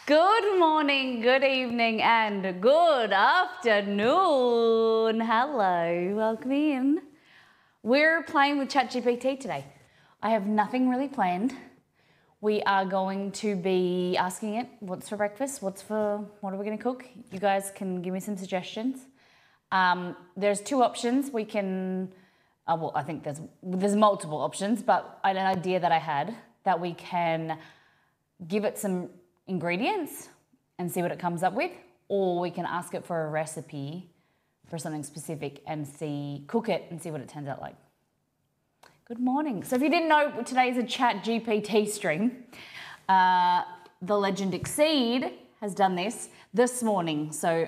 Good morning, good evening, and good afternoon. Hello, welcome in. We're playing with ChatGPT today. I have nothing really planned. We are going to be asking it, what's for breakfast? What are we going to cook? You guys can give me some suggestions. There's two options. We can, well, I think there's multiple options, but an idea that I had that we can give it some ingredients and see what it comes up with, or we can ask it for a recipe for something specific and cook it and see what it turns out like. Good morning. So if you didn't know, today is a ChatGPT stream. The legend Exceed has done this morning. So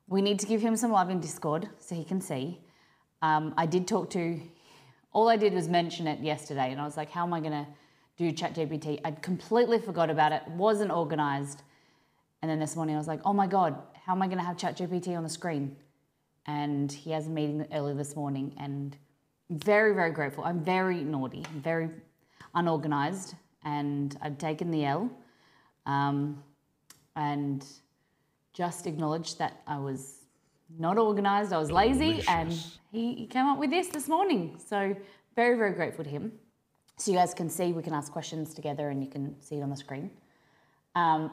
we need to give him some love in Discord so he can see. All I did was mention it yesterday, and I was like, how am I going to do ChatGPT? I completely forgot about it, wasn't organized. And then this morning I was like, oh my God, how am I gonna have ChatGPT on the screen? And he has a meeting early this morning, and I'm very, very grateful. I'm very naughty, I'm very unorganized, and I've taken the L and just acknowledged that I was not organized, I was lazy, and he came up with this morning. So very, very grateful to him. So you guys can see, we can ask questions together and you can see it on the screen.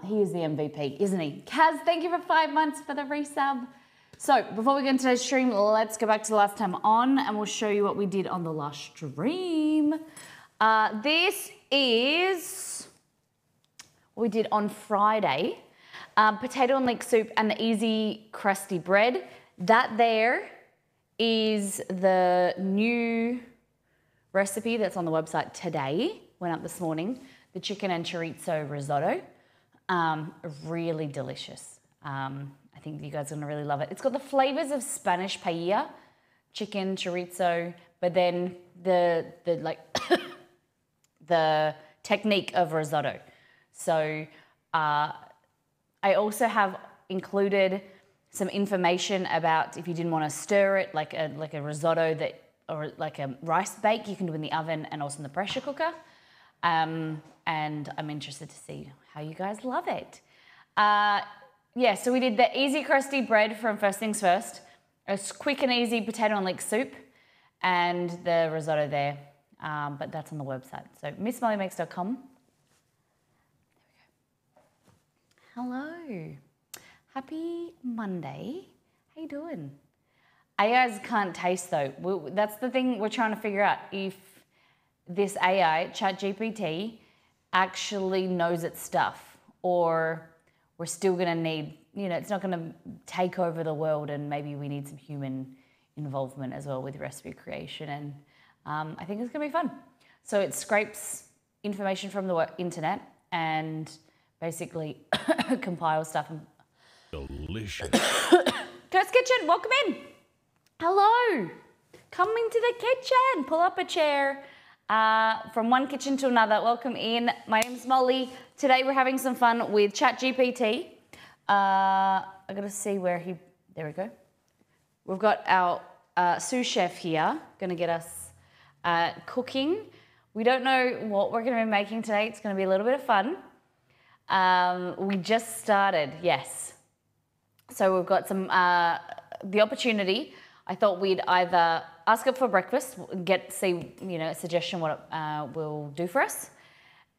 He is the MVP, isn't he? Kaz, thank you for 5 months for the resub. So before we go into today's stream, let's go back to the last time on and we'll show you what we did on the last stream. This is what we did on Friday. Potato and leek soup and the easy crusty bread. That there is the new recipe that's on the website today, went up this morning, the chicken and chorizo risotto. Really delicious. I think you guys are gonna really love it. It's got the flavors of Spanish paella, chicken, chorizo, but then the the technique of risotto. So I also have included some information about if you didn't want to stir it, like a risotto or like a rice bake, you can do in the oven and also in the pressure cooker. And I'm interested to see how you guys love it. Yeah, so we did the easy crusty bread from First Things First, a quick and easy potato and leek soup, and the risotto there. But that's on the website. So missmollymakes.com. There we go. Hello. Happy Monday. How you doing? AIs can't taste though. That's the thing we're trying to figure out, if this AI, ChatGPT, actually knows its stuff, or we're still gonna need, it's not gonna take over the world, and maybe we need some human involvement as well with recipe creation. And I think it's gonna be fun. So it scrapes information from the internet and basically compiles stuff. Delicious. Ghost Kitchen, welcome in. Hello, come into the kitchen, pull up a chair from one kitchen to another. Welcome in, my name's Molly. Today we're having some fun with ChatGPT. I gotta see there we go. We've got our sous chef here, gonna get us cooking. We don't know what we're gonna be making today. It's gonna be a little bit of fun. We just started, yes. So we've got the opportunity. I thought we'd either ask it for breakfast, see a suggestion what it will do for us,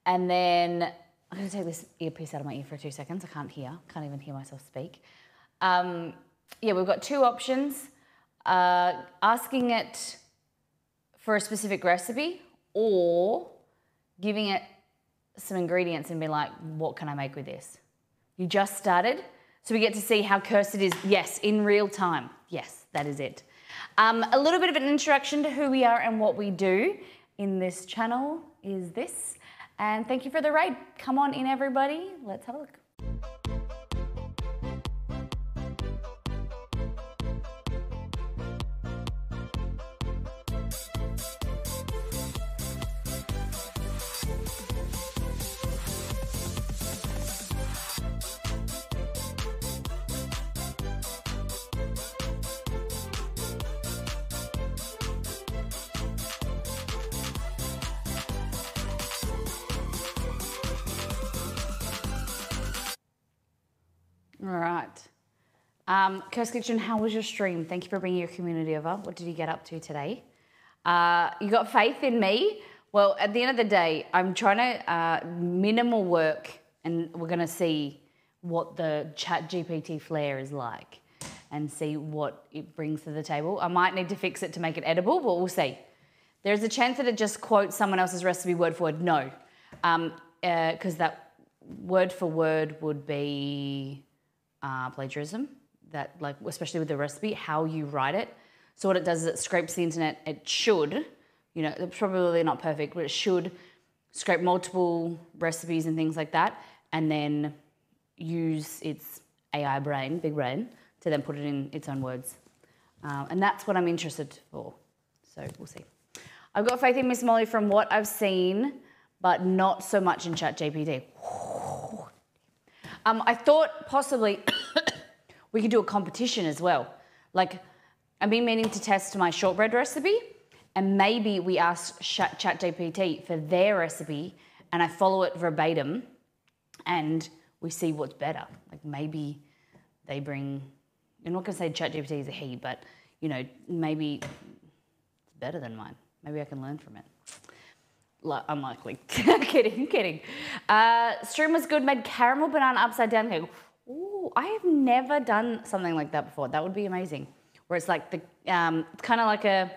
and then I'm going to take this earpiece out of my ear for 2 seconds. I can't even hear myself speak. Yeah, we've got two options: asking it for a specific recipe, or giving it some ingredients and be like, "What can I make with this?" You just started, so we get to see how cursed it is. Yes, in real time. Yes. That is it. A little bit of an introduction to who we are and what we do in this channel is this. And thank you for the raid. Come on in, everybody. Let's have a look. All right. Curse Kitchen, how was your stream? Thank you for bringing your community over. What did you get up to today? You got faith in me? Well, at the end of the day, I'm trying to minimal work, and we're going to see what the ChatGPT flair is like and see what it brings to the table. I might need to fix it to make it edible, but we'll see. There's a chance that it just quotes someone else's recipe word for word. No, because that word for word would be plagiarism. That, like, especially with the recipe, how you write it. So what it does is it scrapes the internet. It should, you know, it's probably not perfect, but it should scrape multiple recipes and things like that, and then use its AI brain, big brain, to then put it in its own words. And that's what I'm interested for. So we'll see. I've got faith in Miss Molly from what I've seen, but not so much in ChatGPT. I thought possibly we could do a competition as well. Like, I've been meaning to test my shortbread recipe, and maybe we ask ChatGPT for their recipe and I follow it verbatim and we see what's better. Like, maybe they bring, I'm not going to say ChatGPT is a he, but, you know, maybe it's better than mine. Maybe I can learn from it. Unlikely. Kidding. Stream was good, made caramel banana upside down cake. Ooh, I have never done something like that before. That would be amazing. Where it's like the, it's kind of like a,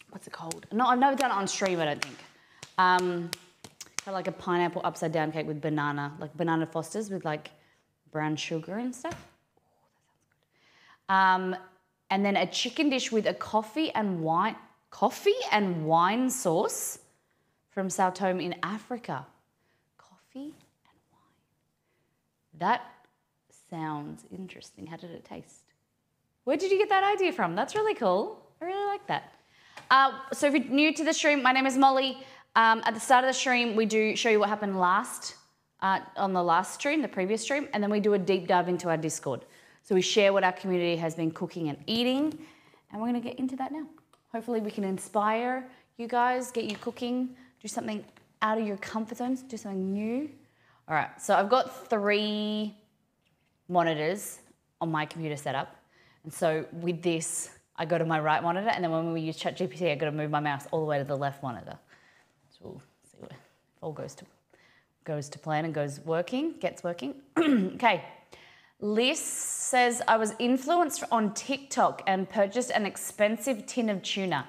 what's it called? No, I've never done it on stream, I don't think. Kind of like a pineapple upside down cake with banana, like banana Fosters with like brown sugar and stuff. And then a chicken dish with a coffee and wine sauce from Sao Tome in Africa. Coffee and wine. That sounds interesting. How did it taste? Where did you get that idea from? That's really cool. I really like that. So if you're new to the stream, my name is Molly. At the start of the stream, we do show you what happened on the last stream, the previous stream, and then we do a deep dive into our Discord. So we share what our community has been cooking and eating, and we're going to get into that now. Hopefully we can inspire you guys, get you cooking, do something out of your comfort zones, do something new. All right, so I've got 3 monitors on my computer setup. And so with this, I go to my right monitor, and then when we use ChatGPT, I got to move my mouse all the way to the left monitor. So we'll see what it all goes to plan and gets working. Okay. Liz says, I was influenced on TikTok and purchased an expensive tin of tuna.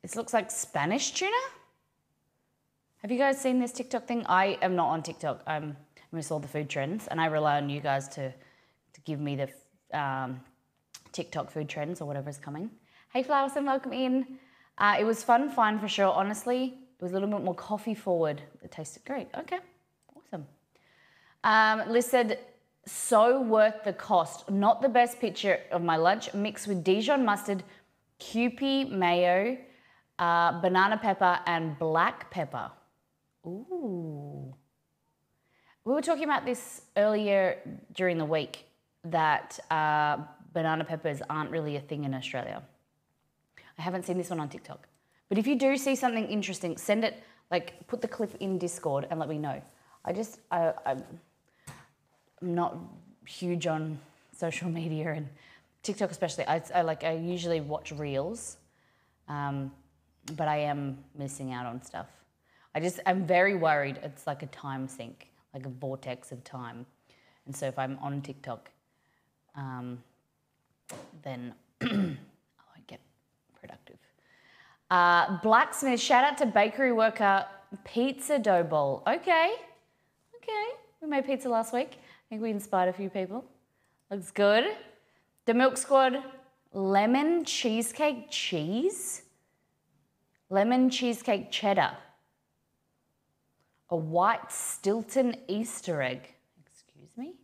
This looks like Spanish tuna. Have you guys seen this TikTok thing? I am not on TikTok. I miss all the food trends, and I rely on you guys to give me the TikTok food trends or whatever's coming. Hey, Flowerson, welcome in. It was fun, for sure. Honestly, it was a little bit more coffee forward. It tasted great. Okay, awesome. Liz said, so worth the cost. Not the best picture of my lunch, mixed with Dijon mustard, Kewpie mayo, banana pepper, and black pepper. Ooh. We were talking about this earlier during the week, that banana peppers aren't really a thing in Australia. I haven't seen this one on TikTok. But if you do see something interesting, send it, like, put the clip in Discord and let me know. I'm not huge on social media and TikTok especially. I usually watch reels, but I am missing out on stuff. I'm very worried it's like a time sink, like a vortex of time. And so if I'm on TikTok, then I won't get productive. Blacksmith, shout out to bakery worker pizza dough bowl. Okay. We made pizza last week. I think we inspired a few people. Looks good. The Milk Squad lemon cheesecake cheese. Lemon cheesecake cheddar. A white Stilton Easter egg. Excuse me?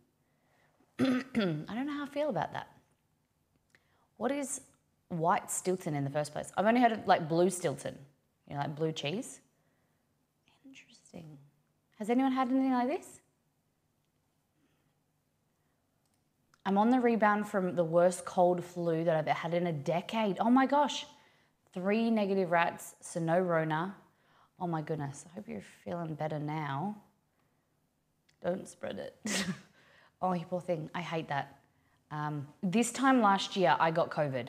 I don't know how I feel about that. What is white Stilton in the first place? I've only heard of like blue Stilton, you know, like blue cheese. Interesting. Has anyone had anything like this? I'm on the rebound from the worst cold flu that I've had in a decade. Oh my gosh. 3 negative rats, so no Rona. Oh my goodness, I hope you're feeling better now. Don't spread it. Oh, you poor thing, I hate that. This time last year, I got COVID.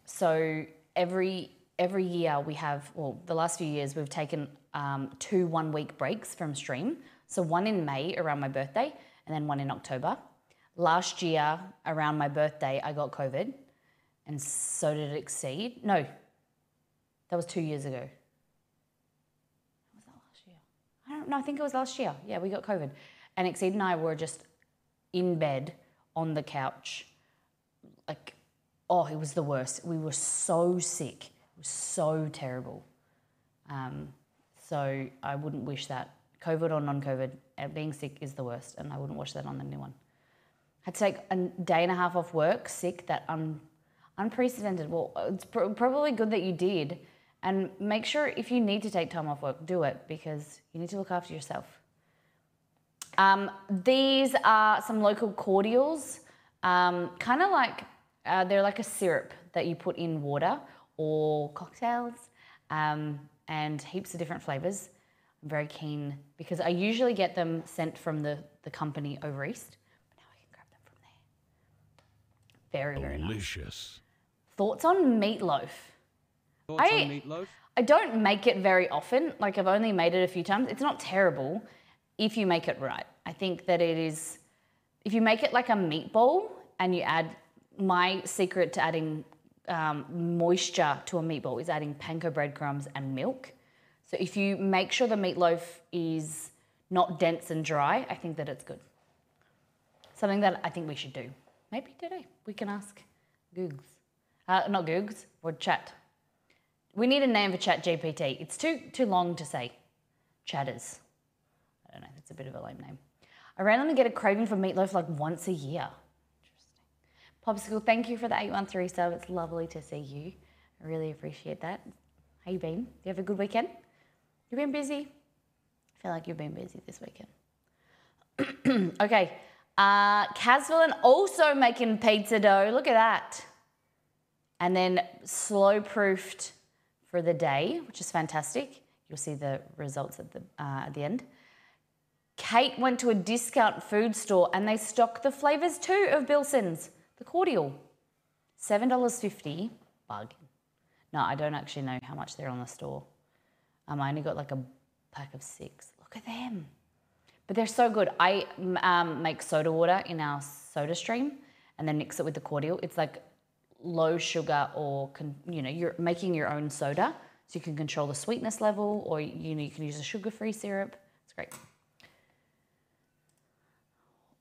So every year we have, well, the last few years we've taken 2 1-week breaks from stream. So one in May around my birthday and then one in October. Last year around my birthday, I got COVID and so did Exceed. No, that was 2 years ago. Was that last year? I don't know, I think it was last year. Yeah, we got COVID. And Exceed and I were just in bed on the couch. Like, oh, it was the worst. We were so sick. It was so terrible. So I wouldn't wish that. COVID or non-COVID, being sick is the worst, and I wouldn't wish that on anyone. I had to take a day and a half off work, sick, that unprecedented. Well, it's probably good that you did, and make sure if you need to take time off work, do it, because you need to look after yourself. These are some local cordials, kind of like, they're like a syrup that you put in water or cocktails, and heaps of different flavours. I'm very keen because I usually get them sent from the company over east, but now I can grab them from there. Very, very nice. Delicious. Thoughts on meatloaf? Thoughts on meatloaf? I don't make it very often. Like, I've only made it a few times. It's not terrible if you make it right. I think that it is, if you make it like a meatball and you add, my secret to adding moisture to a meatball is adding panko breadcrumbs and milk. So if you make sure the meatloaf is not dense and dry, I think that it's good. Something that I think we should do. Maybe today we can ask Googs. Not Googs, or Chat. We need a name for ChatGPT. It's too long to say. Chatters. I don't know, that's a bit of a lame name. I randomly get a craving for meatloaf like once a year. Interesting. Popsicle, thank you for the 813 sub. It's lovely to see you. I really appreciate that. How you been? Do you have a good weekend? You've been busy? I feel like you've been busy this weekend. Okay. Casvillin also making pizza dough. Look at that. And then slow proofed for the day, which is fantastic. You'll see the results at the end. Kate went to a discount food store and they stocked the flavours too of Bilson's, the cordial. $7.50, bargain. No, I don't actually know how much they're on the store. I only got like a pack of 6. Look at them. But they're so good. I make soda water in our soda stream and then mix it with the cordial. It's like low sugar, or you're making your own soda, so you can control the sweetness level, or you can use a sugar-free syrup. It's great.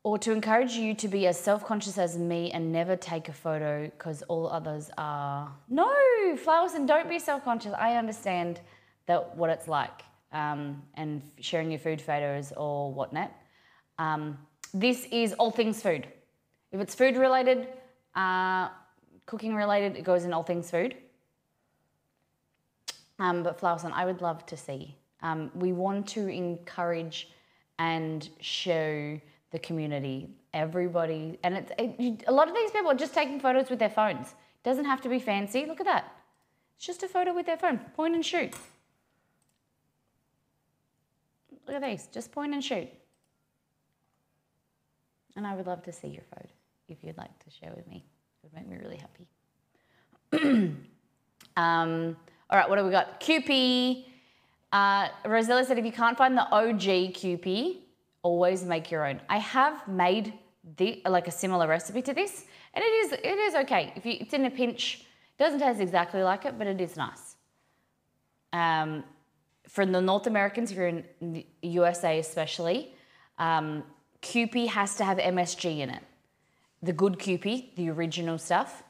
Or to encourage you to be as self-conscious as me and never take a photo because all others are. No, Flowers, and don't be self-conscious. I understand what it's like, and sharing your food photos or whatnot. This is all things food. If it's food related, cooking related, it goes in all things food. But Flowers, I would love to see. We want to encourage and show the community, everybody, and a lot of these people are just taking photos with their phones. It doesn't have to be fancy. Look at that. It's just a photo with their phone. Point and shoot. Look at these. Just point and shoot. And I would love to see your photo if you'd like to share with me. It would make me really happy. All right, what do we got? Kewpie. Rosella said, if you can't find the OG Kewpie, always make your own. I have made like a similar recipe to this, and it is okay. It's in a pinch. It doesn't taste exactly like it, but it is nice. For the North Americans, if you're in the USA especially, Kewpie has to have MSG in it. The good Kewpie, the original stuff,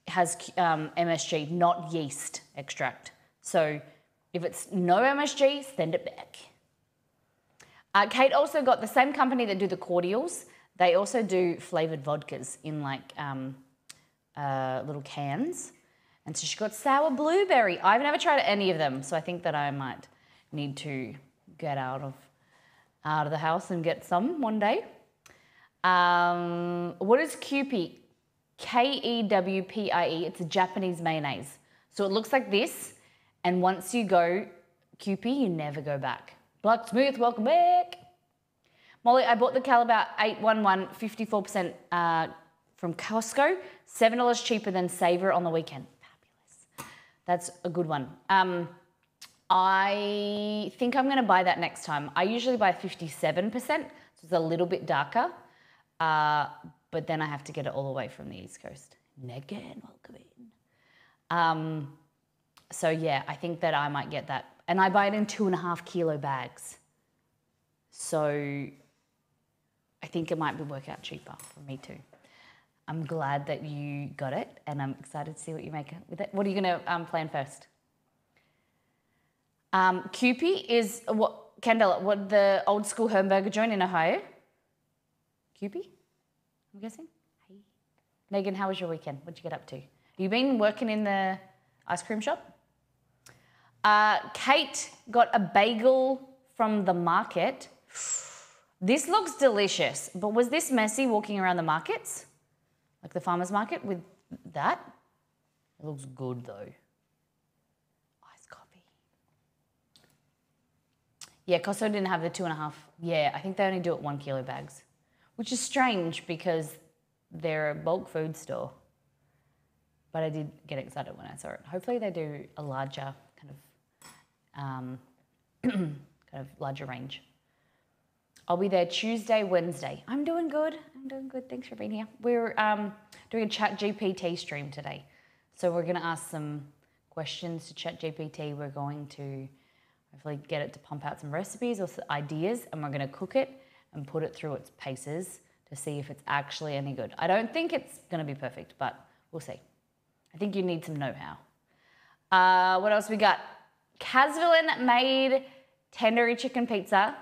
has MSG, not yeast extract. So If it's no MSG, send it back. Kate also got the same company that do the cordials. They also do flavoured vodkas in like little cans. And so she got sour blueberry. I've never tried any of them, so I think that I might need to get out of the house and get some one day. What is Kewpie? Kewpie. It's a Japanese mayonnaise. So it looks like this, and once you go Kewpie, you never go back. Blacksmith, welcome back. Molly, I bought the Calabar 811 54% from Costco, $7 cheaper than Savor on the weekend. Fabulous. That's a good one. I think I'm going to buy that next time. I usually buy 57%, so it's a little bit darker, but then I have to get it all the way from the East Coast. Again, welcome in. So yeah, I think that I might get that. And I buy it in 2.5 kilo bags. So I think it might work out cheaper for me too. I'm glad that you got it, and I'm excited to see what you make with it. What are you going to plan first? Kewpie is what, Kendall, what the old school hamburger joint in Ohio? Kewpie, I'm guessing? Hey. Megan, how was your weekend? What'd you get up to? You been working in the ice cream shop? Kate got a bagel from the market. This looks delicious, but was this messy walking around the markets? Like the farmer's market with that? It looks good though. Iced coffee. Yeah, Costco didn't have the 2.5. Yeah, I think they only do it 1 kilo bags, which is strange because they're a bulk food store. But I did get excited when I saw it. Hopefully they do a larger kind of larger range. I'll be there Tuesday, Wednesday. I'm doing good. Thanks for being here. We're doing a ChatGPT stream today. So we're going to ask some questions to ChatGPT. We're going to hopefully get it to pump out some recipes or ideas, and we're going to cook it and put it through its paces to see if it's actually any good. I don't think it's going to be perfect, but we'll see. I think you need some know-how. What else we got? Casvillin made tandoori chicken pizza.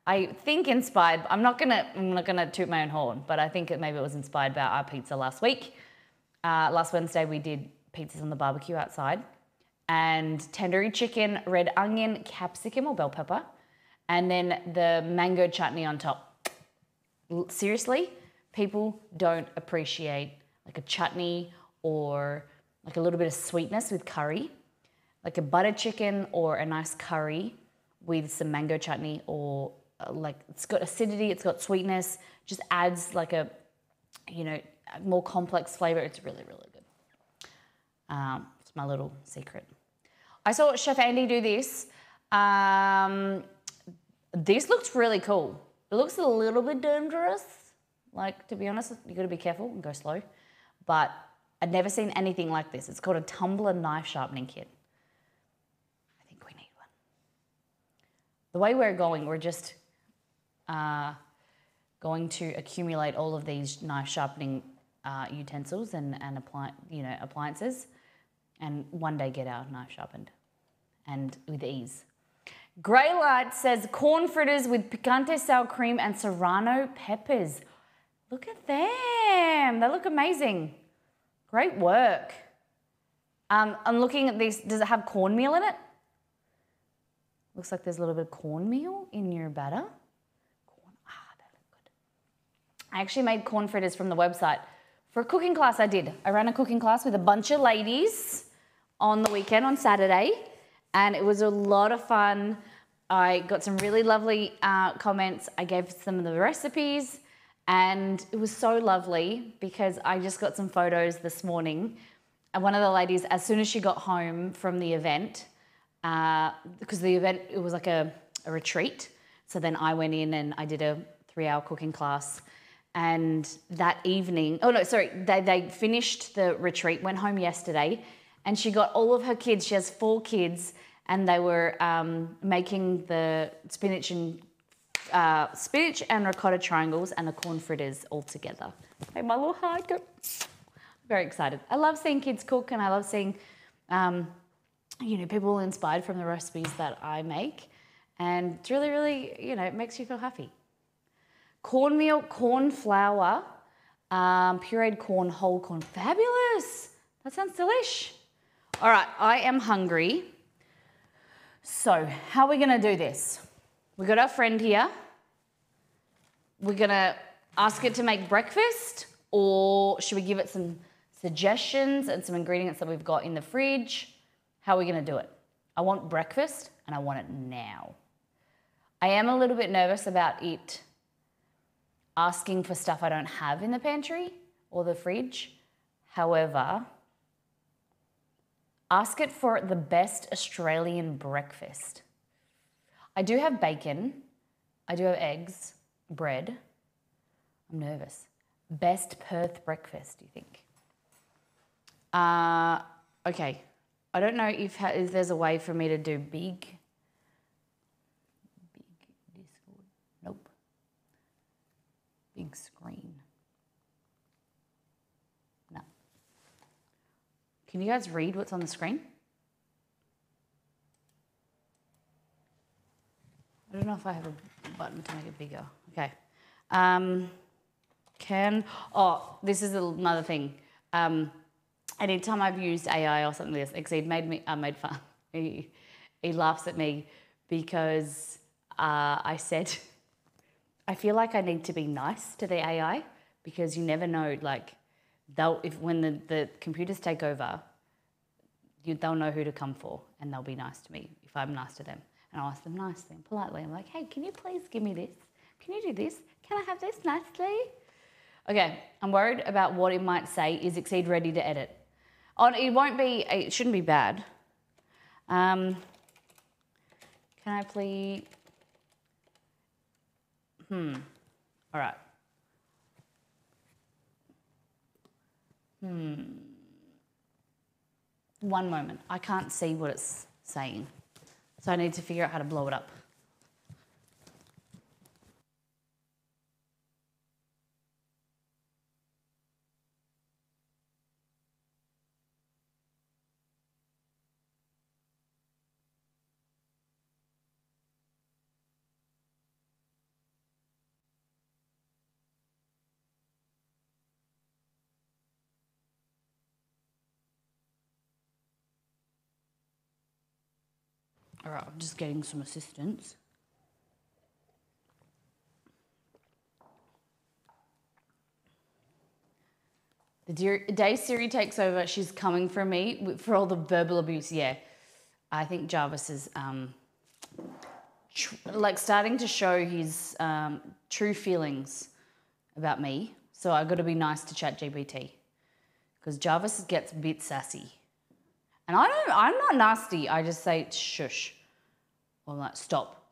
I think inspired. I'm not gonna toot my own horn, but I think maybe it was inspired by our pizza last week. Last Wednesday we did pizzas on the barbecue outside, and tandoori chicken, red onion, capsicum or bell pepper, and then the mango chutney on top. Seriously, people don't appreciate like a chutney or like a little bit of sweetness with curry, like a butter chicken or a nice curry with some mango chutney, or like it's got acidity, it's got sweetness, just adds like a, more complex flavor. It's really, really good. It's my little secret. I saw Chef Andy do this. This looks really cool. It looks a little bit dangerous. Like, to be honest, you gotta be careful and go slow. But I'd never seen anything like this. It's called a tumbler knife sharpening kit. I think we need one. The way we're going, we're just going to accumulate all of these knife sharpening utensils and appliances, and one day get our knife sharpened, and with ease. Grey Light says corn fritters with picante sour cream and serrano peppers. Look at them. They look amazing. Great work. I'm looking at this. Does it have cornmeal in it? Looks like there's a little bit of cornmeal in your batter. They look good. I actually made corn fritters from the website for a cooking class I did. I ran a cooking class with a bunch of ladies on the weekend, on Saturday, and it was a lot of fun. I got some really lovely comments. I gave some of the recipes, and it was so lovely because I just got some photos this morning. And one of the ladies, as soon as she got home from the event, because the event, it was like a retreat. So then I went in and I did a 3-hour cooking class. And that evening, they finished the retreat, went home yesterday, and she got all of her kids. She has 4 kids, and they were making the spinach and ricotta triangles and the corn fritters all together. Made my little heart go. Very excited. I love seeing kids cook, and I love seeing people inspired from the recipes that I make. And it's really, really, it makes you feel happy. Cornmeal, corn flour, pureed corn, whole corn. Fabulous. That sounds delish. All right, I am hungry. So how are we going to do this? We got our friend here. We're going to ask it to make breakfast, or should we give it some suggestions and some ingredients that we've got in the fridge? How are we going to do it? I want breakfast and I want it now. I am a little bit nervous about it asking for stuff I don't have in the pantry or the fridge. However, ask it for the best Australian breakfast. I do have bacon. I do have eggs, bread. I'm nervous. Best Perth breakfast, do you think? Okay. I don't know if there's a way for me to do big Discord. Nope. Big screen. No. Can you guys read what's on the screen? I don't know if I have a button to make it bigger. Okay. This is another thing. Anytime I've used AI or something like this, Exceed made fun. He laughs at me because I said, I feel like I need to be nice to the AI because you never know, when the computers take over, they'll know who to come for and they'll be nice to me if I'm nice to them. And I'll ask them nicely and politely. I'm like, hey, can you please give me this? Can you do this? Can I have this nicely? Okay, I'm worried about what it might say. Is Exceed ready to edit? It shouldn't be bad. Can I please? All right. One moment. I can't see what it's saying. So I need to figure out how to blow it up. All right, I'm just getting some assistance. The day Siri takes over, she's coming for me for all the verbal abuse. Yeah, I think Jarvis is starting to show his true feelings about me. So I've got to be nice to ChatGPT because Jarvis gets a bit sassy. And I'm not nasty. I just say shush. Or I'm like, stop.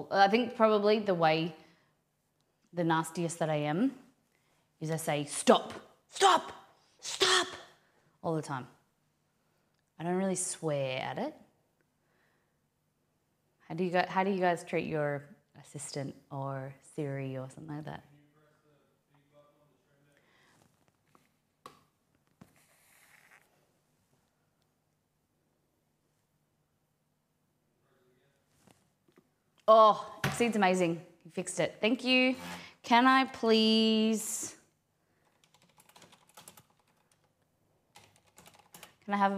I think probably the nastiest that I am is I say stop all the time. I don't really swear at it. How do you guys treat your assistant or Siri or something like that? Oh, Exceed's amazing. You fixed it. Thank you. Can I please...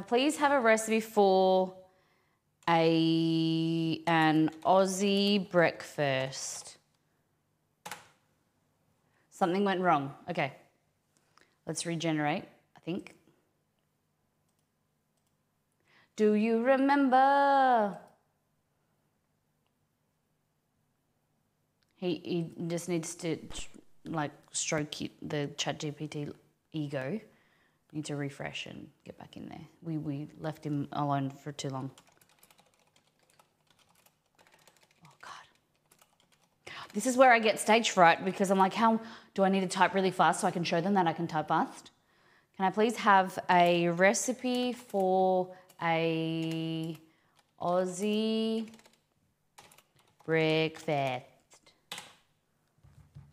please have a recipe for an Aussie breakfast? Something went wrong. Okay. Let's regenerate, I think. Do you remember? He just needs to stroke the ChatGPT ego. Need to refresh and get back in there. We left him alone for too long. Oh God. This is where I get stage fright because I'm like, how do I need to type really fast so I can show them that I can type fast? Can I please have a recipe for a Aussie breakfast?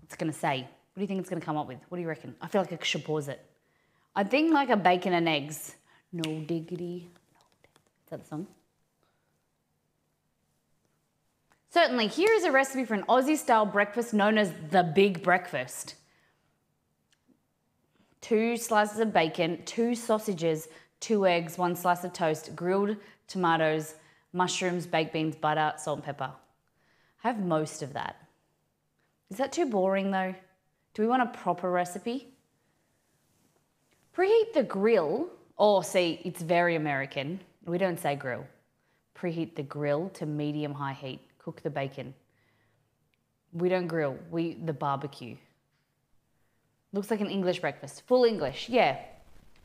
What's it gonna say? What do you think it's gonna come up with? What do you reckon? I feel like I should pause it. I think like a bacon and eggs. No diggity. No, it's that the song? Certainly, here is a recipe for an Aussie-style breakfast known as the Big Breakfast. 2 slices of bacon, 2 sausages, 2 eggs, 1 slice of toast, grilled tomatoes, mushrooms, baked beans, butter, salt and pepper. I have most of that. Is that too boring though? Do we want a proper recipe? Preheat the grill. Oh, see, it's very American. We don't say grill. Preheat the grill to medium-high heat. Cook the bacon. We don't grill, the barbecue. Looks like an English breakfast. Full English, yeah.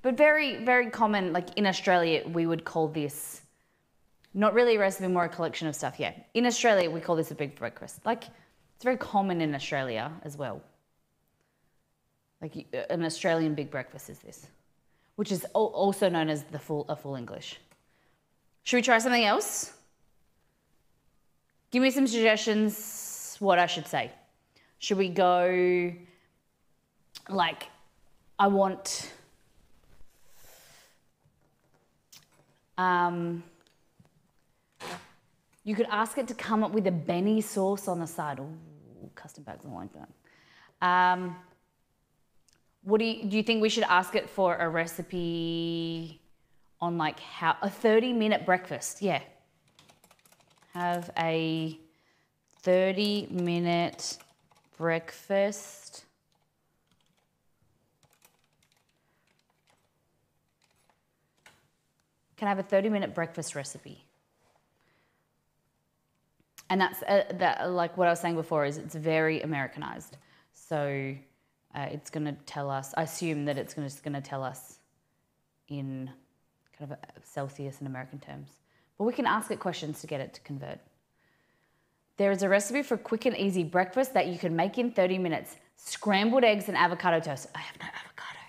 But very, very common, like in Australia, we would call this, not really a recipe, more a collection of stuff, yeah. In Australia, we call this a big breakfast. Like, it's very common in Australia as well. Like an Australian big breakfast is this, which is also known as a full English. Should we try something else? Give me some suggestions what I should say. Should we go, like, I want, you could ask it to come up with a Benny sauce on the side. Ooh, custom bags, I like that. What do you think we should ask it for a recipe on like a 30-minute breakfast? Yeah. Have a 30-minute breakfast. Can I have a 30-minute breakfast recipe? And that's like what I was saying before, is it's very Americanized. So it's going to tell us, I assume that it's just going to tell us in kind of Celsius and American terms. But we can ask it questions to get it to convert. There is a recipe for quick and easy breakfast that you can make in 30 minutes. Scrambled eggs and avocado toast. I have no avocado.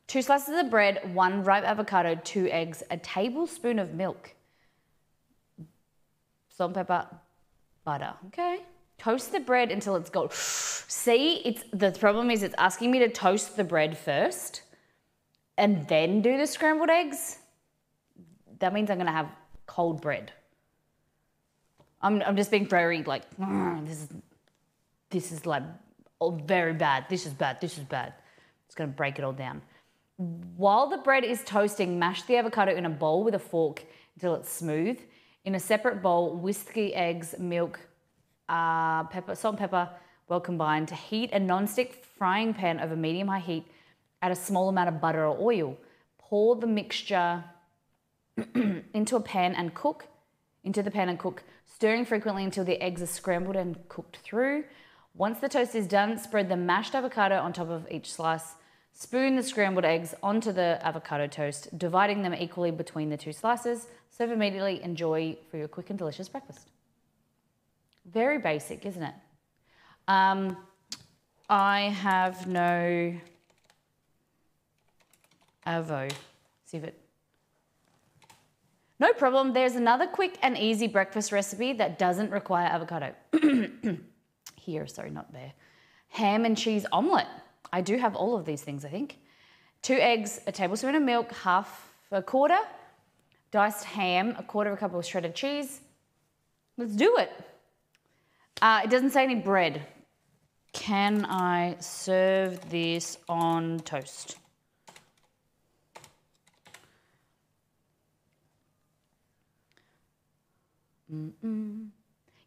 2 slices of bread, 1 ripe avocado, 2 eggs, a tablespoon of milk, salt and pepper, butter. Okay. Toast the bread until it's gold. See, the problem is it's asking me to toast the bread first and then do the scrambled eggs. That means I'm going to have cold bread. I'm just being very like, this is like very bad. This is bad. This is bad. It's going to break it all down. While the bread is toasting, mash the avocado in a bowl with a fork until it's smooth. In a separate bowl, whisk the eggs, milk, pepper, salt and pepper, well combined. Heat a non-stick frying pan over medium-high heat. Add a small amount of butter or oil. Pour the mixture into the pan and cook, stirring frequently until the eggs are scrambled and cooked through. Once the toast is done, spread the mashed avocado on top of each slice. Spoon the scrambled eggs onto the avocado toast, dividing them equally between the 2 slices. Serve immediately. Enjoy for your quick and delicious breakfast. Very basic, isn't it? I have no avo. See if it... No problem. There's another quick and easy breakfast recipe that doesn't require avocado. Here, sorry, not there. Ham and cheese omelette. I do have all of these things, I think. 2 eggs, a tablespoon of milk, a quarter diced ham, a quarter of a cup of shredded cheese. Let's do it. It doesn't say any bread. Can I serve this on toast?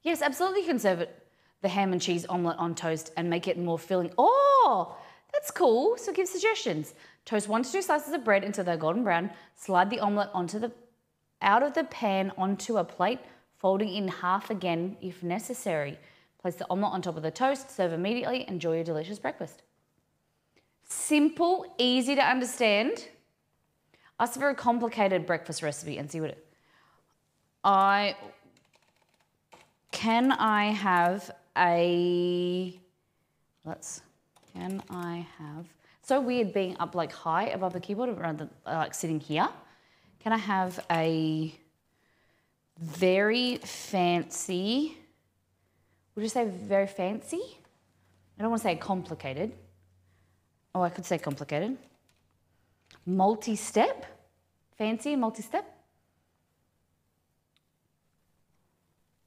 Yes, absolutely you can serve it, the ham and cheese omelette on toast and make it more filling. Oh, that's cool. So give suggestions. Toast 1 to 2 slices of bread until they're golden brown. Slide the omelette out of the pan onto a plate, folding in half again if necessary. Place the omelette on top of the toast. Serve immediately. Enjoy your delicious breakfast. Simple, easy to understand. Ask for a complicated breakfast recipe and see what it... Can I have so weird being up like high above the keyboard rather than like sitting here. Can I have a very fancy, would you say very fancy? I don't want to say complicated. Oh, I could say complicated. Multi-step Fancy and multi-step?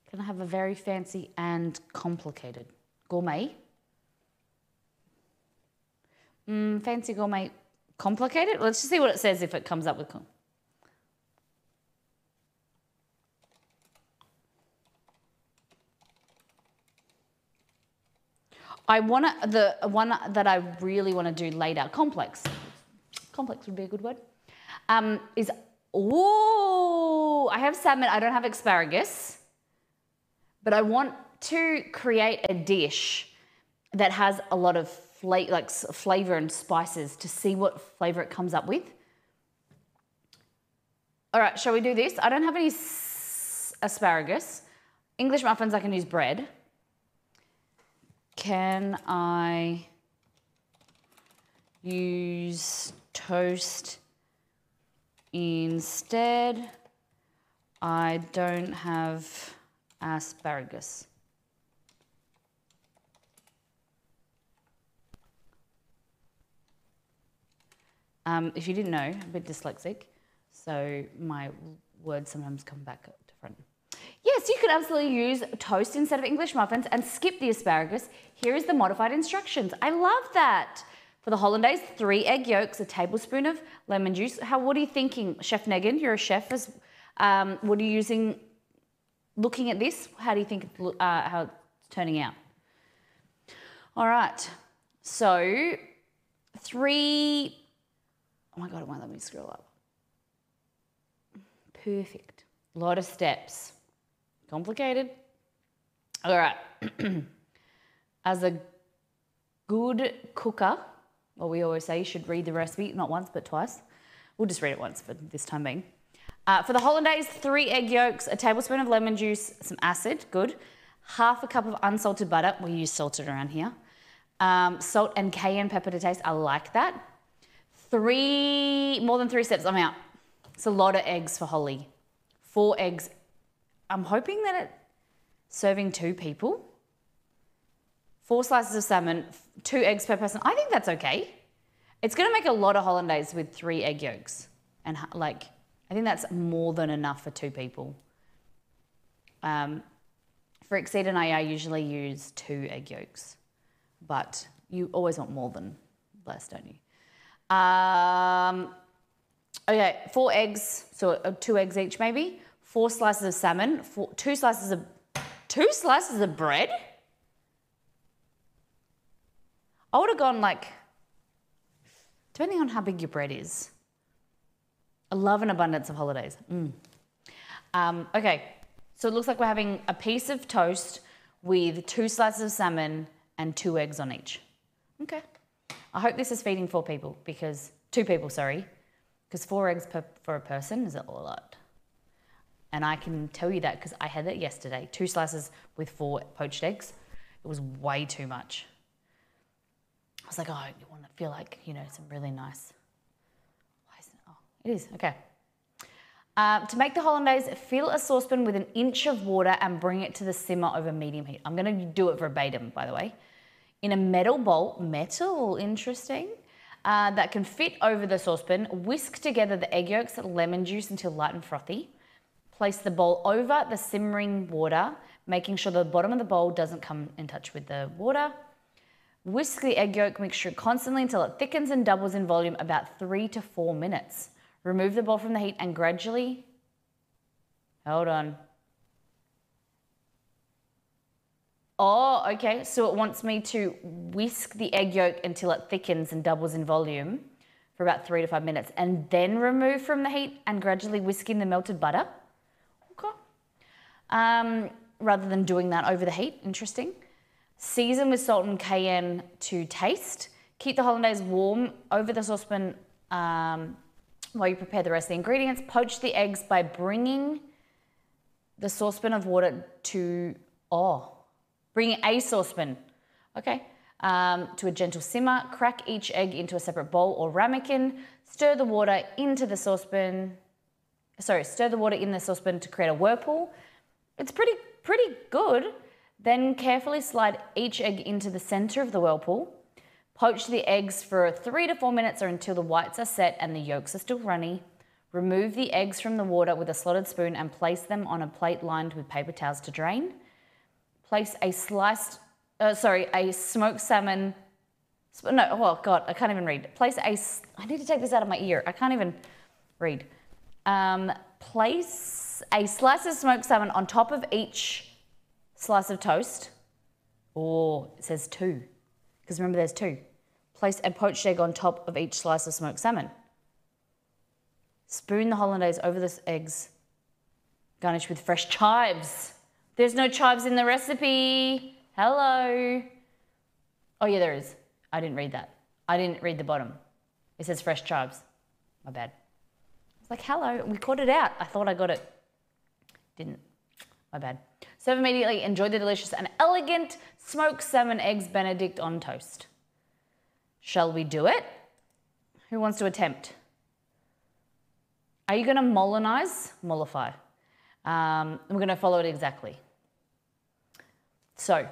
Can I have a very fancy and complicated? Gourmet? Fancy, gourmet, complicated? Let's just see what it says if it comes up with... the one that I really want to do later, complex would be a good word, is, I have salmon, I don't have asparagus, but I want to create a dish that has a lot of flavor and spices to see what flavor it comes up with. All right, shall we do this? I don't have any asparagus. English muffins, I can use bread. Can I use toast instead? I don't have asparagus. If you didn't know, I'm a bit dyslexic, so my words sometimes come back different. Yes, you could absolutely use toast instead of English muffins and skip the asparagus. Here is the modified instructions. I love that. For the hollandaise, 3 egg yolks, a tablespoon of lemon juice. What are you thinking, Chef Negan? You're a chef. What are you using? Looking at this, how do you think how it's turning out? All right. So 3. Oh my God, it won't let me scroll up. Perfect. A lot of steps. Complicated. All right. As a good cooker, well, we always say you should read the recipe, not once, but twice. We'll just read it once for this time being. For the hollandaise, 3 egg yolks, a tablespoon of lemon juice, some acid, good. Half a cup of unsalted butter. We use salted around here. Salt and cayenne pepper to taste. I like that. More than 3 steps, I'm out. It's a lot of eggs for Holly. 4 eggs. I'm hoping that it's serving 2 people. 4 slices of salmon, 2 eggs per person. I think that's okay. It's going to make a lot of hollandaise with 3 egg yolks. And I think that's more than enough for 2 people. For Exceed and I usually use 2 egg yolks. But you always want more than less, don't you? Okay, 4 eggs, so 2 eggs each maybe. 4 slices of salmon, 2 slices of bread. I would have gone depending on how big your bread is. I love an abundance of holidays. Okay, so it looks like we're having a piece of toast with 2 slices of salmon and 2 eggs on each. Okay. I hope this is feeding 2 people, because 4 eggs for a person is a lot. And I can tell you that because I had that yesterday. 2 slices with 4 poached eggs. It was way too much. I was like, oh, you want to feel like, some really nice. Why isn't it? Oh, it is, okay. To make the hollandaise, fill a saucepan with 1 inch of water and bring it to the simmer over medium heat. I'm going to do it verbatim, by the way. In a metal bowl, interesting, that can fit over the saucepan, whisk together the egg yolks and lemon juice until light and frothy. Place the bowl over the simmering water, making sure the bottom of the bowl doesn't come in touch with the water. Whisk the egg yolk mixture constantly until it thickens and doubles in volume about 3 to 4 minutes. Remove the bowl from the heat and gradually, hold on. Oh, okay, so it wants me to whisk the egg yolk until it thickens and doubles in volume for about 3 to 5 minutes and then remove from the heat and gradually whisk in the melted butter. Okay. Rather than doing that over the heat, interesting. Season with salt and cayenne to taste. Keep the hollandaise warm over the saucepan while you prepare the rest of the ingredients. Poach the eggs by bringing the saucepan of water to, bring a saucepan, okay, to a gentle simmer. Crack each egg into a separate bowl or ramekin. Stir the water in the saucepan to create a whirlpool. It's pretty good. Then carefully slide each egg into the center of the whirlpool. Poach the eggs for 3 to 4 minutes or until the whites are set and the yolks are still runny. Remove the eggs from the water with a slotted spoon and place them on a plate lined with paper towels to drain. Place a smoked salmon. No, oh God, I can't even read. I need to take this out of my ear. I can't even read. Place a slice of smoked salmon on top of each slice of toast. Or it says 2, because remember there's 2. Place a poached egg on top of each slice of smoked salmon. Spoon the hollandaise over the eggs. Garnish with fresh chives. There's no chives in the recipe. Hello. Oh yeah, there is. I didn't read that. I didn't read the bottom. It says fresh chives. My bad. It's like, hello, we caught it out. I thought I got it. Didn't. My bad. Serve immediately. Enjoy the delicious and elegant smoked salmon eggs Benedict on toast. Shall we do it? Who wants to attempt? Are you going to mollify? We're going to follow it exactly. So,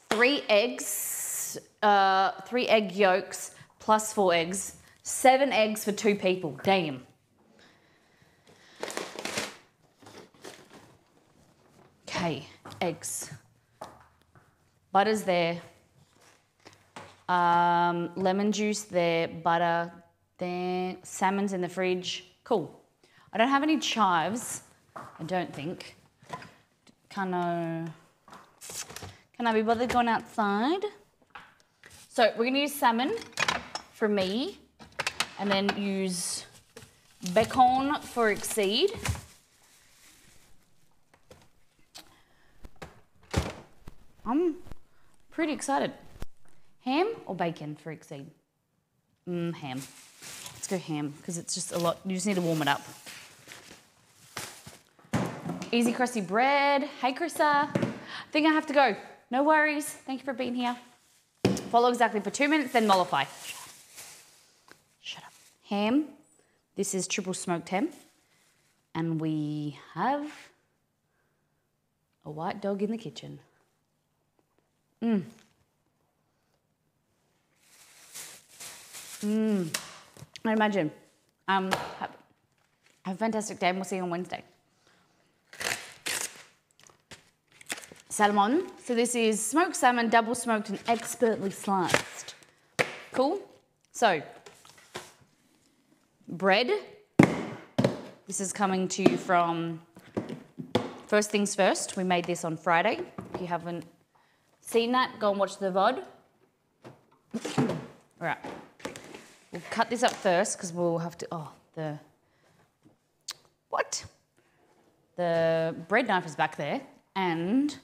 3 eggs, 3 egg yolks plus 4 eggs, 7 eggs for 2 people. Damn. Okay, eggs. Butter's there. Lemon juice there, butter there, salmon's in the fridge. Cool. I don't have any chives, I don't think. Can I be bothered going outside? So we're gonna use salmon for me, and then use bacon for Exceed. I'm pretty excited. Ham or bacon for Exceed? Ham. Let's go ham, because it's just a lot. You just need to warm it up. Easy crusty bread. Hey, Chrissa. I think I have to go. No worries. Thank you for being here. Follow exactly for 2 minutes, then mollify. Shut up. Ham. This is triple smoked ham. And we have a white dog in the kitchen. I imagine. Have a fantastic day and we'll see you on Wednesday. Salmon. So this is smoked salmon, double smoked and expertly sliced. Cool? So, bread. This is coming to you from First Things First. We made this on Friday. If you haven't seen that, go and watch the VOD. All right. We'll cut this up first because we'll have to, the bread knife is back there and,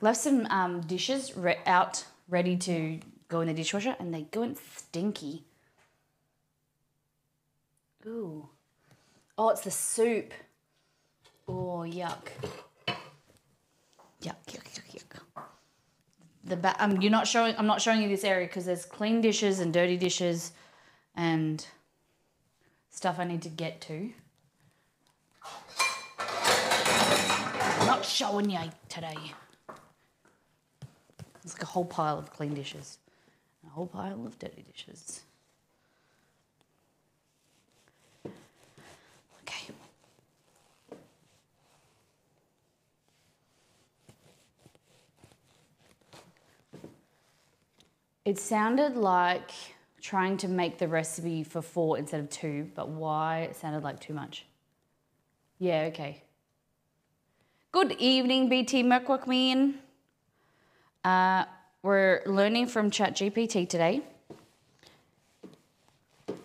left some dishes out ready to go in the dishwasher and they go in stinky. Ooh. Oh, it's the soup. Oh, yuck. Yuck, yuck, yuck, yuck. I'm not showing you this area because there's clean dishes and dirty dishes and stuff I need to get to. I'm not showing you today. It's like a whole pile of clean dishes, and a whole pile of dirty dishes. Okay. It sounded like trying to make the recipe for 4 instead of 2, but why it sounded like too much? Yeah, okay. Good evening, BT Merkwak Queen. We're learning from ChatGPT today. All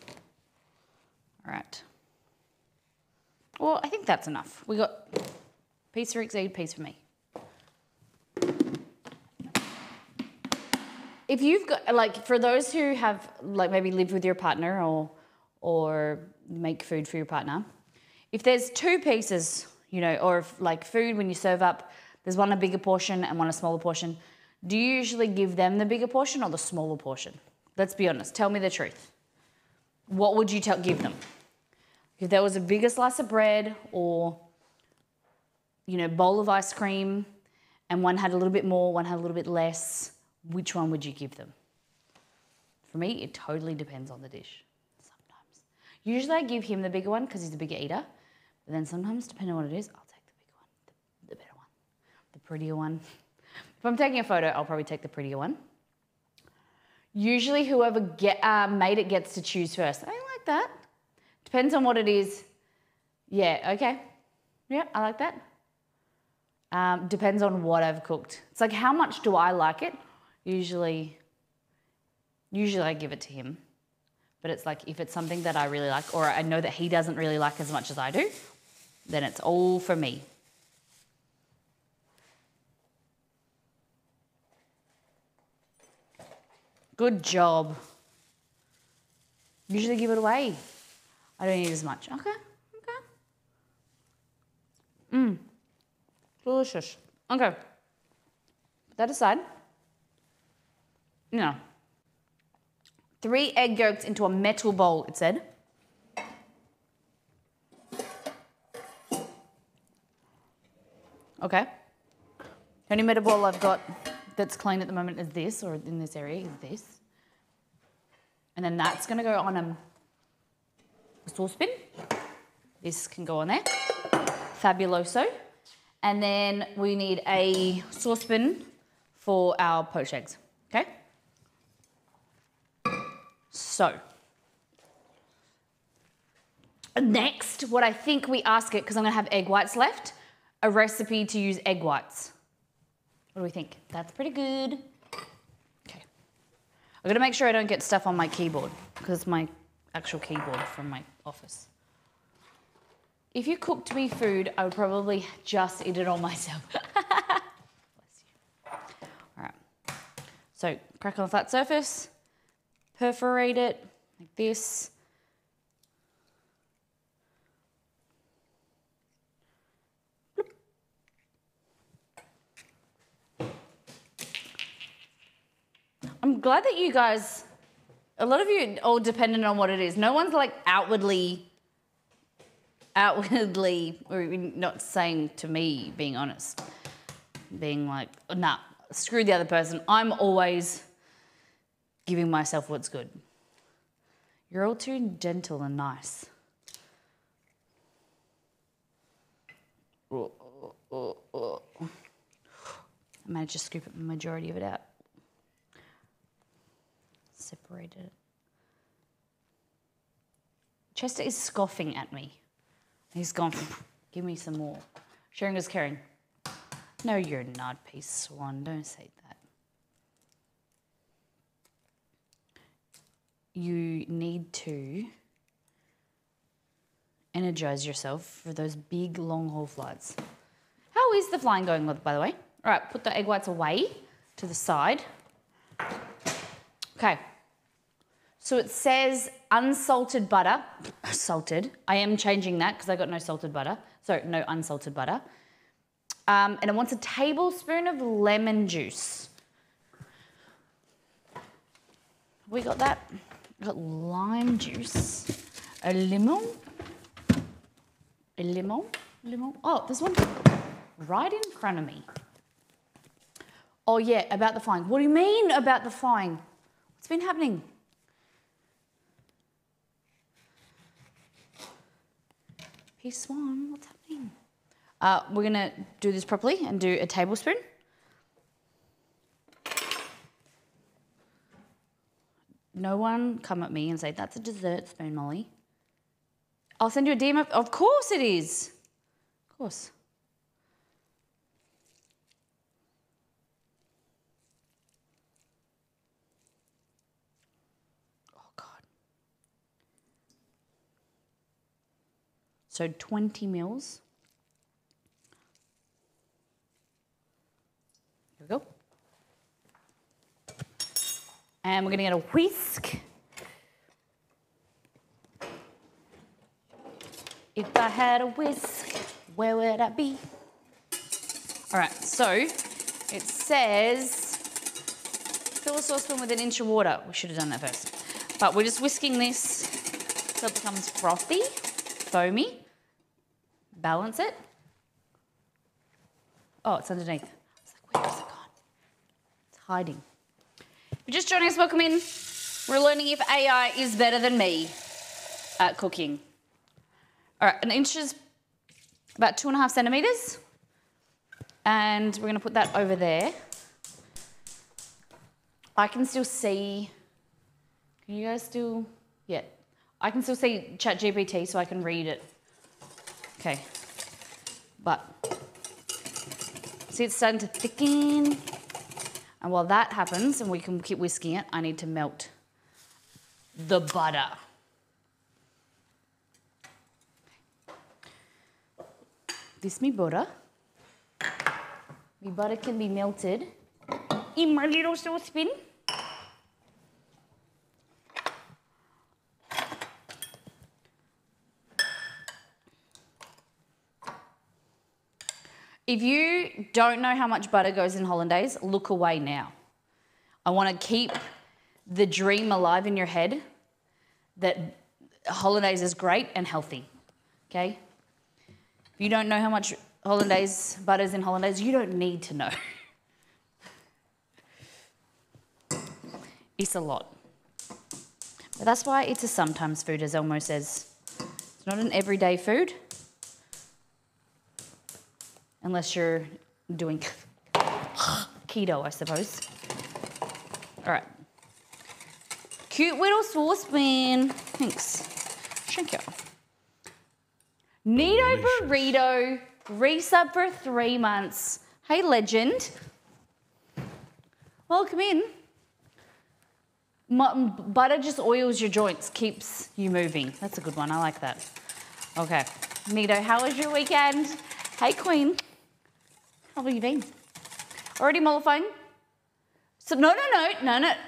right. Well, I think that's enough. We got piece for Exceed, piece for me. If you've got, like, for those who have, like, maybe lived with your partner or make food for your partner, if there's 2 pieces, you know, or if, like, food when you serve up, there's one a bigger portion and one a smaller portion, do you usually give them the bigger portion or the smaller portion? Let's be honest. Tell me the truth. What would you give them? If there was a bigger slice of bread or, you know, bowl of ice cream and one had a little bit more, one had a little bit less, which one would you give them? For me, it totally depends on the dish. Sometimes. Usually I give him the bigger one because he's a bigger eater. But then sometimes, depending on what it is, I'll take the bigger one, the better one, the prettier one. If I'm taking a photo, I'll probably take the prettier one. Usually whoever made it gets to choose first. I like that. Depends on what it is. Yeah, okay. Yeah, I like that. Depends on what I've cooked. It's like, how much do I like it? Usually I give it to him. But it's like, if it's something that I really like, or I know that he doesn't really like as much as I do, then it's all for me. Good job. Usually give it away. I don't eat as much. Okay. Delicious. Okay. Put that aside. Now, 3 egg yolks into a metal bowl, it said. Okay. The only metal bowl I've got that's clean at the moment is this, or in this area is this. And then that's going to go on a saucepan. This can go on there. Fabuloso. And then we need a saucepan for our poached eggs. Okay? So, next, what I think we ask it, because I'm going to have egg whites left, a recipe to use egg whites. What do we think? That's pretty good. Okay. I've got to make sure I don't get stuff on my keyboard, because it's my actual keyboard from my office. If you cooked me food, I would probably just eat it all myself. Bless you. All right. So, crack on a flat surface, perforate it like this. I'm glad that you guys, a lot of you all dependent on what it is. No one's like outwardly, or not saying to me, being honest, being like, nah, screw the other person. I'm always giving myself what's good. You're all too gentle and nice. I managed to scoop the majority of it out. Separated it. Chester is scoffing at me. He's gone, give me some more. Sharing is caring. No, you're not, peace swan. Don't say that. You need to energize yourself for those big long haul flights. How is the flying going, by the way? All right, put the egg whites away to the side. Okay. So it says unsalted butter. Salted. I am changing that because I got no salted butter. So no unsalted butter. And it wants a tablespoon of lemon juice. We got that. We got lime juice. A lemon. A lemon. Lemon. Oh, there's one right in front of me. Oh yeah, about the flying. What do you mean about the flying? What's been happening? Peace Swan, what's happening? We're gonna do this properly and do a tablespoon. No one come at me and say, that's a dessert spoon, Molly. I'll send you a DM. Of course it is. Of course. So 20 mils. Here we go. And we're going to get a whisk. If I had a whisk, where would I be? All right, so it says fill a saucepan with an inch of water. We should have done that first. But we're just whisking this so it becomes frothy, foamy. Balance it. Oh, it's underneath. I was like, where is it gone? It's hiding. If you're just joining us, welcome in. We're learning if AI is better than me at cooking. All right, an inch is about 2.5 centimeters. And we're gonna put that over there. I can still see, can you guys still, yeah. I can still see ChatGPT so I can read it. Okay, but see it's starting to thicken. And while that happens, and we can keep whisking it, I need to melt the butter. This me butter. My butter can be melted in my little saucepan. If you don't know how much butter goes in hollandaise, look away now. I want to keep the dream alive in your head that hollandaise is great and healthy, okay? If you don't know how much hollandaise butter's in hollandaise, you don't need to know. It's a lot. But that's why it's a sometimes food, as Elmo says. It's not an everyday food. Unless you're doing keto, I suppose. All right. Cute little saucepan. Thanks. Thank you. Neato burrito. Resub for 3 months. Hey, legend. Welcome in. Butter just oils your joints, keeps you moving. That's a good one. I like that. Okay. Neato, how was your weekend? Hey, Queen. How have you been? Already mollifying? So no.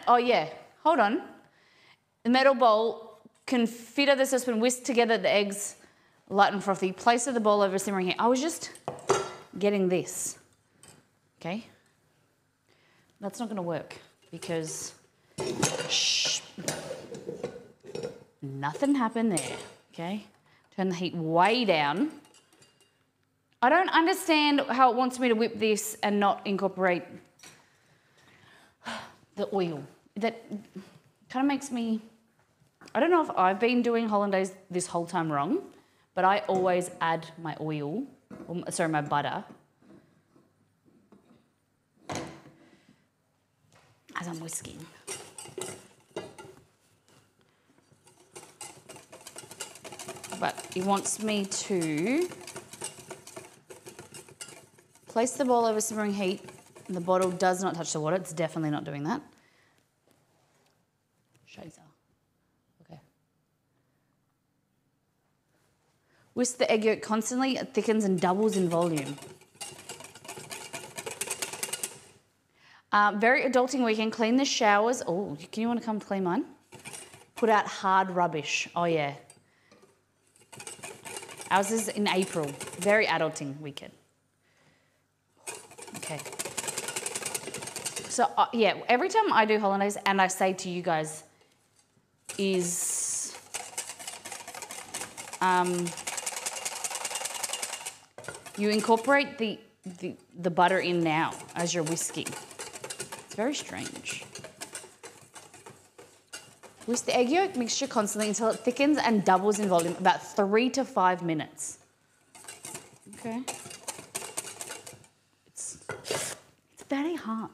Oh yeah, hold on. The metal bowl can fit over the saucepan, whisk together the eggs, light and frothy. Place the bowl over simmering heat. I was just getting this, okay? That's not gonna work because, shh, nothing happened there, okay? Turn the heat way down. I don't understand how it wants me to whip this and not incorporate the oil. That kind of makes me, I don't know if I've been doing hollandaise this whole time wrong, but I always add my oil, sorry, my butter, as I'm whisking. But it wants me to place the bowl over simmering heat. The bottle does not touch the water. It's definitely not doing that. Shazer. Okay. Whisk the egg yolk constantly. It thickens and doubles in volume. Very adulting weekend. Clean the showers. Oh, can you want to come clean mine? Put out hard rubbish. Oh, yeah. Ours is in April. Very adulting weekend. Okay. So, yeah, every time I do hollandaise and I say to you guys is you incorporate the butter in now as you're whisking. It's very strange. Whisk the egg yolk mixture constantly until it thickens and doubles in volume, about 3 to 5 minutes. Okay. It's very hard.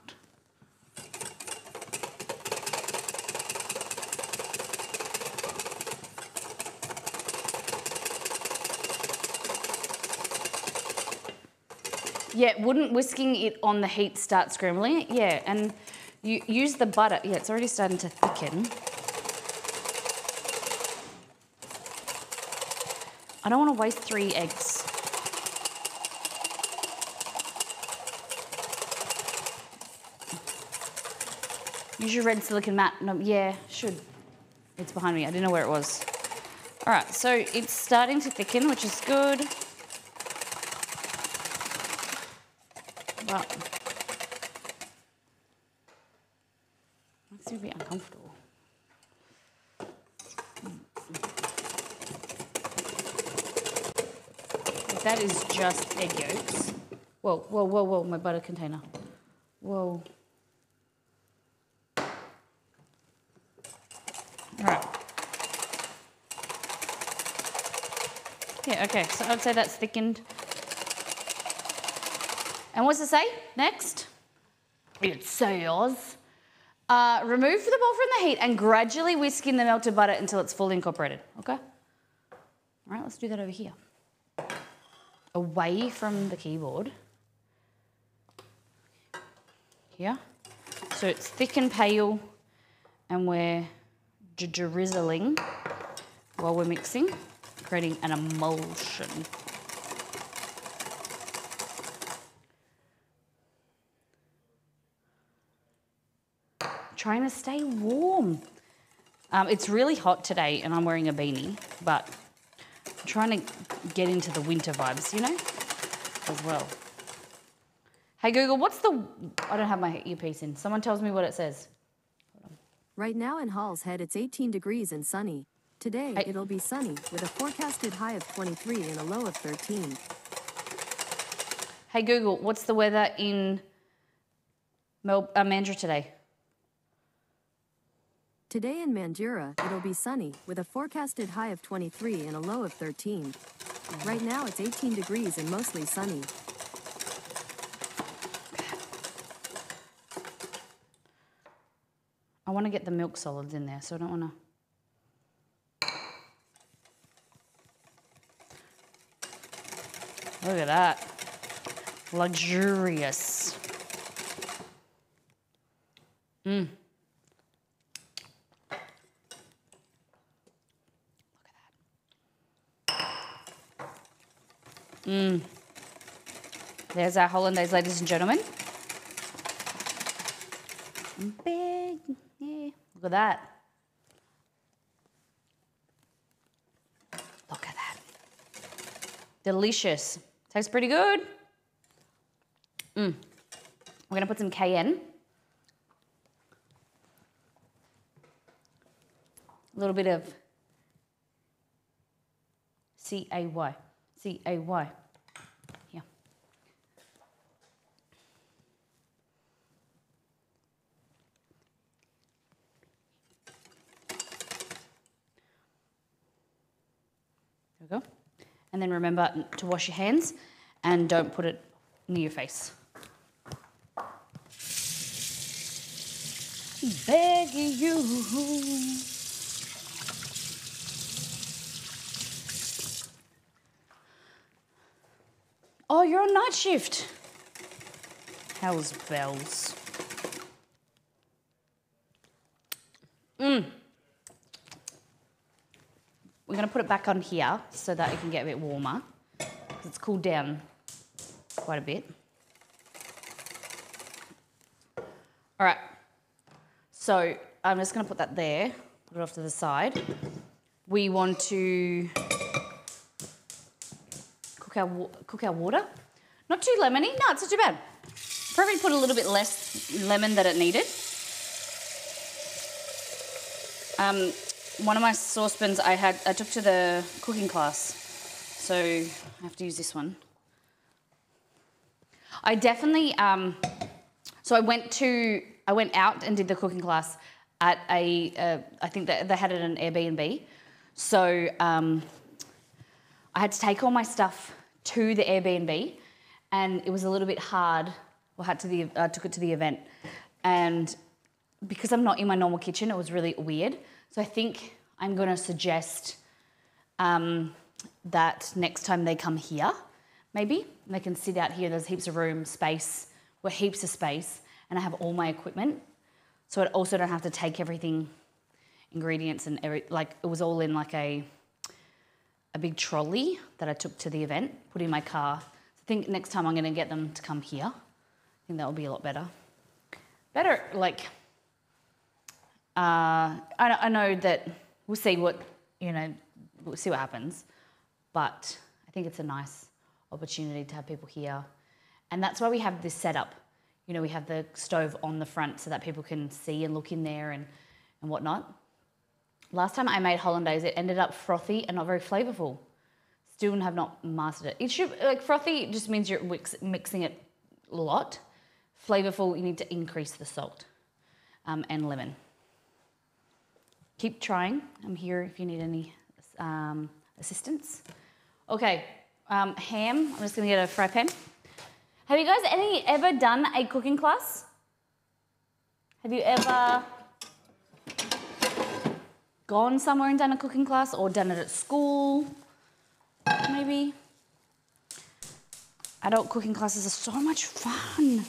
Yeah, wouldn't whisking it on the heat start scrambling it? Yeah, and you use the butter. Yeah, it's already starting to thicken. I don't want to waste 3 eggs. Use your red silicone mat. No, yeah, should. It's behind me. I didn't know where it was. All right, so it's starting to thicken, which is good. But makes me a bit uncomfortable. That is just egg yolks. Whoa, whoa, whoa, whoa, my butter container. Whoa. Right. Yeah, okay, so I'd say that's thickened. And what's it say next? It says, remove the bowl from the heat and gradually whisk in the melted butter until it's fully incorporated, okay? All right, let's do that over here. Away from the keyboard. Here. So it's thick and pale, and we're drizzling while we're mixing, creating an emulsion. Trying to stay warm. It's really hot today and I'm wearing a beanie, but I'm trying to get into the winter vibes, you know, as well. Hey Google, what's the... I don't have my earpiece in. Someone tells me what it says. Right now in Hall's Head, it's 18 degrees and sunny. Today, it'll be sunny with a forecasted high of 23 and a low of 13. Hey Google, what's the weather in Mandurah today? Today in Mandurah, it'll be sunny with a forecasted high of 23 and a low of 13. Right now, it's 18 degrees and mostly sunny. I want to get the milk solids in there, so I don't want to... Look at that. Luxurious. Mmm. Mmm. There's our hollandaise, ladies and gentlemen. Big, yeah. Look at that. Look at that. Delicious. Tastes pretty good. We're gonna put some cayenne. A little bit of C-A-Y. C-A-Y. Here. There we go. And then remember to wash your hands and don't put it near your face. Begging you. Oh, you're on night shift. Hell's bells. We're going to put it back on here so that it can get a bit warmer. It's cooled down quite a bit. All right. So I'm just going to put that there, put it off to the side. We want to cook our water. Not too lemony. No, it's not too bad. Probably put a little bit less lemon than it needed. One of my saucepans I took to the cooking class, so I have to use this one. I definitely, so I went out and did the cooking class at I think that they had it at an Airbnb. So I had to take all my stuff to the Airbnb, and it was a little bit hard. I took it to the event, and because I'm not in my normal kitchen, it was really weird. So I think I'm going to suggest that next time they come here, maybe they can sit out here. There's heaps of room, space. We're heaps of space, and I have all my equipment, so I also don't have to take everything, ingredients and it was all in like a big trolley that I took to the event, put in my car. So I think next time I'm going to get them to come here. I think that will be a lot better. Better, like, I know that we'll see what, we'll see what happens, but I think it's a nice opportunity to have people here. And that's why we have this setup. We have the stove on the front so that people can see and look in there and whatnot. Last time I made hollandaise, it ended up frothy and not very flavourful. Still have not mastered it. It should, frothy just means you're mixing it a lot. Flavourful, you need to increase the salt and lemon. keep trying. I'm here if you need any assistance. Okay, ham. I'm just gonna get a fry pan. Have you guys ever done a cooking class? Have you ever gone somewhere and done a cooking class or done it at school? Maybe. Adult cooking classes are so much fun.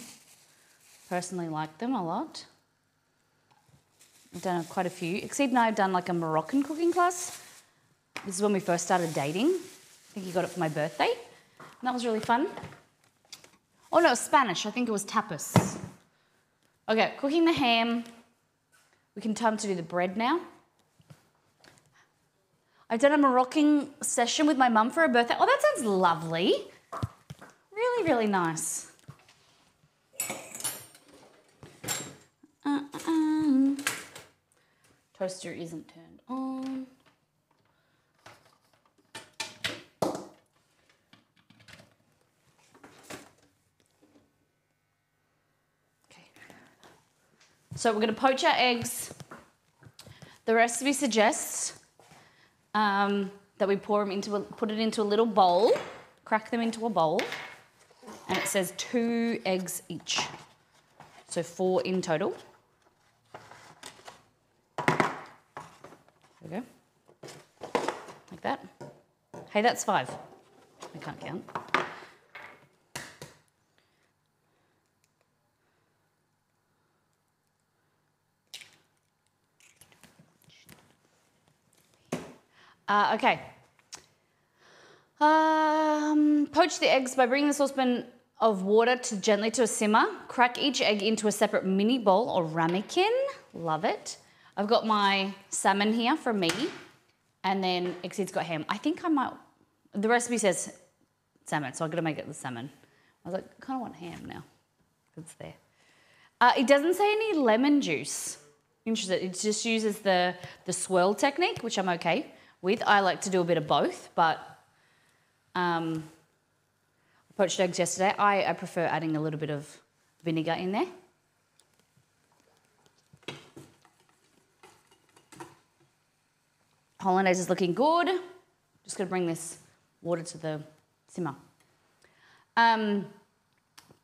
Personally like them a lot. I've done quite a few. Exceed and I have done like a Moroccan cooking class. This is when we first started dating. I think he got it for my birthday. And that was really fun. Oh no, it was Spanish. I think it was tapas. Okay, cooking the ham. We can time to do the bread now. I've done a Moroccan session with my mum for her birthday. Oh, that sounds lovely. Really, really nice. Toaster isn't turned on. Okay. So we're going to poach our eggs. The recipe suggests that we put it into a little bowl, crack them into a bowl, and it says 2 eggs each, so 4 in total. There we go, like that. Hey, that's 5. I can't count. Okay. Poach the eggs by bringing the saucepan of water gently to a simmer. Crack each egg into a separate mini bowl or ramekin. Love it. I've got my salmon here from me, and then Exceed's got ham. I think I might. The recipe says salmon, so I'm gonna make it with salmon. I was like, I kind of want ham now. It's there. It doesn't say any lemon juice. Interesting. It just uses the swirl technique, which I'm okay with. I like to do a bit of both, but poached eggs yesterday. I prefer adding a little bit of vinegar in there. Hollandaise is looking good. Just gonna bring this water to the simmer.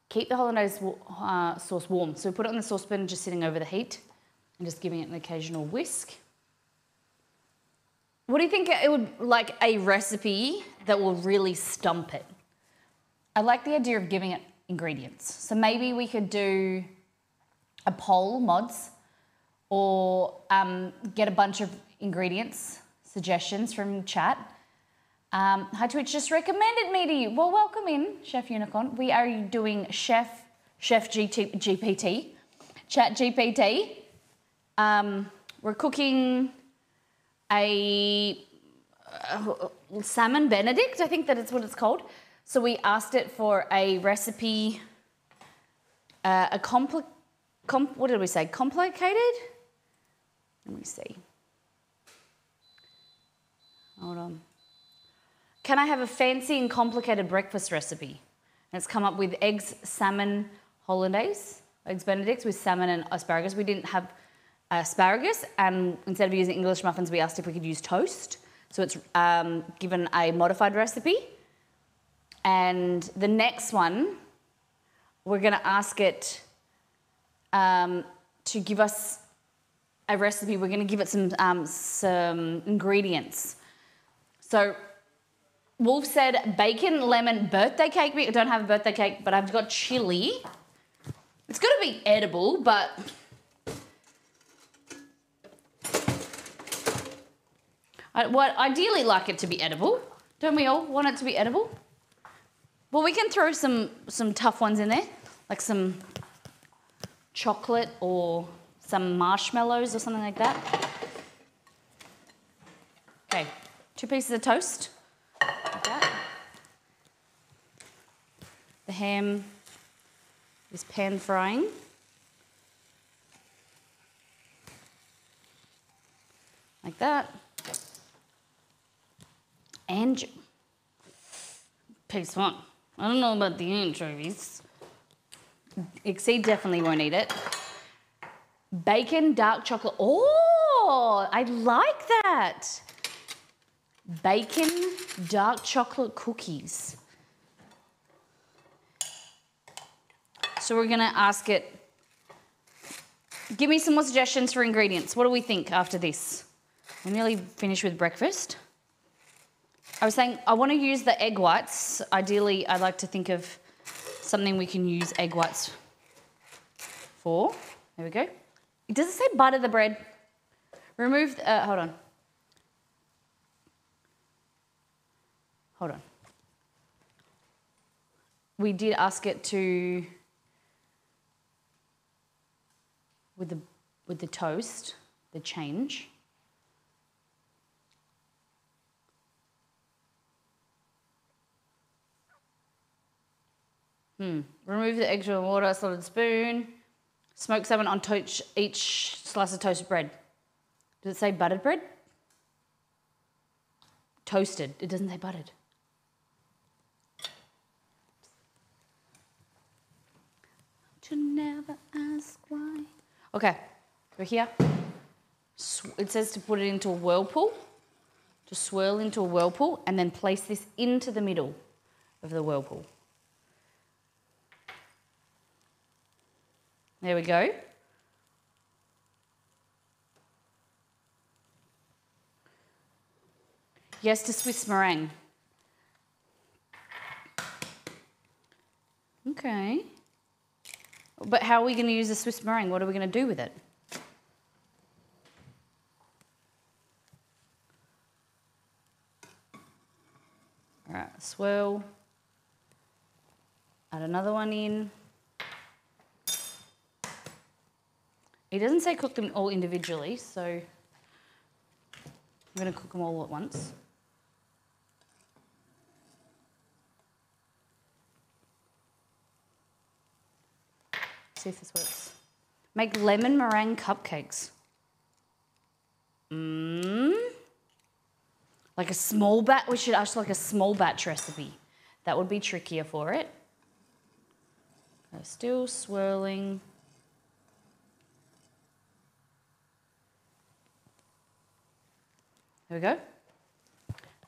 Keep the hollandaise sauce warm. So we put it on the saucepan, just sitting over the heat, and just giving it an occasional whisk. What do you think it would, like a recipe that will really stump it? I like the idea of giving it ingredients. So maybe we could do a poll, mods, or get a bunch of ingredients, suggestions from chat. Hi Twitch just recommended me to you. Well, welcome in, Chef Unicorn. We are doing Chef GPT, ChatGPT. We're cooking a salmon Benedict, I think that is what it's called. So we asked it for a recipe, what did we say, complicated? Let me see. Hold on. Can I have a fancy and complicated breakfast recipe? And it's come up with eggs, salmon, hollandaise, eggs Benedict with salmon and asparagus. We didn't have asparagus, and instead of using English muffins, we asked if we could use toast. So it's given a modified recipe. And the next one, we're going to ask it to give us a recipe. We're going to give it some ingredients. So Wolf said bacon, lemon, birthday cake. I don't have a birthday cake, but I've got chili. It's going to be edible, but I would ideally like it to be edible. Don't we all want it to be edible? Well, we can throw some tough ones in there, like some chocolate or some marshmallows or something like that. Okay, 2 pieces of toast, like that. The ham is pan frying. Like that. And piece 1. I don't know about the anchovies. Exceed definitely won't eat it. Bacon, dark chocolate. Oh, Oh, I like that. Bacon dark chocolate cookies. So we're gonna ask it, give me some more suggestions for ingredients. What do we think after this? We're nearly finished with breakfast. I was saying I want to use the egg whites. Ideally, I'd like to think of something we can use egg whites for. There we go. Does it say butter the bread? Remove, hold on. Hold on. We did ask it to, with the toast, the change. Remove the eggs from water, slotted spoon. Smoke salmon on each slice of toasted bread. Does it say buttered bread? Toasted. It doesn't say buttered. To never ask why. Okay, we're here. It says to put it into a whirlpool. To swirl into a whirlpool and then place this into the middle of the whirlpool. There we go. Yes to Swiss meringue. Okay. But how are we going to use the Swiss meringue? What are we going to do with it? All right, swirl. Add another one in. It doesn't say cook them all individually, so I'm going to cook them all at once. See if this works. Make lemon meringue cupcakes. Like a small batch. We should actually like a small batch recipe. That would be trickier for it. Still swirling. There we go.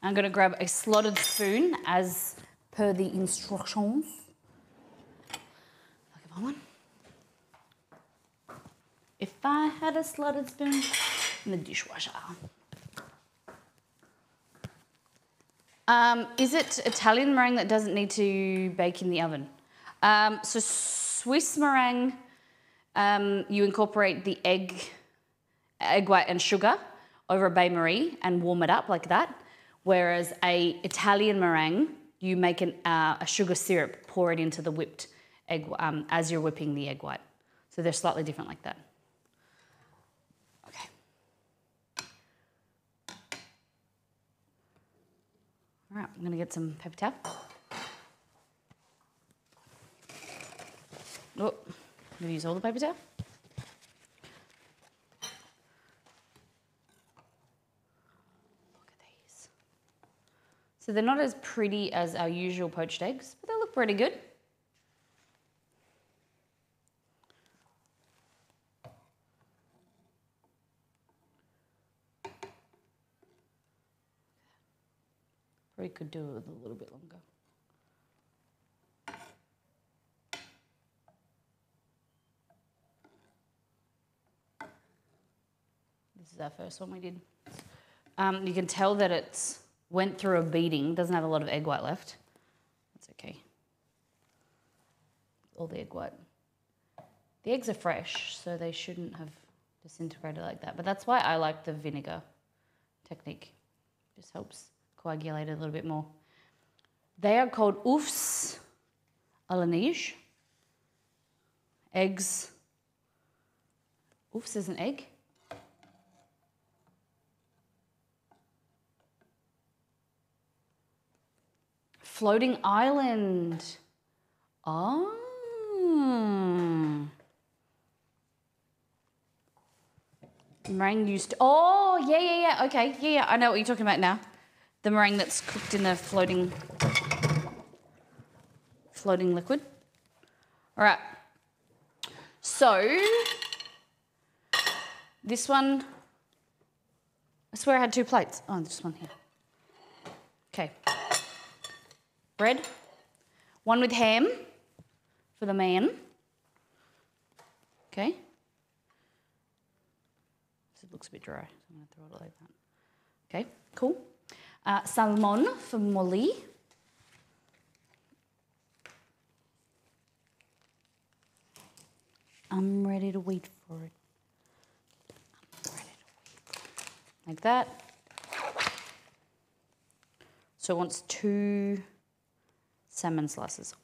I'm going to grab a slotted spoon as per the instructions. I'll give one. If I had a slotted spoon in the dishwasher. Is it Italian meringue that doesn't need to bake in the oven? So Swiss meringue, you incorporate the egg white and sugar over a bain-marie and warm it up like that. Whereas a Italian meringue, you make a sugar syrup, pour it into the whipped egg as you're whipping the egg white. So they're slightly different like that. Okay. All right, I'm gonna get some paper towel. Oh, I'm gonna use all the paper towel. So they're not as pretty as our usual poached eggs, but they look pretty good. Probably could do it with a little bit longer. This is our first one we did. You can tell that it's went through a beating, doesn't have a lot of egg white left. That's okay. All the egg white. The eggs are fresh, so they shouldn't have disintegrated like that. But that's why I like the vinegar technique. Just helps coagulate it a little bit more. They are called oufs à la neige. Eggs. Oufs is an egg. Floating island. Oh. Meringue used to, oh, yeah. Okay, yeah. I know what you're talking about now. The meringue that's cooked in a floating liquid. All right. So, this one I swear I had 2 plates. Oh, there's just one here. Okay. Bread. One with ham for the man. Okay. It looks a bit dry, so I'm going to throw it like that. Okay, cool. Salmon for Molly. I'm ready to wait for it. Like that. So it wants 2 salmon slices.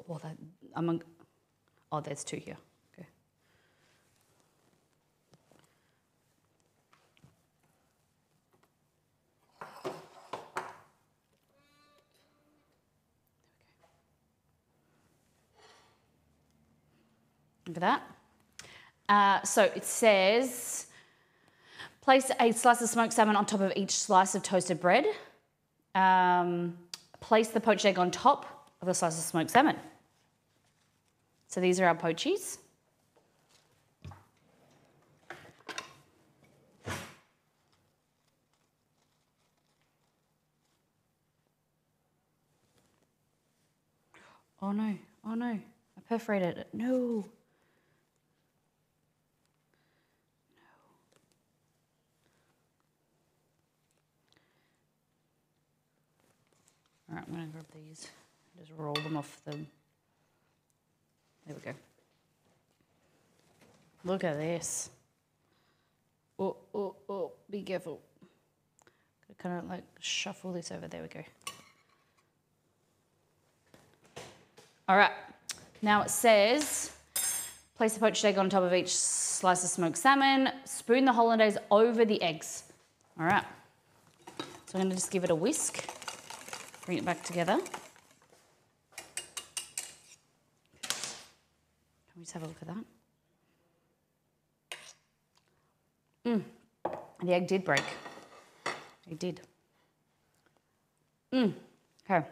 Oh, there's 2 here. Okay. Look at that. So it says, place a slice of smoked salmon on top of each slice of toasted bread. Place the poached egg on top of the slice of smoked salmon. So these are our poachies. Oh no, oh no, I perforated it, no. All right, I'm gonna grab these, just roll them off the, there we go. Look at this. Oh, oh, oh, be careful. Kind of like shuffle this over, there we go. All right, now it says, place the poached egg on top of each slice of smoked salmon, spoon the hollandaise over the eggs. All right, so I'm gonna just give it a whisk, bring it back together. Can we just have a look at that? The egg did break. It did. Okay. Look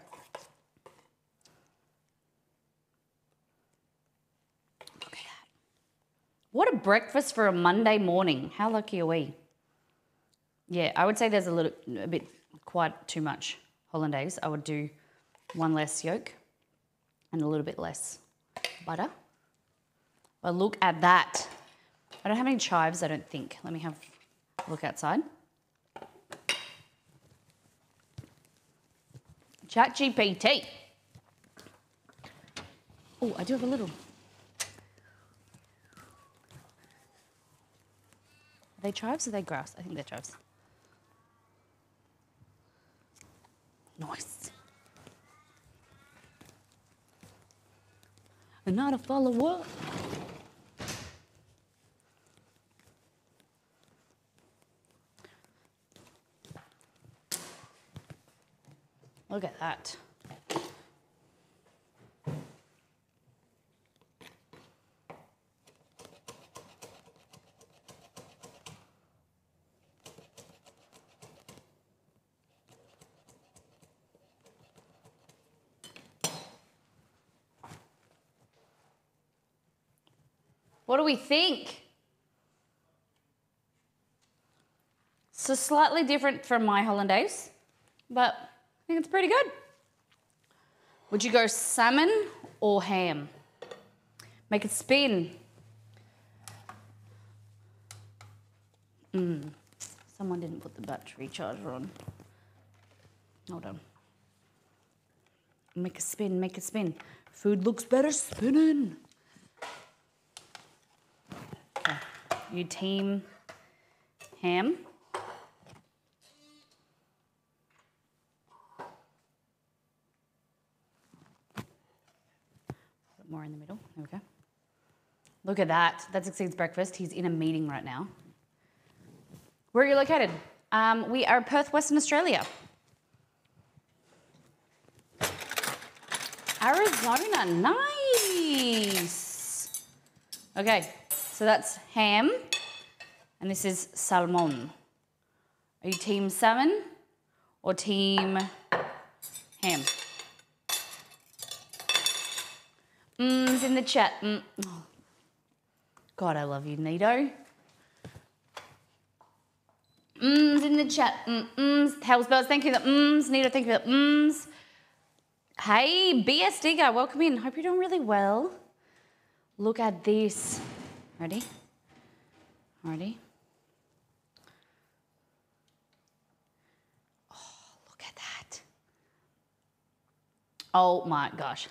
at that. What a breakfast for a Monday morning. How lucky are we? Yeah, I would say there's a bit, quite too much hollandaise. I would do 1 less yolk and a little bit less butter. But look at that. I don't have any chives, I don't think. Let me have a look outside. ChatGPT. Oh, I do have a little. Are they chives or are they grass? I think they're chives. Nice. And not a follower. Look at that. What do we think? So slightly different from my hollandaise, but I think it's pretty good. Would you go salmon or ham? Make it spin. Someone didn't put the battery charger on. Hold on. Make a spin, make it spin. Food looks better spinning. Okay. You team ham. Put more in the middle. There we go. Look at that. That's Exceed's breakfast. He's in a meeting right now. Where are you located? We are Perth, Western Australia. Arizona, nice. Okay, so that's ham, and this is salmon. Are you team salmon or team ham? It's in the chat. Oh. God, I love you, Nito. In the chat. Hellsbells, thank you for the Nita, thank you for the Hey, BSD guy, welcome in. Hope you're doing really well. Look at this. Ready? Ready? Oh, look at that. Oh my gosh.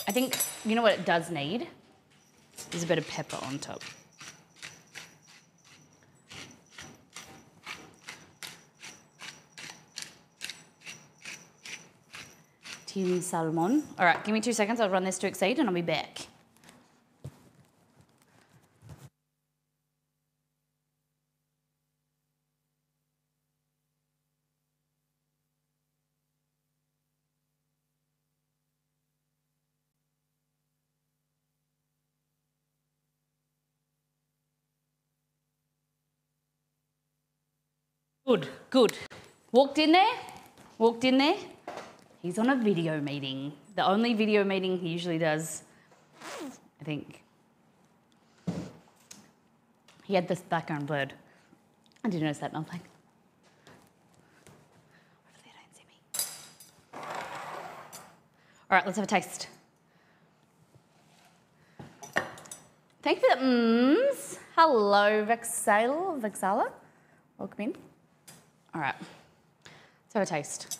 I think, you know what it does need? Is a bit of pepper on top. Tin salmon. All right, give me 2 seconds. I'll run this to Exceed and I'll be back. Good, good. Walked in there. He's on a video meeting. The only video meeting he usually does, I think. He had this background blurred. I didn't notice that, and I'm like, hopefully they don't see me. All right, let's have a taste. Thank you for the Hello, Vexala. Welcome in. All right, let's have a taste.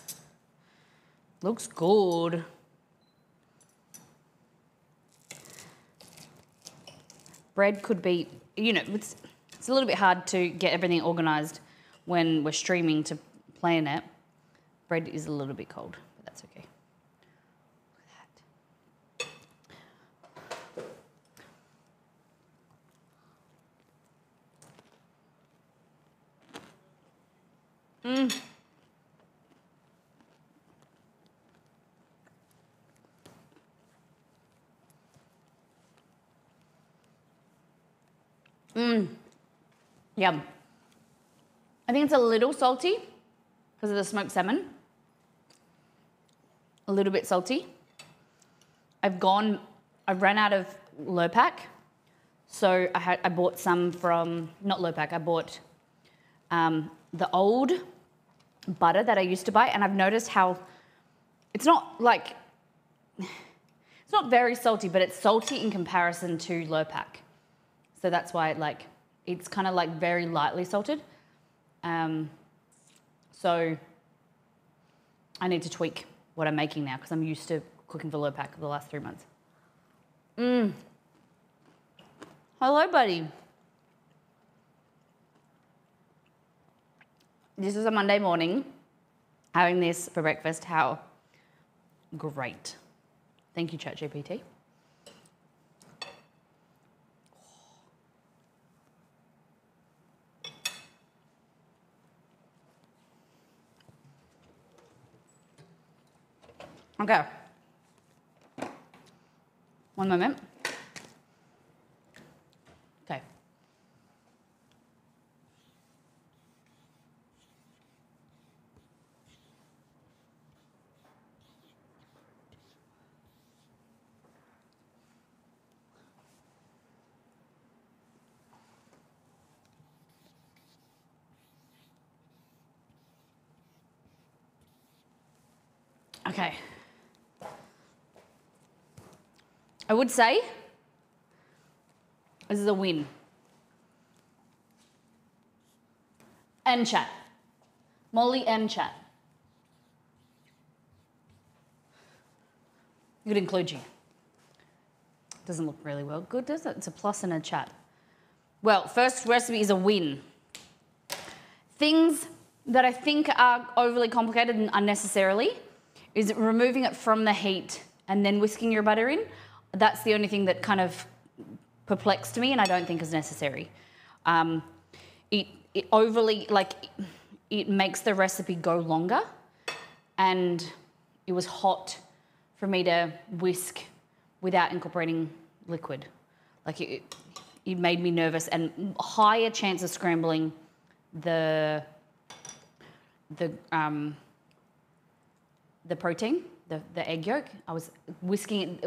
Looks good. Bread could be, you know, it's a little bit hard to get everything organised when we're streaming to plan it. Bread is a little bit cold, but that's okay. Look at that. Yum. I think it's a little salty because of the smoked salmon. A little bit salty. I've ran out of Lurpak, so I bought some from, not Lurpak, I bought the old butter that I used to buy, and I've noticed how it's not like, it's not very salty, but it's salty in comparison to Lurpak. So that's why it's kind of like very lightly salted. So I need to tweak what I'm making now because I'm used to cooking for Lurpak for the last 3 months. Hello, buddy. This is a Monday morning, having this for breakfast. How great. Thank you, ChatGPT. Okay. One moment. Okay. Okay. I would say this is a win. And chat. Molly and chat. Could include you. Doesn't look really well good, does it? It's a plus and a chat. Well, first recipe is a win. Things that I think are overly complicated and unnecessarily is removing it from the heat and then whisking your butter in. That's the only thing that kind of perplexed me and I don't think is necessary. It overly, it makes the recipe go longer, and it was hot for me to whisk without incorporating liquid. It made me nervous, and higher chance of scrambling the protein, the egg yolk. I was whisking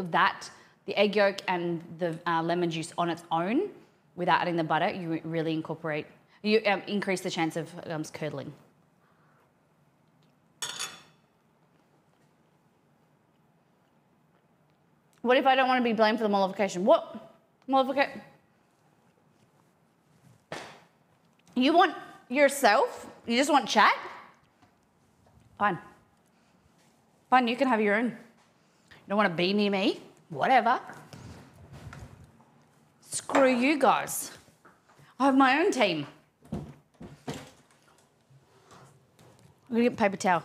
the egg yolk and the lemon juice on its own without adding the butter. You really incorporate, You increase the chance of curdling. What if I don't want to be blamed for the mollification? What? Mollification? You want yourself? You just want chat? Fine. Fine, you can have your own. You don't want to be near me? Whatever. Screw you guys. I have my own team. I'm gonna get paper towel.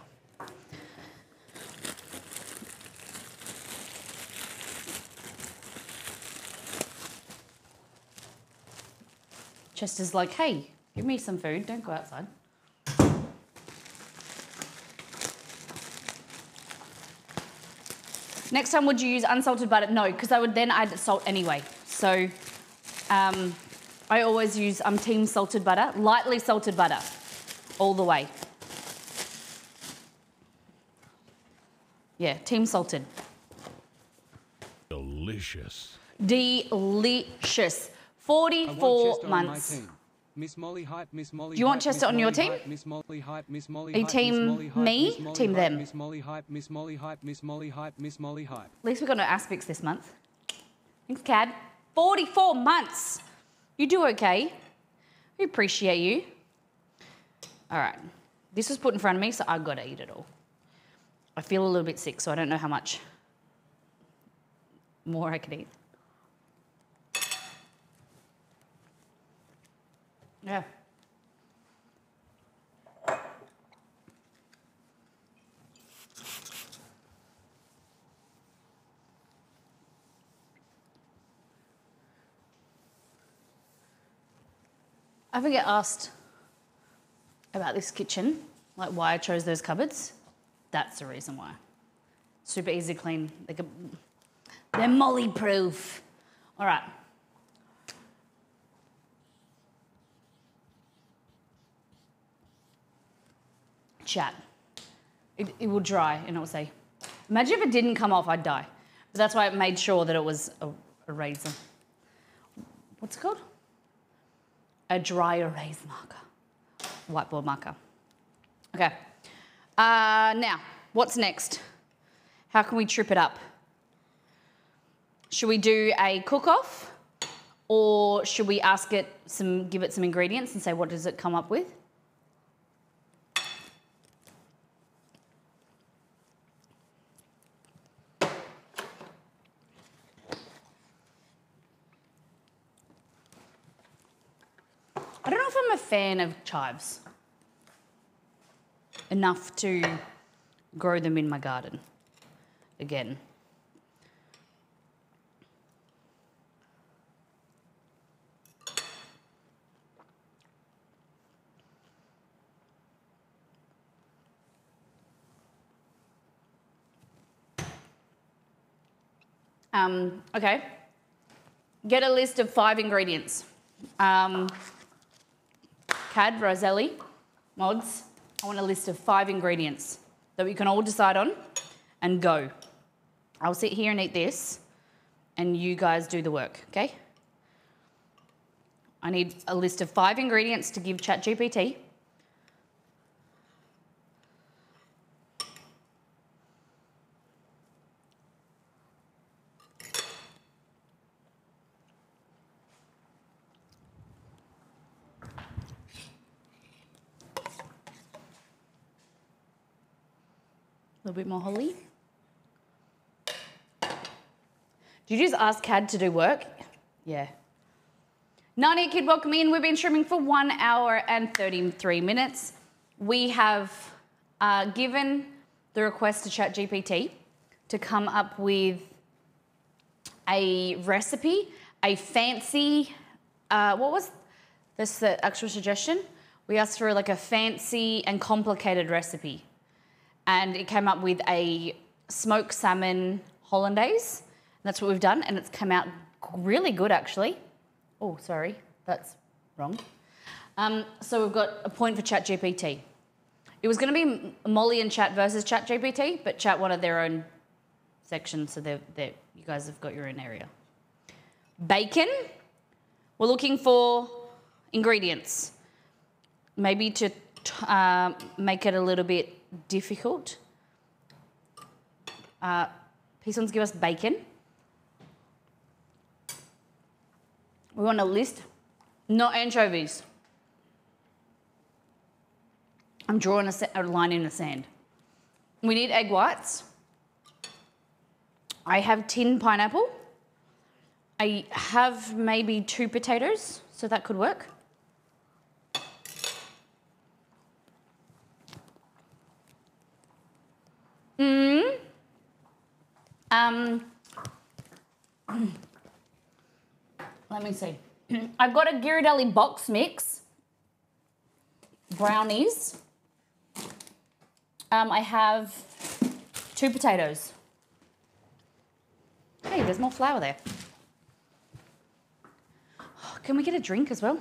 Chester's like, hey, give me some food, don't go outside. Next time, would you use unsalted butter? No, because I would then add salt anyway. So I always use team salted butter, lightly salted butter, all the way. Yeah, team salted. Delicious. Delicious. 44 months. Miss Molly hype, Miss Molly. Do you want Chester on your team? Miss Molly hype, Miss Molly. Are you team me? Team them? Miss Molly hype, Miss Molly hype, Miss Molly hype, Miss Molly hype. At least we got no aspects this month. Thanks, Cad. 44 months. You do okay. We appreciate you. All right. This was put in front of me, so I've got to eat it all. I feel a little bit sick, so I don't know how much more I can eat. Yeah. I often get asked about this kitchen, like why I chose those cupboards. That's the reason why. Super easy to clean. They're molly proof. All right. Chat. It will dry and it will say, imagine if it didn't come off, I'd die. But that's why I made sure that it was a razor. What's it called? A dry erase marker. Whiteboard marker. Okay. Now, what's next? How can we trip it up? Should we do a cook-off? Or should we give it some ingredients and say, what does it come up with? I don't know if I'm a fan of chives enough to grow them in my garden again. Okay, get a list of 5 ingredients. Cad, Roselli, Mods, I want a list of 5 ingredients that we can all decide on and go. I'll sit here and eat this and you guys do the work, okay? I need a list of 5 ingredients to give ChatGPT. A little bit more holly. Did you just ask Cad to do work? Yeah. Narnia Kid, welcome in. We've been streaming for 1 hour and 33 minutes. We have given the request to ChatGPT to come up with a recipe, a fancy, what was this the actual suggestion? We asked for like a fancy and complicated recipe. And it came up with a smoked salmon hollandaise. That's what we've done, and it's come out really good, actually. Oh, sorry, that's wrong. So we've got a point for ChatGPT. It was going to be Molly and Chat versus ChatGPT, but Chat wanted their own section, so you guys have got your own area. Bacon. We're looking for ingredients. maybe to make it a little bit difficult, Pisons give us bacon. We want a list, not anchovies. I'm drawing a line in the sand. We need egg whites. I have tin pineapple. I have maybe 2 potatoes, so that could work. Let me see. I've got a Ghirardelli box mix. Brownies. I have 2 potatoes. Hey, there's more flour there. Oh, can we get a drink as well?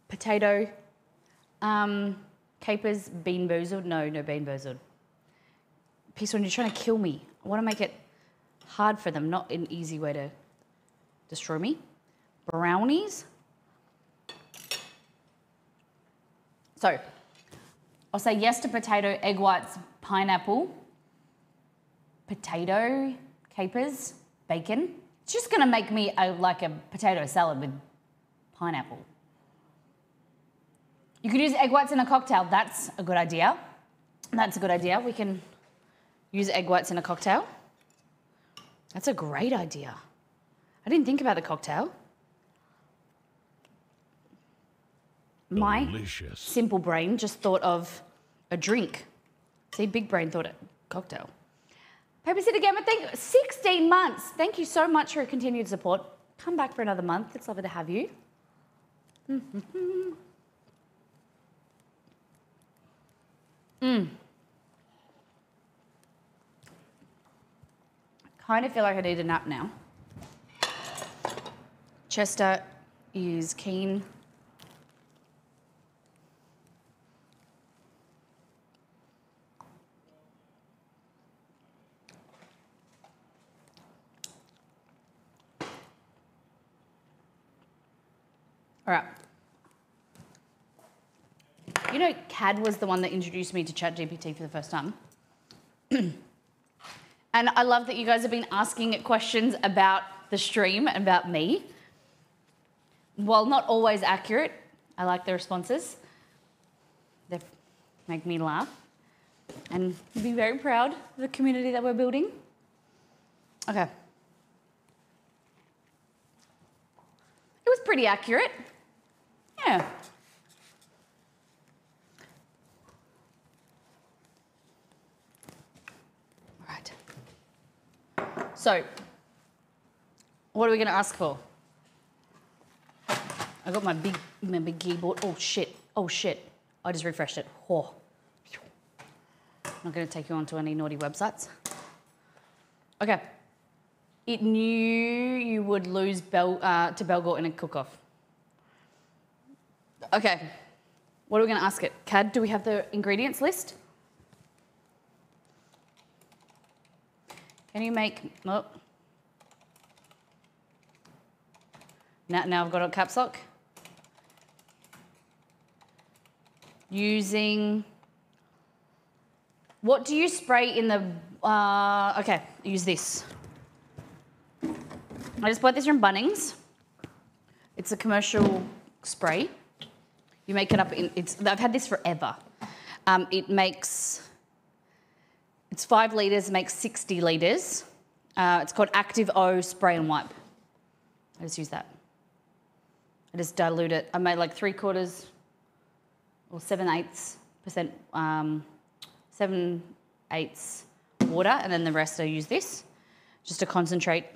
Potato. Capers, bean boozled. No bean boozled. Pison, you're trying to kill me. I want to make it hard for them, not an easy way to destroy me. Brownies. So, I'll say yes to potato, egg whites, pineapple, potato, capers, bacon. It's just going to make me like a potato salad with pineapple. You could use egg whites in a cocktail. That's a good idea. That's a good idea. We can use egg whites in a cocktail. That's a great idea. I didn't think about the cocktail. My Delicious. simple brain just thought of a drink. See, big brain thought it cocktail. Babysitter Gamer, 16 months. Thank you so much for your continued support. Come back for another month. It's lovely to have you. Kind of feel like I need a nap now. Chester is keen. All right. You know, Cad was the one that introduced me to ChatGPT for the first time. And I love that you guys have been asking it questions about the stream, about me. While not always accurate, I like the responses. They make me laugh and be very proud of the community that we're building. Okay. It was pretty accurate. Yeah. All right. So, what are we going to ask for? I got my big keyboard. Oh shit. I just refreshed it. Oh. I'm not going to take you onto any naughty websites. Okay. It knew you would lose to Belgor in a cook-off. Okay. What are we going to ask it? Cad, do we have the ingredients list? Can you make... Oh. Now I've got a caps lock. Using... What do you spray in the... okay, use this. I just bought this from Bunnings. It's a commercial spray. You make it up in... I've had this forever. It's 5 litres, makes 60 litres. It's called Active O Spray and Wipe. I just use that. I just dilute it. I made like 3/4 or 7/8%, 7/8 water, and then the rest I use this just to concentrate.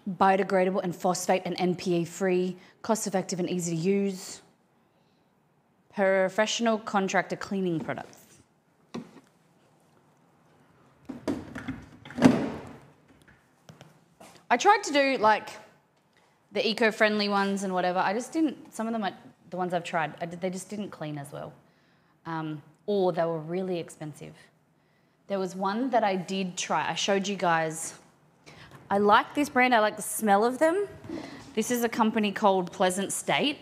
Biodegradable and phosphate and NPE free, cost effective and easy to use. Professional contractor cleaning products. I tried to do like the eco-friendly ones and whatever. I just didn't, some of them, the ones I've tried, they just didn't clean as well. Or they were really expensive. There was one that I did try. I showed you guys I like this brand. I like the smell of them. This is a company called Pleasant State.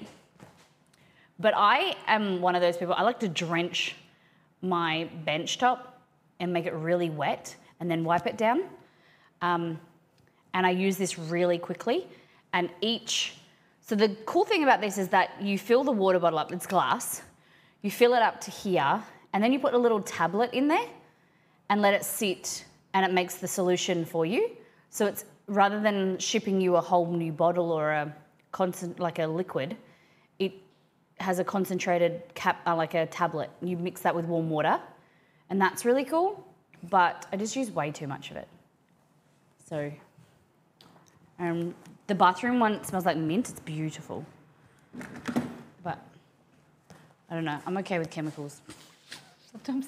But I am one of those people, I like to drench my bench top and make it really wet and then wipe it down. And I use this really quickly. And so the cool thing about this is that you fill the water bottle up, it's glass, you fill it up to here, and then you put a little tablet in there and let it sit, and it makes the solution for you. So it's, rather than shipping you a whole new bottle or like a liquid, it has a concentrated like a tablet. You mix that with warm water, and that's really cool, but I just use way too much of it. So, the bathroom one smells like mint. It's beautiful. But, I don't know. I'm okay with chemicals. Sometimes.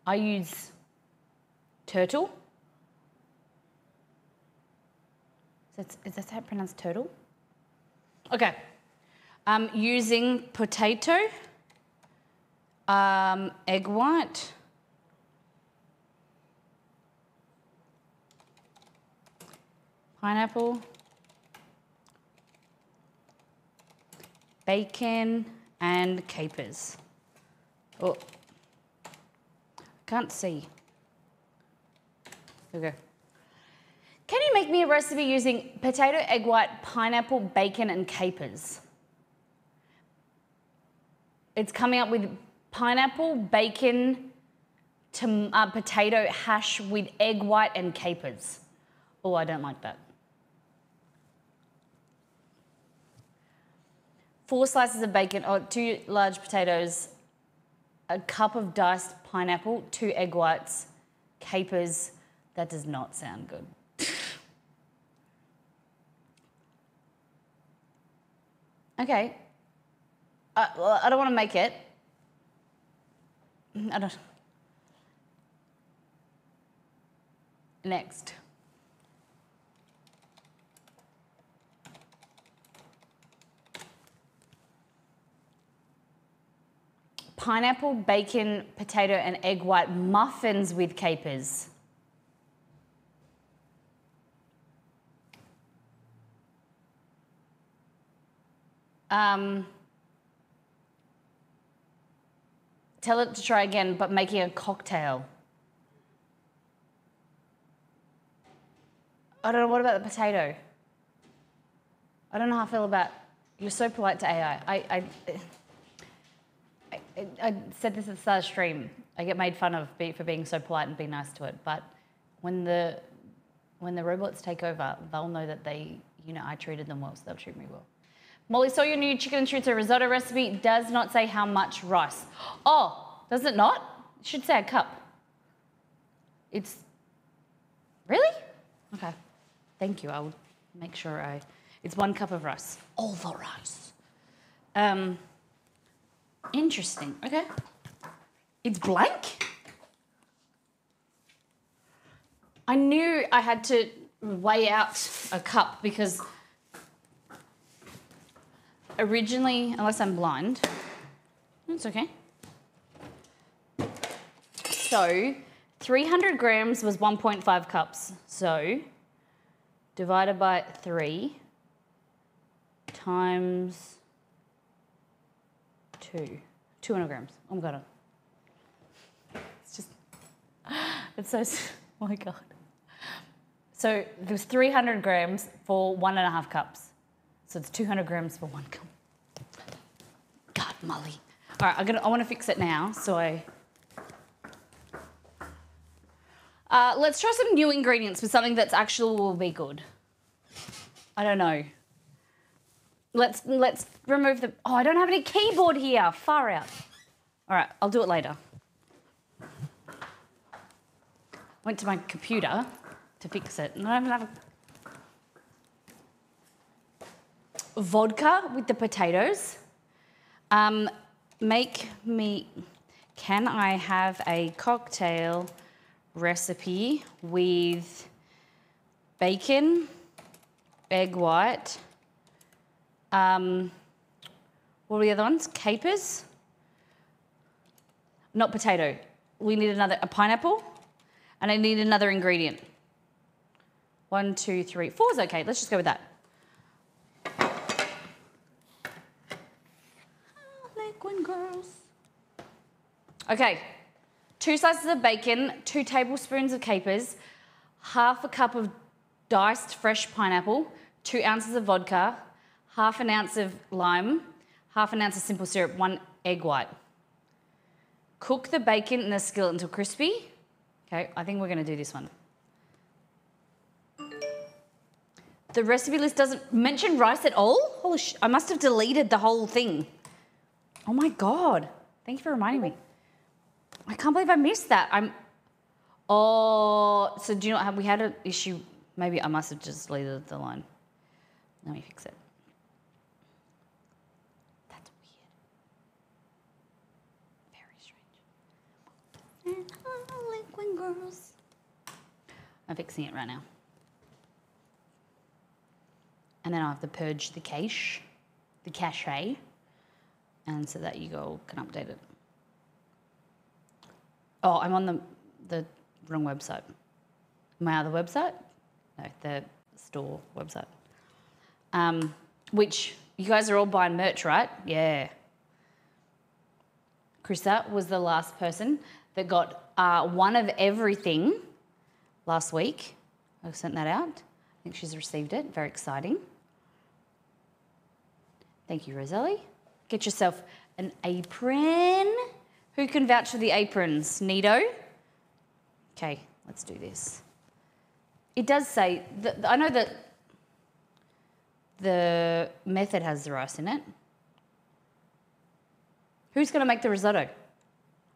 I use turtle. Is that how it pronounced turtle? Okay. I'm using potato, egg white, pineapple, bacon, and capers. Oh, can't see. There we go. Can you make me a recipe using potato, egg white, pineapple, bacon, and capers? It's coming up with pineapple, bacon, potato hash with egg white and capers. Oh, I don't like that. 4 slices of bacon, 2 large potatoes, a cup of diced pineapple, 2 egg whites, capers. That does not sound good. Okay. Well, I don't want to make it. I don't. Next. Pineapple, bacon, potato, and egg white muffins with capers. Tell it to try again, but making a cocktail. I don't know, what about the potato? I don't know how I feel about, you're so polite to AI. I said this at the start of the stream. I get made fun of for being so polite and being nice to it, but when the robots take over, they'll know that I treated them well, so they'll treat me well. Molly, saw your new chicken and chorizo risotto recipe. Does not say how much rice. Oh, does it not? It should say a cup. Really? Okay. Thank you. I'll make sure it's 1 cup of rice. All the rice. Interesting. Okay. It's blank? I knew I had to weigh out a cup because originally, unless I'm blind, it's okay. So 300 grams was 1.5 cups. So divided by 3 times 200 grams. Oh my God. It's so, oh my God. So there's 300 grams for 1.5 cups. So it's 200 grams for 1 cup. God, Molly. All right, I want to fix it now. So let's try some new ingredients with something that's actually will be good. I don't know. Let's remove the. Oh, I don't have any keyboard here. Far out. All right, I'll do it later. Went to my computer to fix it, and I don't have vodka with the potatoes. Can I have a cocktail recipe with bacon, egg white, what were the other ones? Capers? Not potato. We need a pineapple, And I need another ingredient. 1, 2, 3, 4 is okay. Let's just go with that. Liquid girls. Okay, 2 slices of bacon, 2 tablespoons of capers, half a cup of diced fresh pineapple, 2 ounces of vodka, half an ounce of lime, half an ounce of simple syrup, 1 egg white. Cook the bacon in the skillet until crispy. Okay, I think we're going to do this one. The recipe list doesn't mention rice at all? Holy I must have deleted the whole thing. Oh my God. Thank you for reminding me. I can't believe I missed that. Oh, so do you not have, we had an issue. Maybe I must have just deleted the line. Let me fix it. That's weird. Very strange. Liquid girls. I'm fixing it right now. And then I have to purge the cache, and so that you all can update it. Oh, I'm on the wrong website. My other website? No, the store website. Which you guys are all buying merch, right? Yeah. Chrissa was the last person that got one of everything last week. I sent that out. I think she's received it. Very exciting. Thank you, Roselli. Get yourself an apron. Who can vouch for the aprons? Nito? Okay, let's do this. It does say, I know that the method has the rice in it. Who's going to make the risotto?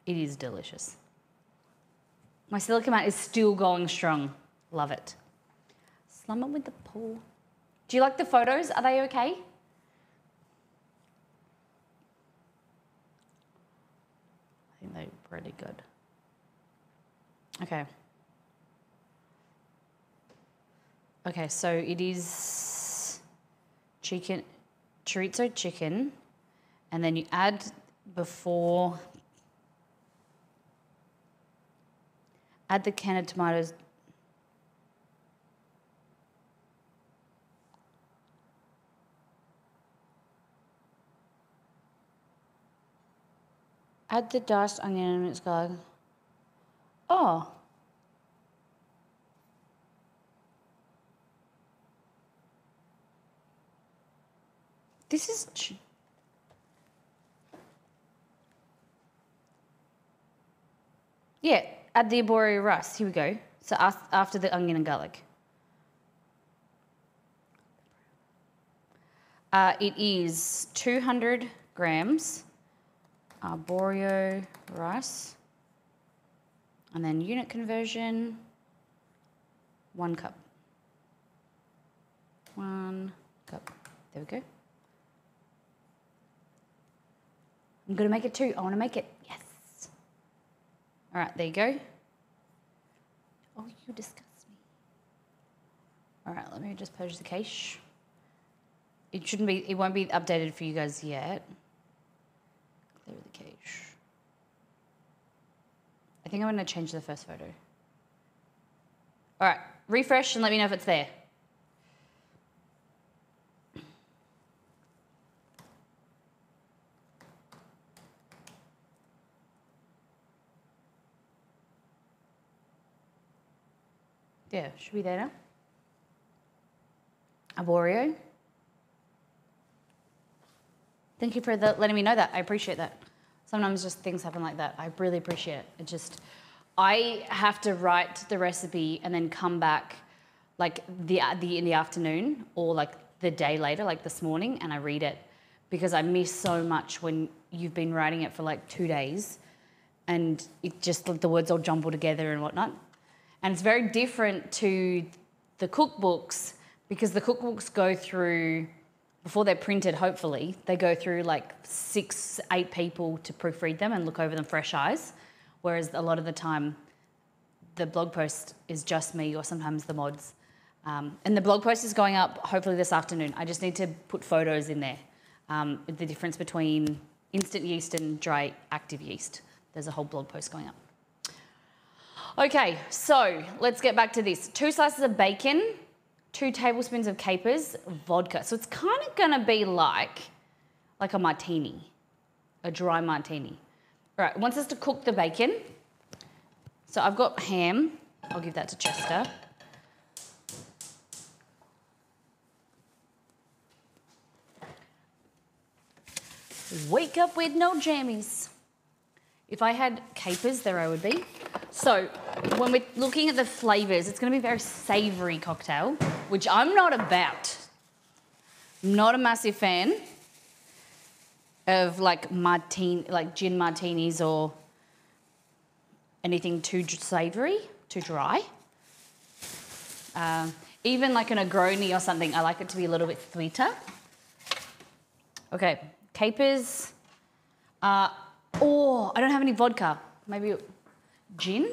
It is delicious. My silica mat is still going strong. Love it. Slum it with the pool. Do you like the photos? Are they okay? I think they're pretty good. Okay. Okay, so it is chicken, chorizo chicken, and then you add add the canned tomatoes. Add the diced onion and minced garlic. Oh. This is... Yeah, add the arborio rice. Here we go. So after the onion and garlic. It is 200 grams arborio rice. And then unit conversion, 1 cup. 1 cup. There we go. I'm going to make it 2. I want to make it. Yes. All right, there you go. Oh, you disgust me. All right, let me just purge the cache. It won't be updated for you guys yet. Clear the cache. I think I'm going to change the first photo. All right, refresh and let me know if it's there. Yeah, should be there now. Arborio. Thank you for letting me know that. I appreciate that. Sometimes just things happen like that. I really appreciate it. I have to write the recipe and then come back like in the afternoon or like the day later, like this morning, and I read it because I miss so much when you've been writing it for like 2 days and it just the words all jumble together and whatnot. And it's very different to the cookbooks because the cookbooks go through, before they're printed, hopefully, they go through like 6, 8 people to proofread them and look over them fresh eyes. Whereas a lot of the time, the blog post is just me or sometimes the mods. And the blog post is going up hopefully this afternoon. I just need to put photos in there. The difference between instant yeast and dry active yeast. There's a whole blog post going up. Okay, so let's get back to this. 2 slices of bacon, 2 tablespoons of capers, vodka. So it's kind of gonna be like a martini, a dry martini. All right, it wants us to cook the bacon. So I've got ham. I'll give that to Chester. Wake up with no jammies. If I had capers, there I would be. So when we're looking at the flavours, it's going to be a very savoury cocktail, which I'm not about. I'm not a massive fan of like gin martinis or anything too savoury, too dry. Even like a Negroni or something, I like it to be a little bit sweeter. Okay, capers. Oh, I don't have any vodka. Maybe gin?